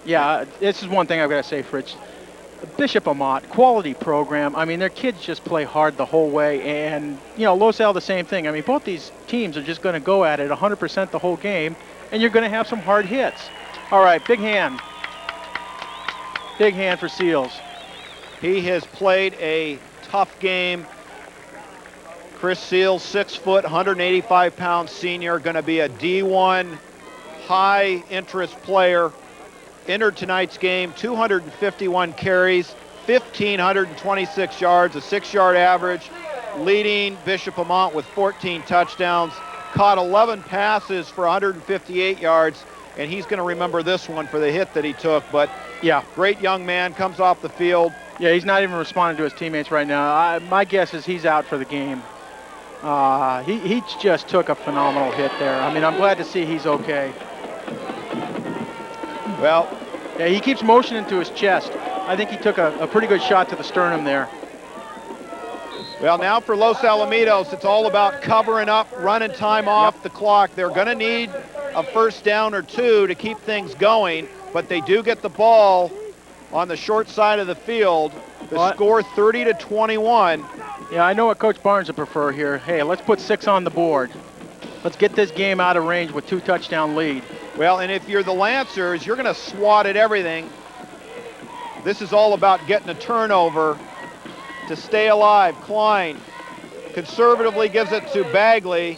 Yeah, this is one thing I've got to say, Fritz. Bishop Amat, quality program. I mean, their kids just play hard the whole way. And, you know, Los Al, the same thing. I mean, both these teams are just going to go at it 100% the whole game, and you're going to have some hard hits. All right, big hand. Big hand for Seals. He has played a tough game. Chris Seals, 6 foot, 185-pound senior, going to be a D1 high-interest player. Entered tonight's game, 251 carries, 1,526 yards, a 6-yard average, leading Bishop Amat with 14 touchdowns, caught 11 passes for 158 yards, and he's going to remember this one for the hit that he took. But yeah, great young man, comes off the field. Yeah, he's not even responding to his teammates right now. My guess is he's out for the game. He just took a phenomenal hit there. I mean, I'm glad to see he's okay. Well, yeah, he keeps motioning to his chest. I think he took a pretty good shot to the sternum there. Well, now for Los Alamitos, it's all about covering up, running time off the clock. They're going to need a first down or two to keep things going, but they do get the ball on the short side of the field. The score 30-21. Yeah, I know what Coach Barnes would prefer here. Hey, let's put 6 on the board. Let's get this game out of range with 2 touchdown lead. Well, and if you're the Lancers, you're going to swat at everything. This is all about getting a turnover to stay alive. Klein conservatively gives it to Bagley.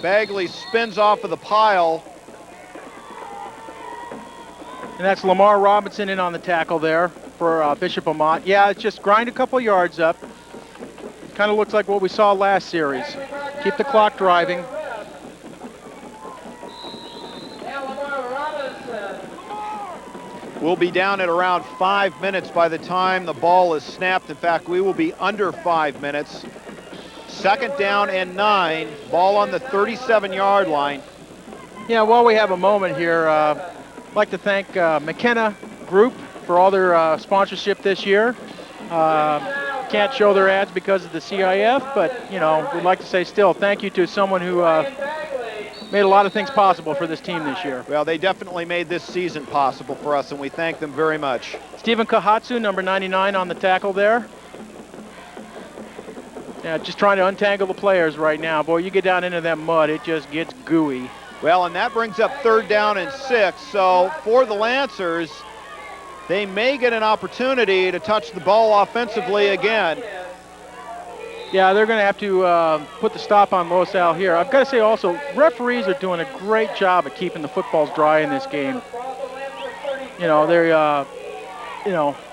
Bagley spins off of the pile. And that's Lamar Robinson in on the tackle there for Bishop Amat. Yeah, it's just grind a couple yards up. Kind of looks like what we saw last series. Keep the clock driving. We'll be down at around 5 minutes by the time the ball is snapped. In fact, we will be under 5 minutes. 2nd down and 9. Ball on the 37-yard line. Yeah, while we have a moment here, I'd like to thank McKenna Group for all their sponsorship this year. Can't show their ads because of the CIF, but, you know, we'd like to say still thank you to someone who made a lot of things possible for this team this year. Well, they definitely made this season possible for us, and we thank them very much. Stephen Kahatsu, number 99 on the tackle there. Yeah, just trying to untangle the players right now. Boy, you get down into that mud, it just gets gooey. Well, and that brings up 3rd down and 6. So for the Lancers, they may get an opportunity to touch the ball offensively again. Yeah, they're going to have to put the stop on Los Al here. I've got to say also, referees are doing a great job at keeping the footballs dry in this game. You know, they're,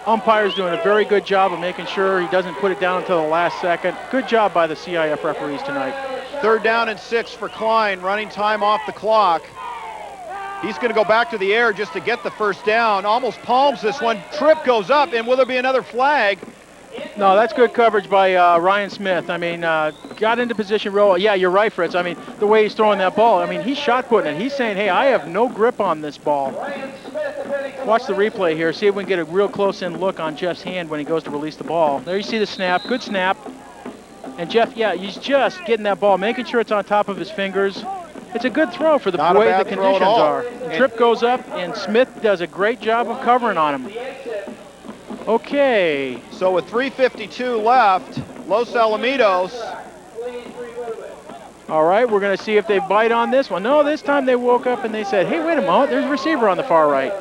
umpire's doing a very good job of making sure he doesn't put it down until the last second. Good job by the CIF referees tonight. 3rd down and 6 for Klein, running time off the clock. He's going to go back to the air just to get the 1st down. Almost palms this one. Trip goes up, and will there be another flag? No, that's good coverage by Ryan Smith. I mean, got into position real well. Yeah, you're right, Fritz. I mean, the way he's throwing that ball, I mean, he's shot putting it. He's saying, hey, I have no grip on this ball. Watch the replay here. See if we can get a real close-in look on Jeff's hand when he goes to release the ball. There you see the snap. Good snap. And Jeff, yeah, he's just getting that ball, making sure it's on top of his fingers. It's a good throw for the way the conditions are. The trip goes up, and Smith does a great job of covering on him. Okay. So with 3:52 left, Los Alamitos. All right, we're going to see if they bite on this one. No, this time they woke up and they said, hey, wait a moment, there's a receiver on the far right.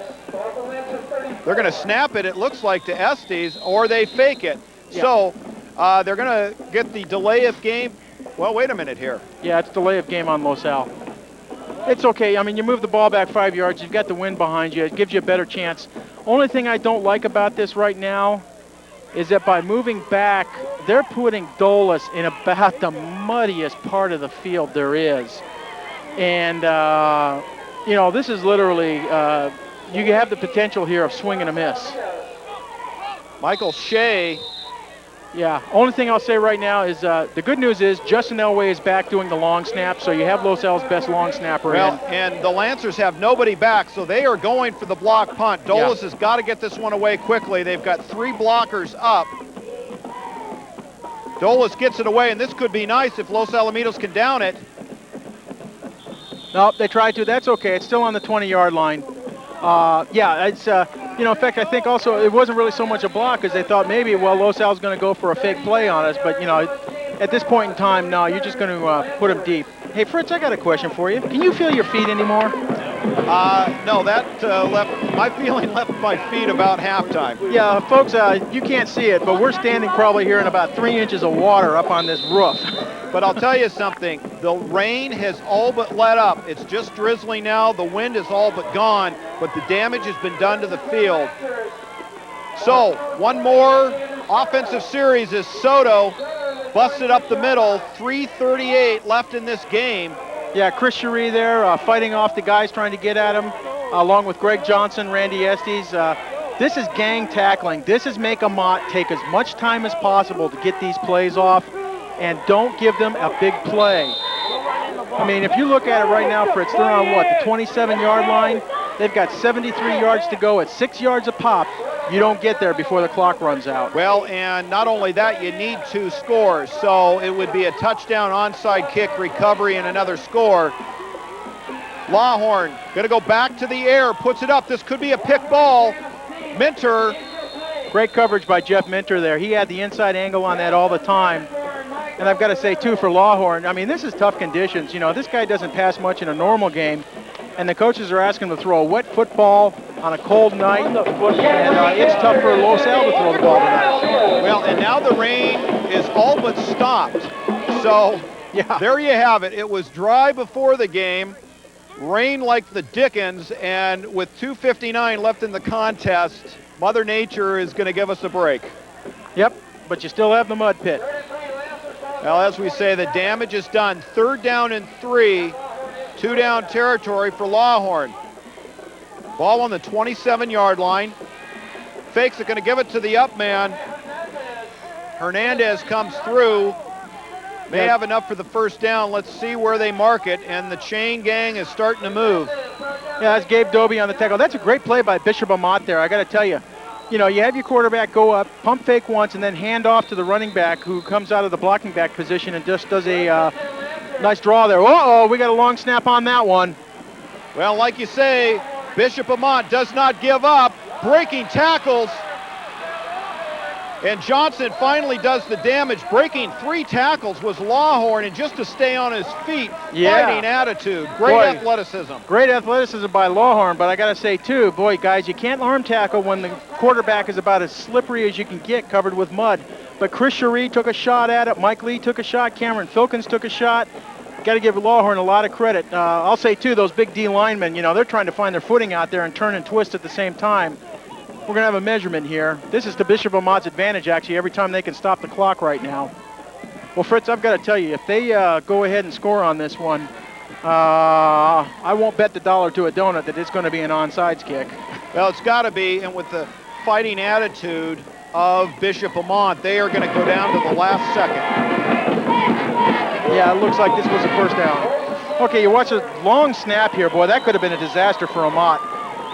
They're going to snap it looks like, to Estes, or they fake it. Yeah. So they're going to get the delay of game. Well, wait a minute here. Yeah, it's delay of game on Los Al. It's okay. I mean, you move the ball back 5 yards. You've got the wind behind you. It gives you a better chance. Only thing I don't like about this right now is that by moving back, they're putting Dulles in about the muddiest part of the field there is. And, this is literally, you have the potential here of swing and a miss. Michael Shea. Yeah, only thing I'll say right now is the good news is Justin Elway is back doing the long snap, so you have Los Al's best long snapper in. And the Lancers have nobody back, so they are going for the block punt. Dulles has got to get this one away quickly. They've got 3 blockers up. Dulles gets it away, and this could be nice if Los Alamitos can down it. Nope, they tried to. That's okay. It's still on the 20-yard line. It's, in fact, I think also it wasn't really so much a block because they thought maybe, well, Los Al's going to go for a fake play on us. But, at this point in time, no, you're just going to put them deep. Hey, Fritz, I got a question for you. Can you feel your feet anymore? No, that my feeling left my feet about halftime. Yeah, folks, you can't see it, but we're standing probably here in about 3 inches of water up on this roof. But I'll tell you something, the rain has all but let up. It's just drizzling now. The wind is all but gone, but the damage has been done to the field. So, one more offensive series as Soto busted up the middle. 3:38 left in this game. Yeah, Chris Cherie there fighting off the guys trying to get at him, along with Greg Johnson, Randy Estes. This is gang tackling. This is make Amat take as much time as possible to get these plays off, and don't give them a big play. I mean, if you look at it right now, Fritz, they're on what, the 27-yard line? They've got 73 yards to go at 6 yards a pop. You don't get there before the clock runs out. Well, and not only that, you need 2 scores. So it would be a touchdown, onside kick, recovery, and another score. Lawhorn going to go back to the air, puts it up. This could be a pick ball. Minter. Great coverage by Jeff Minter there. He had the inside angle on that all the time. And I've got to say, too, for Lawhorn, I mean, this is tough conditions. This guy doesn't pass much in a normal game. And the coaches are asking him to throw a wet football on a cold night. And it's tough for Los Al to throw the ball tonight. Well, and now the rain is all but stopped. So there you have it. It was dry before the game, rain like the dickens, and with 2:59 left in the contest, Mother Nature is going to give us a break. Yep, but you still have the mud pit. Well, as we say, the damage is done. 3rd down and 3, 2-down territory for Lawhorn. Ball on the 27-yard line. Fakes it, going to give it to the up man. Hernandez comes through. May have enough for the 1st down. Let's see where they mark it, and the chain gang is starting to move. Yeah, that's Gabe Doby on the tackle. That's a great play by Bishop Amat there, I got to tell you. You have your quarterback go up, pump fake once, and then hand off to the running back who comes out of the blocking back position and just does a Nice draw there. Uh-oh, we got a long snap on that one. Well, like you say, Bishop Amat does not give up. Breaking tackles. And Johnson finally does the damage. Breaking 3 tackles was Lawhorn, and just to stay on his feet, fighting attitude. Great athleticism. Great athleticism by Lawhorn, but I got to say, too, boy, guys, you can't arm tackle when the quarterback is about as slippery as you can get, covered with mud. But Chris Cherie took a shot at it. Mike Lee took a shot. Cameron Filkins took a shot. Got to give Lawhorn a lot of credit. I'll say, too, those big D linemen, they're trying to find their footing out there and turn and twist at the same time. We're going to have a measurement here. This is to Bishop Amat's advantage, actually, every time they can stop the clock right now. Well, Fritz, I've got to tell you, if they go ahead and score on this one, I won't bet the $1 to a donut that it's going to be an onside kick. Well, it's got to be, and with the fighting attitude of Bishop Amat, they are going to go down to the last second. Yeah, it looks like this was a first down. Okay, you watch a long snap here. Boy, that could have been a disaster for Amat.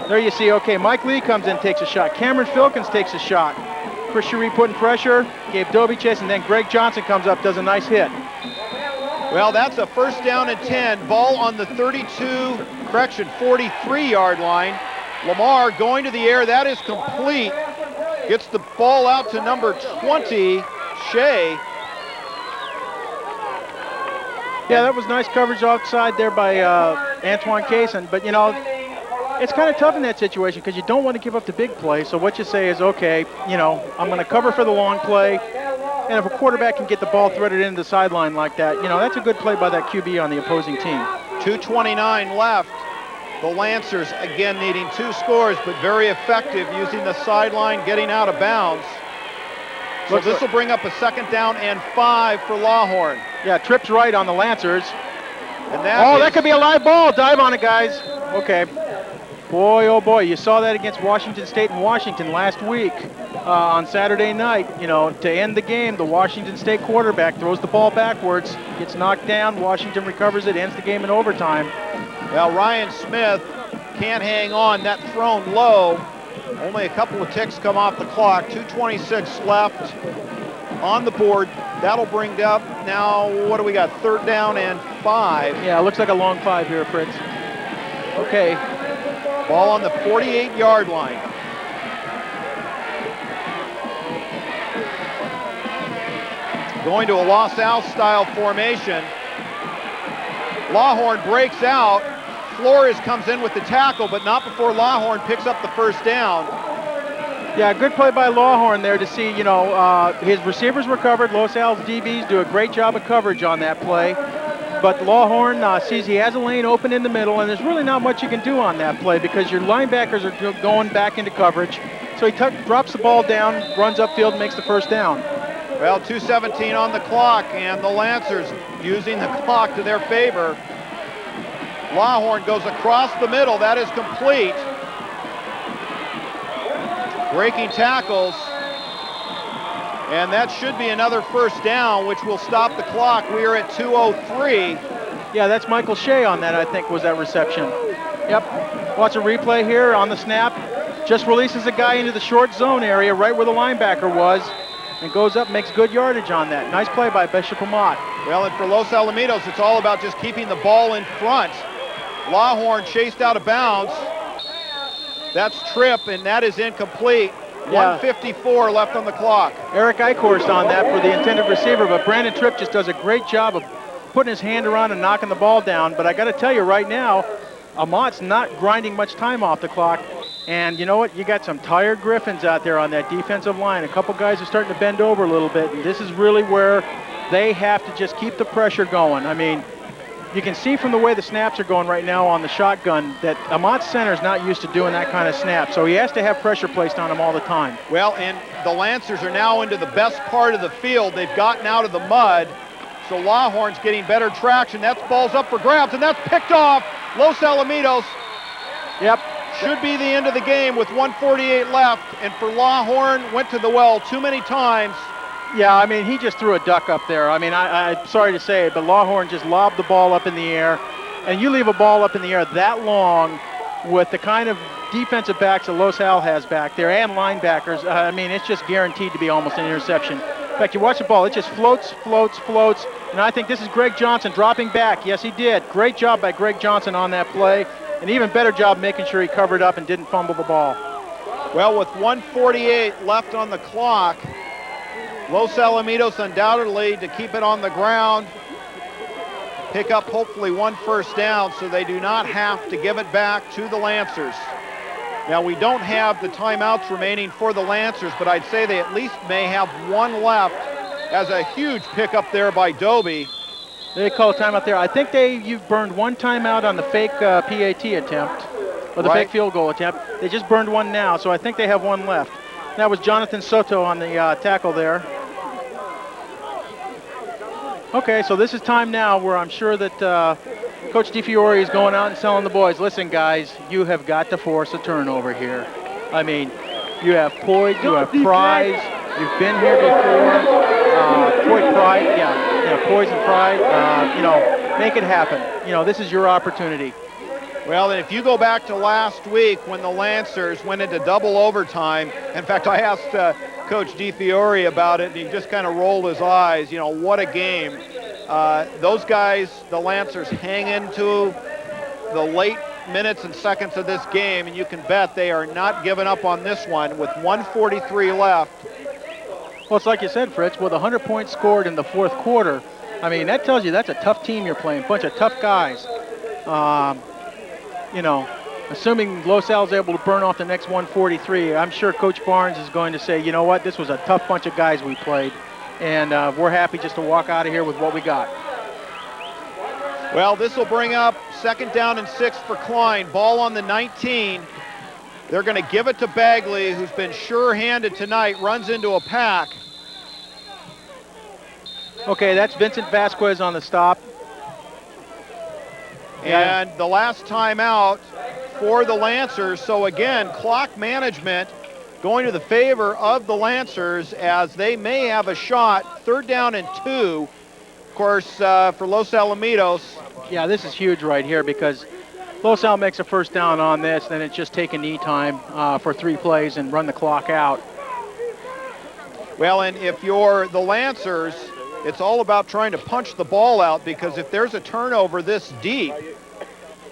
There you see, okay, Mike Lee comes in, takes a shot. Cameron Filkins takes a shot. Chris Cherie putting pressure, Gabe Dobie chase, and then Greg Johnson comes up, does a nice hit. Well, that's a first down and 10. Ball on the 43-yard line. Lamar going to the air. That is complete. Gets the ball out to number 20, Shea. Yeah, that was nice coverage outside there by Antoine Cason. But, it's kind of tough in that situation because you don't want to give up the big play. So what you say is, okay, I'm going to cover for the long play. And if a quarterback can get the ball threaded into the sideline like that, that's a good play by that QB on the opposing team. 2:29 left. The Lancers, again, needing 2 scores, but very effective using the sideline, getting out of bounds. So this will bring up a 2nd down and 5 for Lawhorn. Yeah, trips right on the Lancers. And that could be a live ball. Dive on it, guys. Okay. Boy, oh boy, you saw that against Washington State and Washington last week on Saturday night. To end the game, the Washington State quarterback throws the ball backwards, gets knocked down, Washington recovers it, ends the game in overtime. Well, Ryan Smith can't hang on. That thrown low. Only a couple of ticks come off the clock. 2:26 left on the board. That'll bring up now, what do we got? 3rd down and 5. Yeah, it looks like a long 5 here, Fritz. Okay. Ball on the 48-yard line. Going to a LaSalle style formation. Lawhorn breaks out. Flores comes in with the tackle, but not before Lawhorn picks up the first down. Yeah, good play by Lawhorn there to see, his receivers were covered. LaSalle's DBs do a great job of coverage on that play. But Lawhorn sees he has a lane open in the middle, and there's really not much you can do on that play because your linebackers are going back into coverage. So he drops the ball down, runs upfield, and makes the first down. Well, 2:17 on the clock, and the Lancers using the clock to their favor. Lawhorn goes across the middle. That is complete. Breaking tackles. And that should be another first down, which will stop the clock. We are at 2:03. Yeah, that's Michael Shea on that, I think, was that reception. Yep. Watch a replay here on the snap. Just releases a guy into the short zone area right where the linebacker was and goes up, makes good yardage on that. Nice play by Bishop Amat. Well, and for Los Alamitos, it's all about just keeping the ball in front. Lawhorn chased out of bounds. That's Tripp, and that is incomplete. Yeah. 1:54 left on the clock. Eric Eichhorst on that for the intended receiver, but Brandon Tripp just does a great job of putting his hand around and knocking the ball down. But I got to tell you right now, Amat's not grinding much time off the clock. And you know what? You got some tired Griffins out there on that defensive line. A couple guys are starting to bend over a little bit, and this is really where they have to just keep the pressure going. I mean, you can see from the way the snaps are going right now on the shotgun that Amat's center is not used to doing that kind of snap, so he has to have pressure placed on him all the time. Well, and the Lancers are now into the best part of the field. They've gotten out of the mud, so Lawhorn's getting better traction. That ball's up for grabs, and that's picked off. Los Alamitos. Yep. Should be the end of the game with 1:48 left, and for Lawhorn, went to the well too many times. Yeah, I mean, he just threw a duck up there. I mean, I'm sorry to say it, but Lawhorn just lobbed the ball up in the air. And you leave a ball up in the air that long with the kind of defensive backs that Los Al has back there and linebackers, I mean, it's just guaranteed to be almost an interception. In fact, you watch the ball, it just floats, floats, floats. And I think this is Greg Johnson dropping back. Yes, he did. Great job by Greg Johnson on that play. An even better job making sure he covered up and didn't fumble the ball. Well, with 1:48 left on the clock, Los Alamitos undoubtedly to keep it on the ground, pick up hopefully one first down so they do not have to give it back to the Lancers. Now, we don't have the timeouts remaining for the Lancers, but I'd say they at least may have one left as a huge pickup there by Doby. They call a timeout there. I think you've burned one timeout on the fake PAT attempt, or the fake field goal attempt. They just burned one now, so I think they have one left. That was Jonathan Soto on the tackle there. Okay, so this is time now where I'm sure that Coach DiFiore is going out and telling the boys, listen, guys, you have got to force a turnover here. I mean, you have poise, you have prize, you've been here before. Poise and pride, make it happen. This is your opportunity. Well, and if you go back to last week when the Lancers went into double overtime, in fact, I asked Coach DiFiore about it, and he just kind of rolled his eyes. What a game. Those guys, the Lancers, hang into the late minutes and seconds of this game, and you can bet they are not giving up on this one with 1:43 left. Well, it's like you said, Fritz, with 100 points scored in the fourth quarter, I mean, that tells you that's a tough team you're playing, bunch of tough guys. Assuming Los Al's able to burn off the next 143, I'm sure Coach Barnes is going to say, you know what, this was a tough bunch of guys we played, and we're happy just to walk out of here with what we got. Well, this will bring up 2nd down and 6 for Klein. Ball on the 19. They're going to give it to Bagley, who's been sure-handed tonight, runs into a pack. Okay, that's Vincent Vasquez on the stop. And the last timeout for the Lancers. So again, clock management going to the favor of the Lancers as they may have a shot. 3rd down and 2, of course, for Los Alamitos. Yeah, this is huge right here because Los Al makes a first down on this, then it's just take a knee time for 3 plays and run the clock out. Well, and if you're the Lancers, it's all about trying to punch the ball out because if there's a turnover this deep,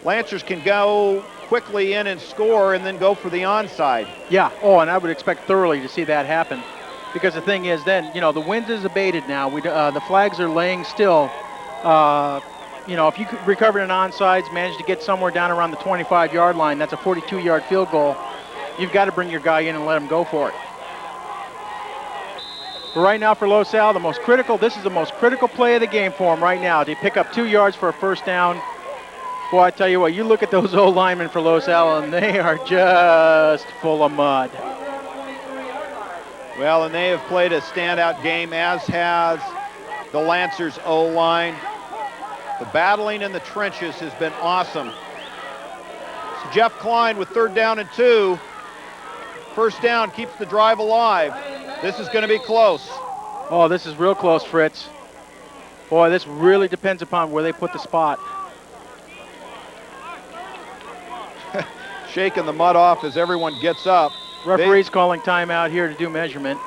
Lancers can go quickly in and score and then go for the onside. Yeah, and I would expect thoroughly to see that happen because the thing is then, the wind is abated now. The flags are laying still. If you could recover an onside, manage to get somewhere down around the 25-yard line, that's a 42-yard field goal. You've got to bring your guy in and let him go for it. But right now for Los Al, this is the most critical play of the game for him right now. They pick up 2 yards for a first down. Boy, I tell you what, you look at those old linemen for Los Al, and they are just full of mud. Well, and they have played a standout game, as has the Lancers O-line. The battling in the trenches has been awesome. So Jeff Klein with 3rd down and 2. First down keeps the drive alive. This is going to be close. Oh, this is real close, Fritz. Boy, this really depends upon where they put the spot. Shaking the mud off as everyone gets up. Referee's calling timeout here to do measurement.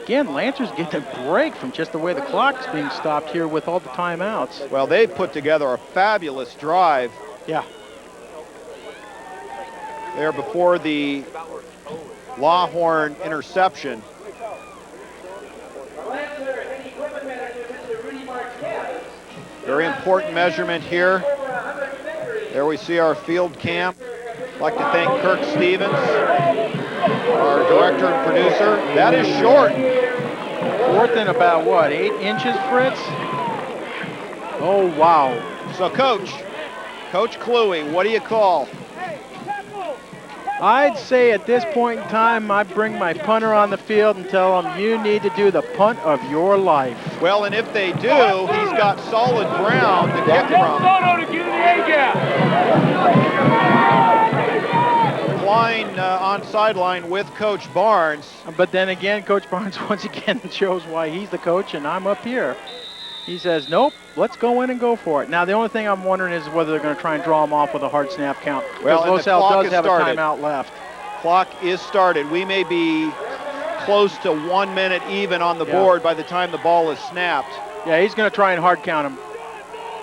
Again, Lancers get a break from just the way the clock's being stopped here with all the timeouts. Well, they've put together a fabulous drive. Yeah. There before the Lawhorn interception. Very important measurement here. There we see our field camp. I'd like to thank Kirk Stevens, our director and producer. That is short. 4th and about, 8 inches, Fritz? Oh, wow. So, Coach Kluwe, what do you call? I'd say at this point in time, I bring my punter on the field and tell him, you need to do the punt of your life. Well, and if they do, he's got solid ground to kick from. Klein on sideline with Coach Barnes. But then again, Coach Barnes once again shows why he's the coach and I'm up here. He says, nope, let's go in and go for it. Now, the only thing I'm wondering is whether they're going to try and draw him off with a hard snap count. Well, Los Al does have a timeout left. Clock is started. We may be close to 1 minute even on the board by the time the ball is snapped. Yeah, he's going to try and hard count him.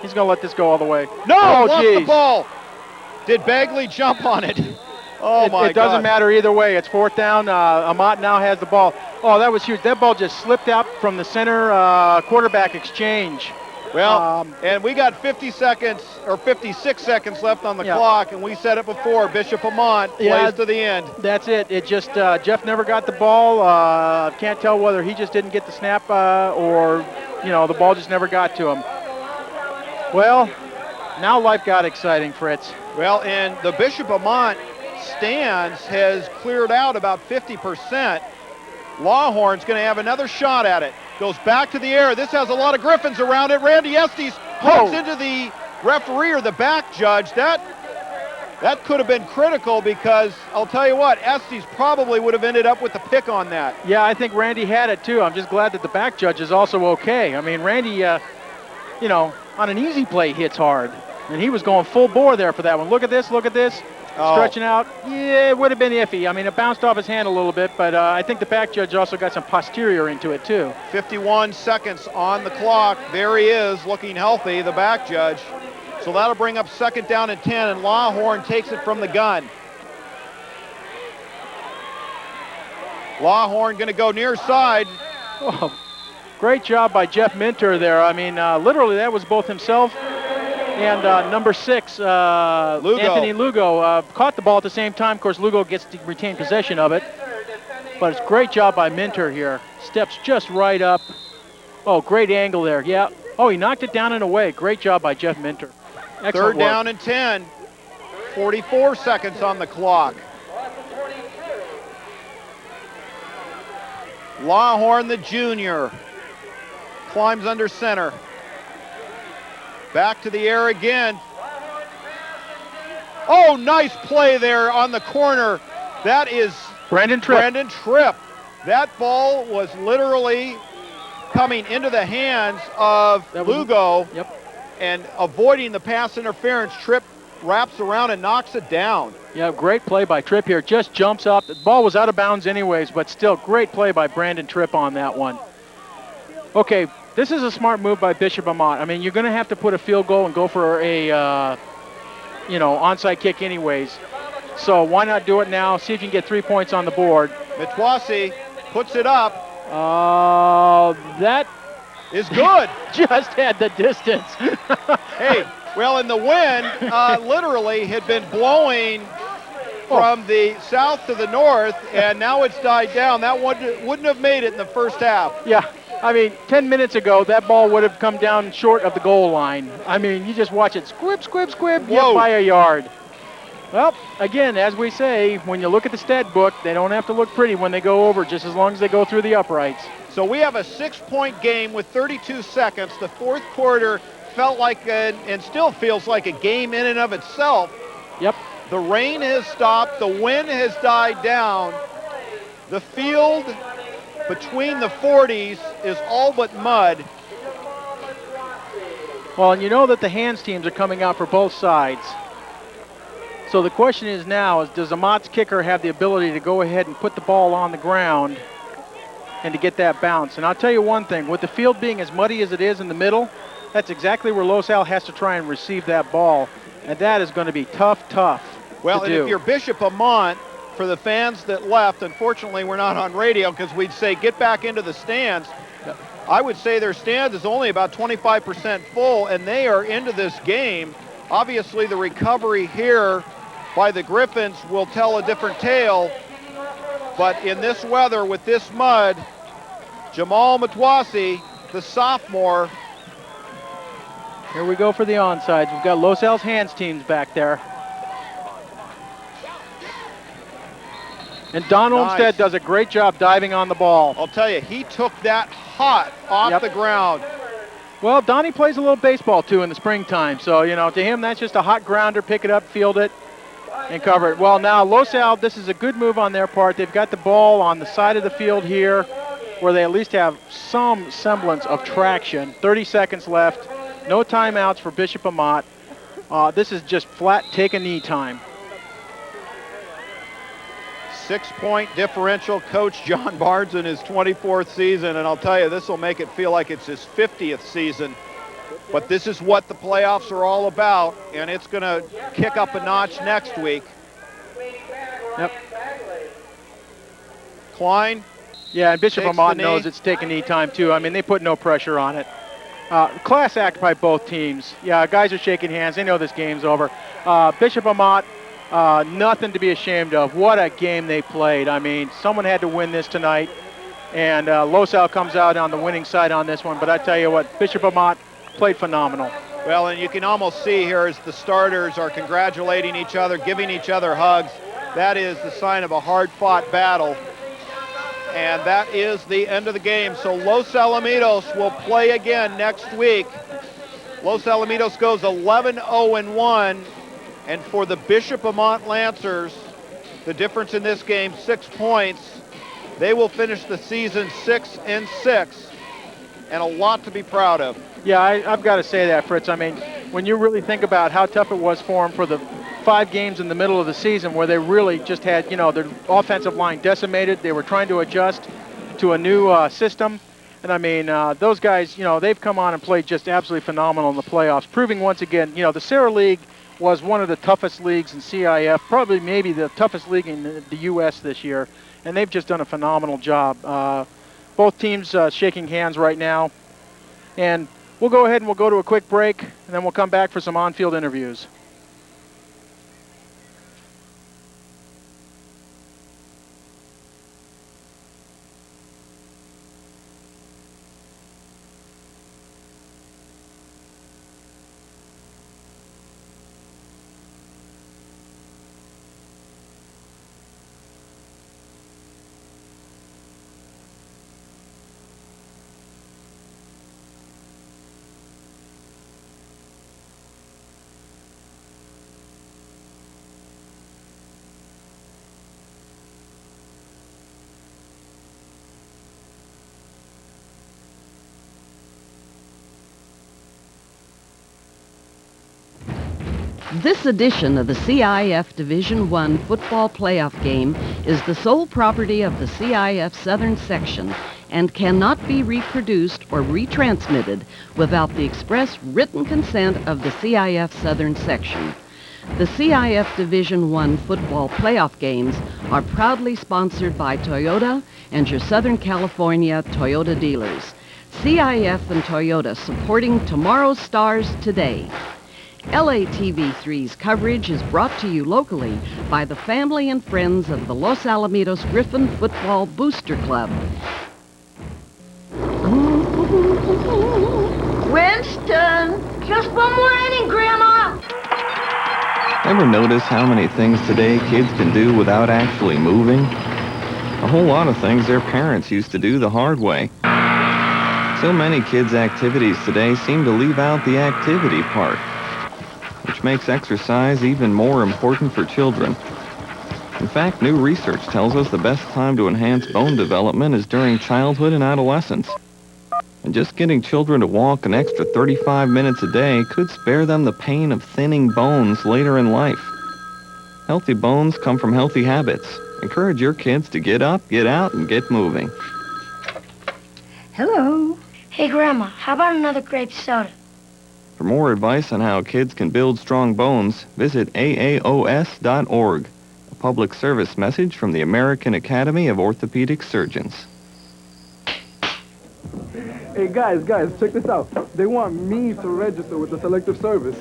He's going to let this go all the way. No, lost the geez. ball. Did Bagley jump on it? Oh, my God. It doesn't matter either way. It's 4th down. Amat now has the ball. Oh, that was huge. That ball just slipped out from the center quarterback exchange. Well, and we got 50 seconds or 56 seconds left on the clock, and we said it before. Bishop Amat plays to the end. That's it. It just, Jeff never got the ball. Can't tell whether he just didn't get the snap or, the ball just never got to him. Well, now life got exciting, Fritz. Well, and the Bishop Amat stands has cleared out about 50%. Lawhorn's going to have another shot at it. Goes back to the air. This has a lot of Griffins around it. Randy Estes hooks into the referee or the back judge. That could have been critical because I'll tell you what, Estes probably would have ended up with the pick on that. Yeah, I think Randy had it too. I'm just glad that the back judge is also okay. I mean, Randy, on an easy play hits hard. And he was going full bore there for that one. Look at this, look at this. Stretching out. Yeah, it would have been iffy. I mean, it bounced off his hand a little bit, but I think the back judge also got some posterior into it, too. 51 seconds on the clock. There he is, looking healthy, the back judge. So that'll bring up 2nd down and 10, and Lawhorn takes it from the gun. Lawhorn going to go near side. Oh, great job by Jeff Minter there. I mean, literally, that was both himself and number 6, Lugo. Anthony Lugo, caught the ball at the same time. Of course, Lugo gets to retain possession of it. But it's a great job by Minter here. Steps just right up. Oh, great angle there. Yeah. Oh, he knocked it down and away. Great job by Jeff Minter. Excellent 3rd down and 10. 44 seconds on the clock. Lawhorn, the junior, climbs under center. Back to the air again. Oh, nice play there on the corner. That is Brandon Tripp. That ball was literally coming into the hands of Lugo. And avoiding the pass interference. Tripp wraps around and knocks it down. Yeah, great play by Tripp here. Just jumps up. The ball was out of bounds anyways, but still great play by Brandon Tripp on that one. Okay. This is a smart move by Bishop Amat. I mean, you're going to have to put a field goal and go for a, onside kick anyways. So why not do it now? See if you can get 3 points on the board. Mitwasi puts it up. That is good. Just had the distance. Hey, well, and the wind literally had been blowing from the south to the north, and now it's died down. That wouldn't have made it in the first half. Yeah. I mean, 10 minutes ago, that ball would have come down short of the goal line. I mean, you just watch it squib, squib, squib, get by a yard. Well, again, as we say, when you look at the stat book, they don't have to look pretty when they go over, just as long as they go through the uprights. So we have a 6-point game with 32 seconds. The 4th quarter felt like, and still feels like a game in and of itself. Yep. The rain has stopped. The wind has died down. The field between the 40s is all but mud. Well, and you know that the hands teams are coming out for both sides. So the question is now, does Amat's kicker have the ability to go ahead and put the ball on the ground and to get that bounce? And I'll tell you one thing, with the field being as muddy as it is in the middle, that's exactly where Los Al has to try and receive that ball. And that is going to be tough Well, to and do. if you're Bishop Amat, for the fans that left, unfortunately we're not on radio because we'd say get back into the stands. I would say their stands is only about 25% full, and they are into this game. Obviously the recovery here by the Griffins will tell a different tale, but in this weather with this mud, Jamal Matwasi, the sophomore. Here we go for the onsides. We've got Los Al's hands teams back there. And Don Olmsted does a great job diving on the ball. I'll tell you, he took that hot off the ground. Well, Donnie plays a little baseball too in the springtime. So, to him, that's just a hot grounder. Pick it up, field it, and cover it. Well, now Los Al, this is a good move on their part. They've got the ball on the side of the field here where they at least have some semblance of traction. 30 seconds left. No timeouts for Bishop Amat. This is just flat take a knee time. 6-point differential. Coach John Barnes in his 24th season, and I'll tell you, this will make it feel like it's his 50th season. But this is what the playoffs are all about, and it's going to kick up a notch next week. Yep. Klein. Yeah, and Bishop Amat knows it's taking knee time, too. I mean, they put no pressure on it. Class act by both teams. Yeah, guys are shaking hands. They know this game's over. Bishop Amat, nothing to be ashamed of. What a game they played. I mean, someone had to win this tonight, and Los Al comes out on the winning side on this one. But I tell you what, Bishop Amat played phenomenal. Well, and you can almost see here as the starters are congratulating each other, giving each other hugs. That is the sign of a hard-fought battle. And that is the end of the game. So Los Alamitos will play again next week. Los Alamitos goes 11-0-1. And for the Bishop Amat Lancers, the difference in this game, 6 points. They will finish the season 6-6. And a lot to be proud of. Yeah, I've got to say that, Fritz. I mean, when you really think about how tough it was for them for the 5 games in the middle of the season where they really just had, their offensive line decimated. They were trying to adjust to a new system. And, I mean, those guys, they've come on and played just absolutely phenomenal in the playoffs, proving once again, the Sarah League was one of the toughest leagues in CIF, probably maybe the toughest league in the U.S. this year. And they've just done a phenomenal job. Both teams shaking hands right now. And we'll go ahead and we'll go to a quick break, and then we'll come back for some on-field interviews. This edition of the CIF Division I football playoff game is the sole property of the CIF Southern Section and cannot be reproduced or retransmitted without the express written consent of the CIF Southern Section. The CIF Division I football playoff games are proudly sponsored by Toyota and your Southern California Toyota dealers. CIF and Toyota supporting tomorrow's stars today. LATV3's coverage is brought to you locally by the family and friends of the Los Alamitos Griffin Football Booster Club. Winston, just one more inning, Grandma. Ever notice how many things today kids can do without actually moving? A whole lot of things their parents used to do the hard way. So many kids' activities today seem to leave out the activity part, which makes exercise even more important for children. In fact, new research tells us the best time to enhance bone development is during childhood and adolescence. And just getting children to walk an extra 35 minutes a day could spare them the pain of thinning bones later in life. Healthy bones come from healthy habits. Encourage your kids to get up, get out, and get moving. Hello. Hey, Grandma, how about another grape soda? For more advice on how kids can build strong bones, visit AAOS.org, a public service message from the American Academy of Orthopedic Surgeons. Hey, guys, check this out. They want me to register with the Selective Service.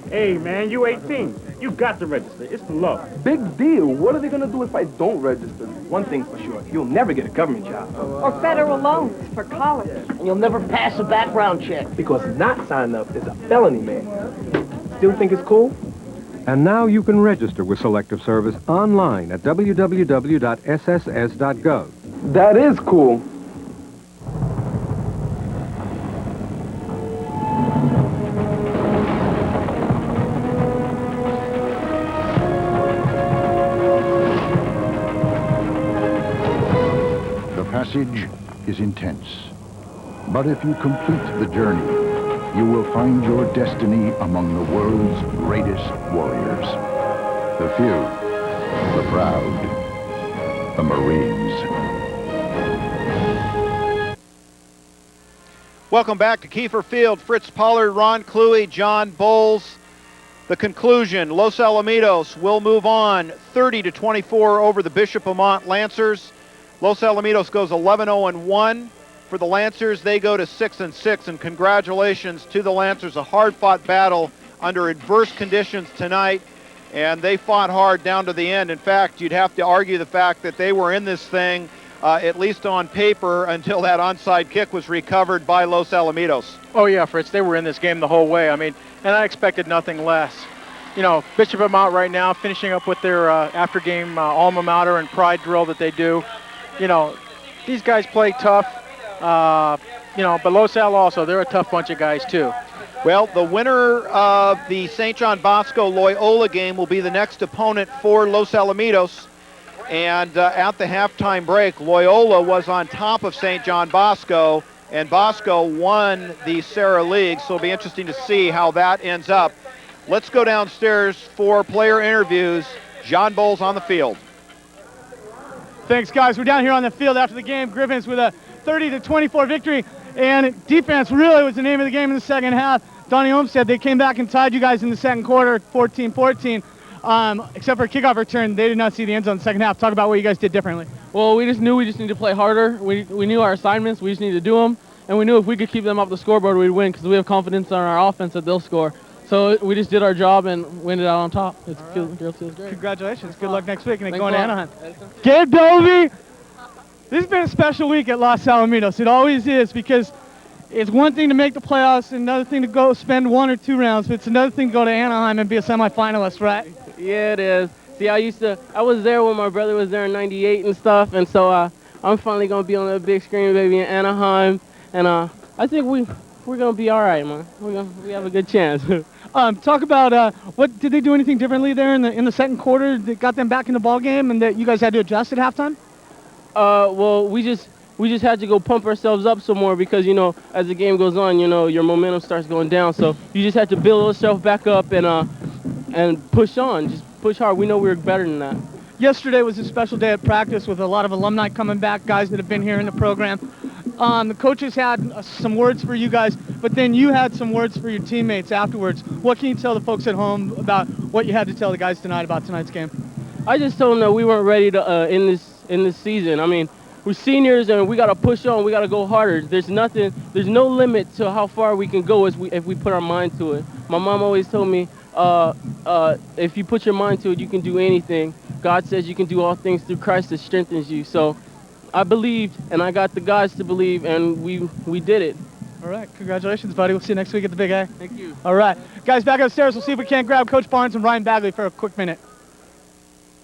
Hey, man, you 18. You got to register. It's the law. Big deal. What are they going to do if I don't register? One thing for sure, you'll never get a government job. Or federal loans for college. And you'll never pass a background check. Because not signing up is a felony, man. Still think it's cool? And now you can register with Selective Service online at www.sss.gov. That is cool. The passage is intense, but if you complete the journey, you will find your destiny among the world's greatest warriors. The few, the proud, the Marines. Welcome back to Kiefer Field. Fritz Pollard, Ron Cluey, John Bowles. The conclusion, Los Alamitos will move on 30-24 over the Bishop Amat Lancers. Los Alamitos goes 11-0-1. For the Lancers, they go to 6-6, and congratulations to the Lancers. A hard-fought battle under adverse conditions tonight, and they fought hard down to the end. In fact, you'd have to argue the fact that they were in this thing, at least on paper, until that onside kick was recovered by Los Alamitos. Oh, yeah, Fritz, they were in this game the whole way. I mean, and I expected nothing less. You know, Bishop Amat right now finishing up with their after-game alma mater and pride drill that they do. You know, these guys play tough. You know, but Los Al also, they're a tough bunch of guys too. Well, the winner of the St. John Bosco Loyola game will be the next opponent for Los Alamitos. And at the halftime break, Loyola was on top of St. John Bosco, and Bosco won the Serra League, so it'll be interesting to see how that ends up. Let's go downstairs for player interviews. John Bowles on the field. Thanks, guys. We're down here on the field after the game. Griffins with a 30-24 victory, and defense really was the name of the game in the second half. Donnie Olmstead, they came back and tied you guys in the second quarter, 14-14. Except for a kickoff return, they did not see the end zone in the second half. Talk about what you guys did differently. Well, we just knew we just need to play harder. We knew our assignments. We just need to do them, and we knew if we could keep them off the scoreboard, we'd win because we have confidence in our offense that they'll score. So we just did our job and we ended out on top. It feels great. Congratulations. Good luck next week, and then Thanks going to a lot. Anaheim. Gabe Dovey, this has been a special week at Los Alamitos. It always is, because it's one thing to make the playoffs and another thing to go spend 1 or 2 rounds, but it's another thing to go to Anaheim and be a semifinalist, right? Yeah, it is. See, I was there when my brother was there in '98 and stuff, and so I'm finally gonna be on the big screen, baby, in Anaheim, and I think we're gonna be all right, man. We have a good chance. Talk about what did they do anything differently there in the second quarter that got them back in the ball game and that you guys had to adjust at halftime? Well, we just had to go pump ourselves up some more because, you know, as the game goes on, you know, your momentum starts going down. So you just had to build yourself back up and push on, just push hard. We know we were better than that. Yesterday was a special day at practice with a lot of alumni coming back, guys that have been here in the program. The coaches had some words for you guys, but then you had some words for your teammates afterwards. What can you tell the folks at home about what you had to tell the guys tonight about tonight's game? I just told them that we weren't ready to in this season. I mean, we're seniors and we got to push on. We got to go harder. There's no limit to how far we can go if we put our mind to it. My mom always told me, if you put your mind to it, you can do anything. God says you can do all things through Christ that strengthens you. So I believed, and I got the guys to believe, and we did it. All right, congratulations, buddy. We'll see you next week at the Big A. Thank you. All right, guys, back upstairs. We'll see if we can't grab Coach Barnes and Ryan Bagley for a quick minute.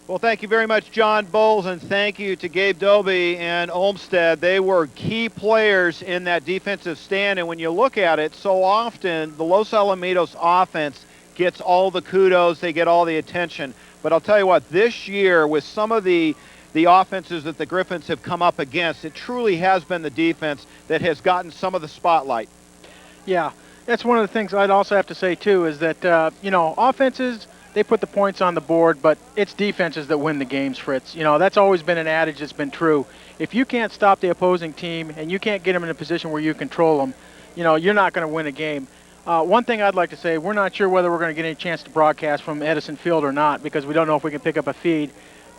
Well, thank you very much, John Bowles, and thank you to Gabe Doby and Olmstead. They were key players in that defensive stand, and when you look at it, so often the Los Alamitos offense gets all the kudos, they get all the attention. But I'll tell you what, this year, with some of the offenses that the Griffins have come up against, it truly has been the defense that has gotten some of the spotlight. Yeah, that's one of the things I'd also have to say, too, is that, you know, offenses, they put the points on the board, but it's defenses that win the games, Fritz. You know, that's always been an adage that's been true. If you can't stop the opposing team and you can't get them in a position where you control them, you know, you're not going to win a game. One thing I'd like to say, we're not sure whether we're going to get any chance to broadcast from Edison Field or not because we don't know if we can pick up a feed.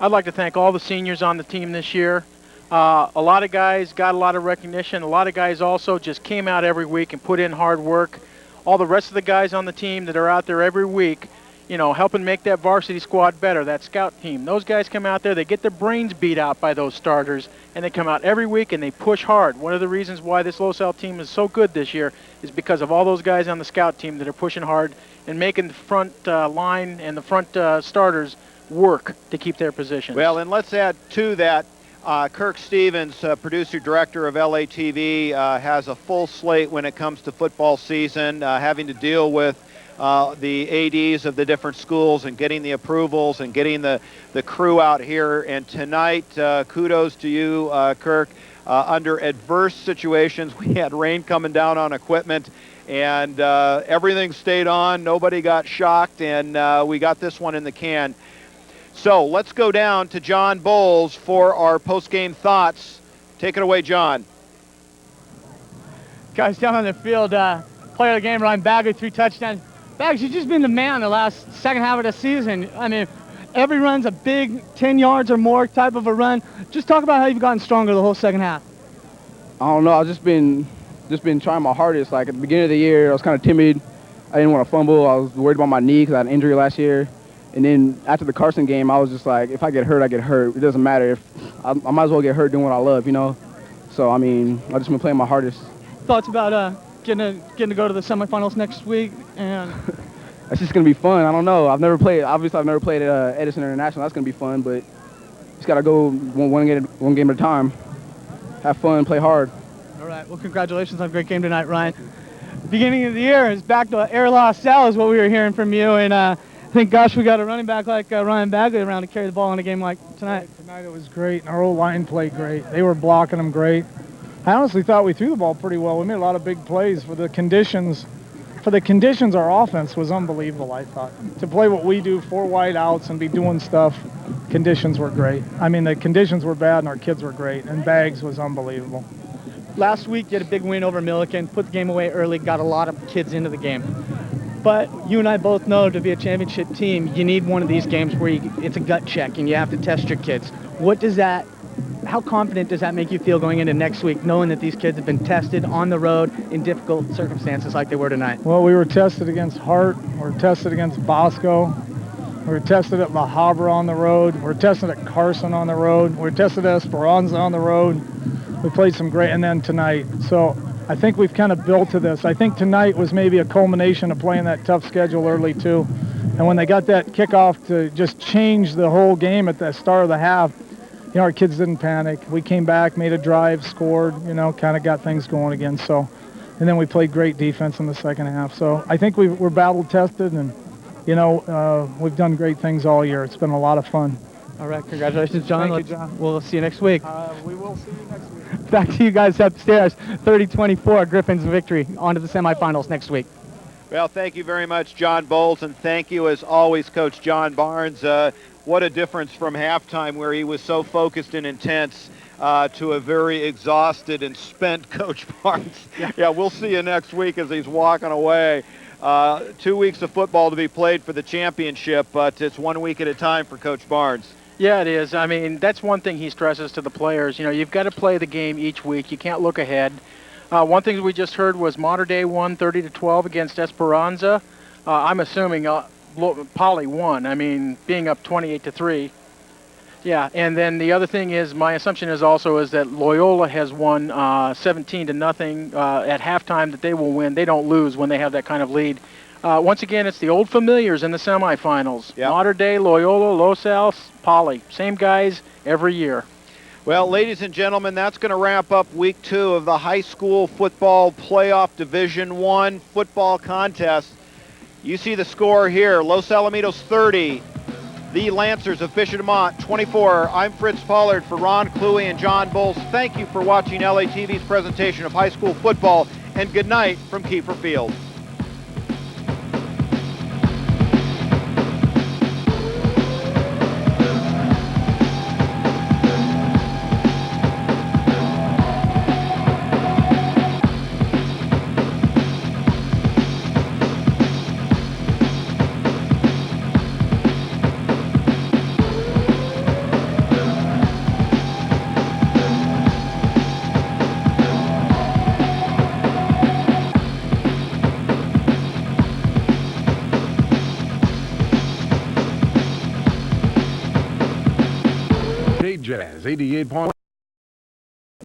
I'd like to thank all the seniors on the team this year. A lot of guys got a lot of recognition. A lot of guys also just came out every week and put in hard work. All the rest of the guys on the team that are out there every week, you know, helping make that varsity squad better, that scout team. Those guys come out there, they get their brains beat out by those starters, and they come out every week and they push hard. One of the reasons why this Los Al team is so good this year is because of all those guys on the scout team that are pushing hard and making the front line and the front starters work to keep their positions. Well, and let's add to that, Kirk Stevens, producer-director of LATV, has a full slate when it comes to football season, having to deal with the ADs of the different schools and getting the approvals and getting the crew out here. And tonight, kudos to you, Kirk. Under adverse situations, we had rain coming down on equipment, and everything stayed on. Nobody got shocked, and we got this one in the can. So let's go down to John Bowles for our post-game thoughts. Take it away, John. Guys, down on the field, player of the game, Ryan Bagley, 3 touchdowns. Bags, you've just been the man the last second half of the season. I mean, every run's a big 10 yards or more type of a run. Just talk about how you've gotten stronger the whole second half. I don't know. I've just been trying my hardest. Like at the beginning of the year, I was kind of timid. I didn't want to fumble. I was worried about my knee because I had an injury last year. And then after the Carson game, I was just like, if I get hurt, I get hurt. It doesn't matter. If I might as well get hurt doing what I love, you know. So I mean, I've just been playing my hardest. Thoughts about getting to go to the semifinals next week? And That's just gonna be fun. I don't know. I've never played. Obviously, I've never played at Edison International. That's gonna be fun, but just gotta go one game at a time. Have fun, play hard. All right. Well, congratulations on a great game tonight, Ryan. Beginning of the year is back to air lost cell is what we were hearing from you, and thank gosh we got a running back like Ryan Bagley around to carry the ball in a game like tonight. Tonight it was great, and our old line played great. They were blocking them great. I honestly thought we threw the ball pretty well. We made a lot of big plays for the conditions. For the conditions, our offense was unbelievable, I thought. To play what we do, 4 wide outs, and be doing stuff, conditions were great. I mean, the conditions were bad, and our kids were great, and Bags was unbelievable. Last week, you had a big win over Milliken, put the game away early, got a lot of kids into the game. But you and I both know to be a championship team, you need one of these games where it's a gut check, and you have to test your kids. How confident does that make you feel going into next week, knowing that these kids have been tested on the road in difficult circumstances like they were tonight? Well, we were tested against Hart. We were tested against Bosco. We were tested at La Habra on the road. We were tested at Carson on the road. We were tested at Esperanza on the road. We played some great, and then tonight. So I think we've kind of built to this. I think tonight was maybe a culmination of playing that tough schedule early, too. And when they got that kickoff to just change the whole game at the start of the half, you know, our kids didn't panic. We came back, made a drive, scored, you know, kind of got things going again. So, and then we played great defense in the second half. So I think we're battle tested, and, you know, we've done great things all year. It's been a lot of fun. All right, congratulations, John. Thank you, John. We'll see you next week. We will see you next week. Back to you guys upstairs. 30-24, Griffins victory. On to the semifinals next week. Well, thank you very much, John Bowles, and thank you, as always, Coach John Barnes. What a difference from halftime, where he was so focused and intense, to a very exhausted and spent Coach Barnes. Yeah, we'll see you next week as he's walking away. 2 weeks of football to be played for the championship, but it's 1 week at a time for Coach Barnes. Yeah, it is. I mean, that's one thing he stresses to the players. You know, you've got to play the game each week. You can't look ahead. One thing we just heard was Mater Dei won 30-12 against Esperanza. I'm assuming Poly won. I mean, being up 28-3. Yeah, and then the other thing is, my assumption is also is that Loyola has won 17-0 at halftime. That they will win. They don't lose when they have that kind of lead. Once again, it's the old familiars in the semifinals. Yep. Mater Dei, Loyola, Los Al's, Poly. Same guys every year. Well, ladies and gentlemen, that's going to wrap up week 2 of the high school football playoff Division I football contest. You see the score here. Los Alamitos 30, the Lancers of Bishop Amat 24. I'm Fritz Pollard for Ron Cluey and John Bowles. Thank you for watching LATV's presentation of high school football, and good night from Kiefer Field. Jazz 88.1.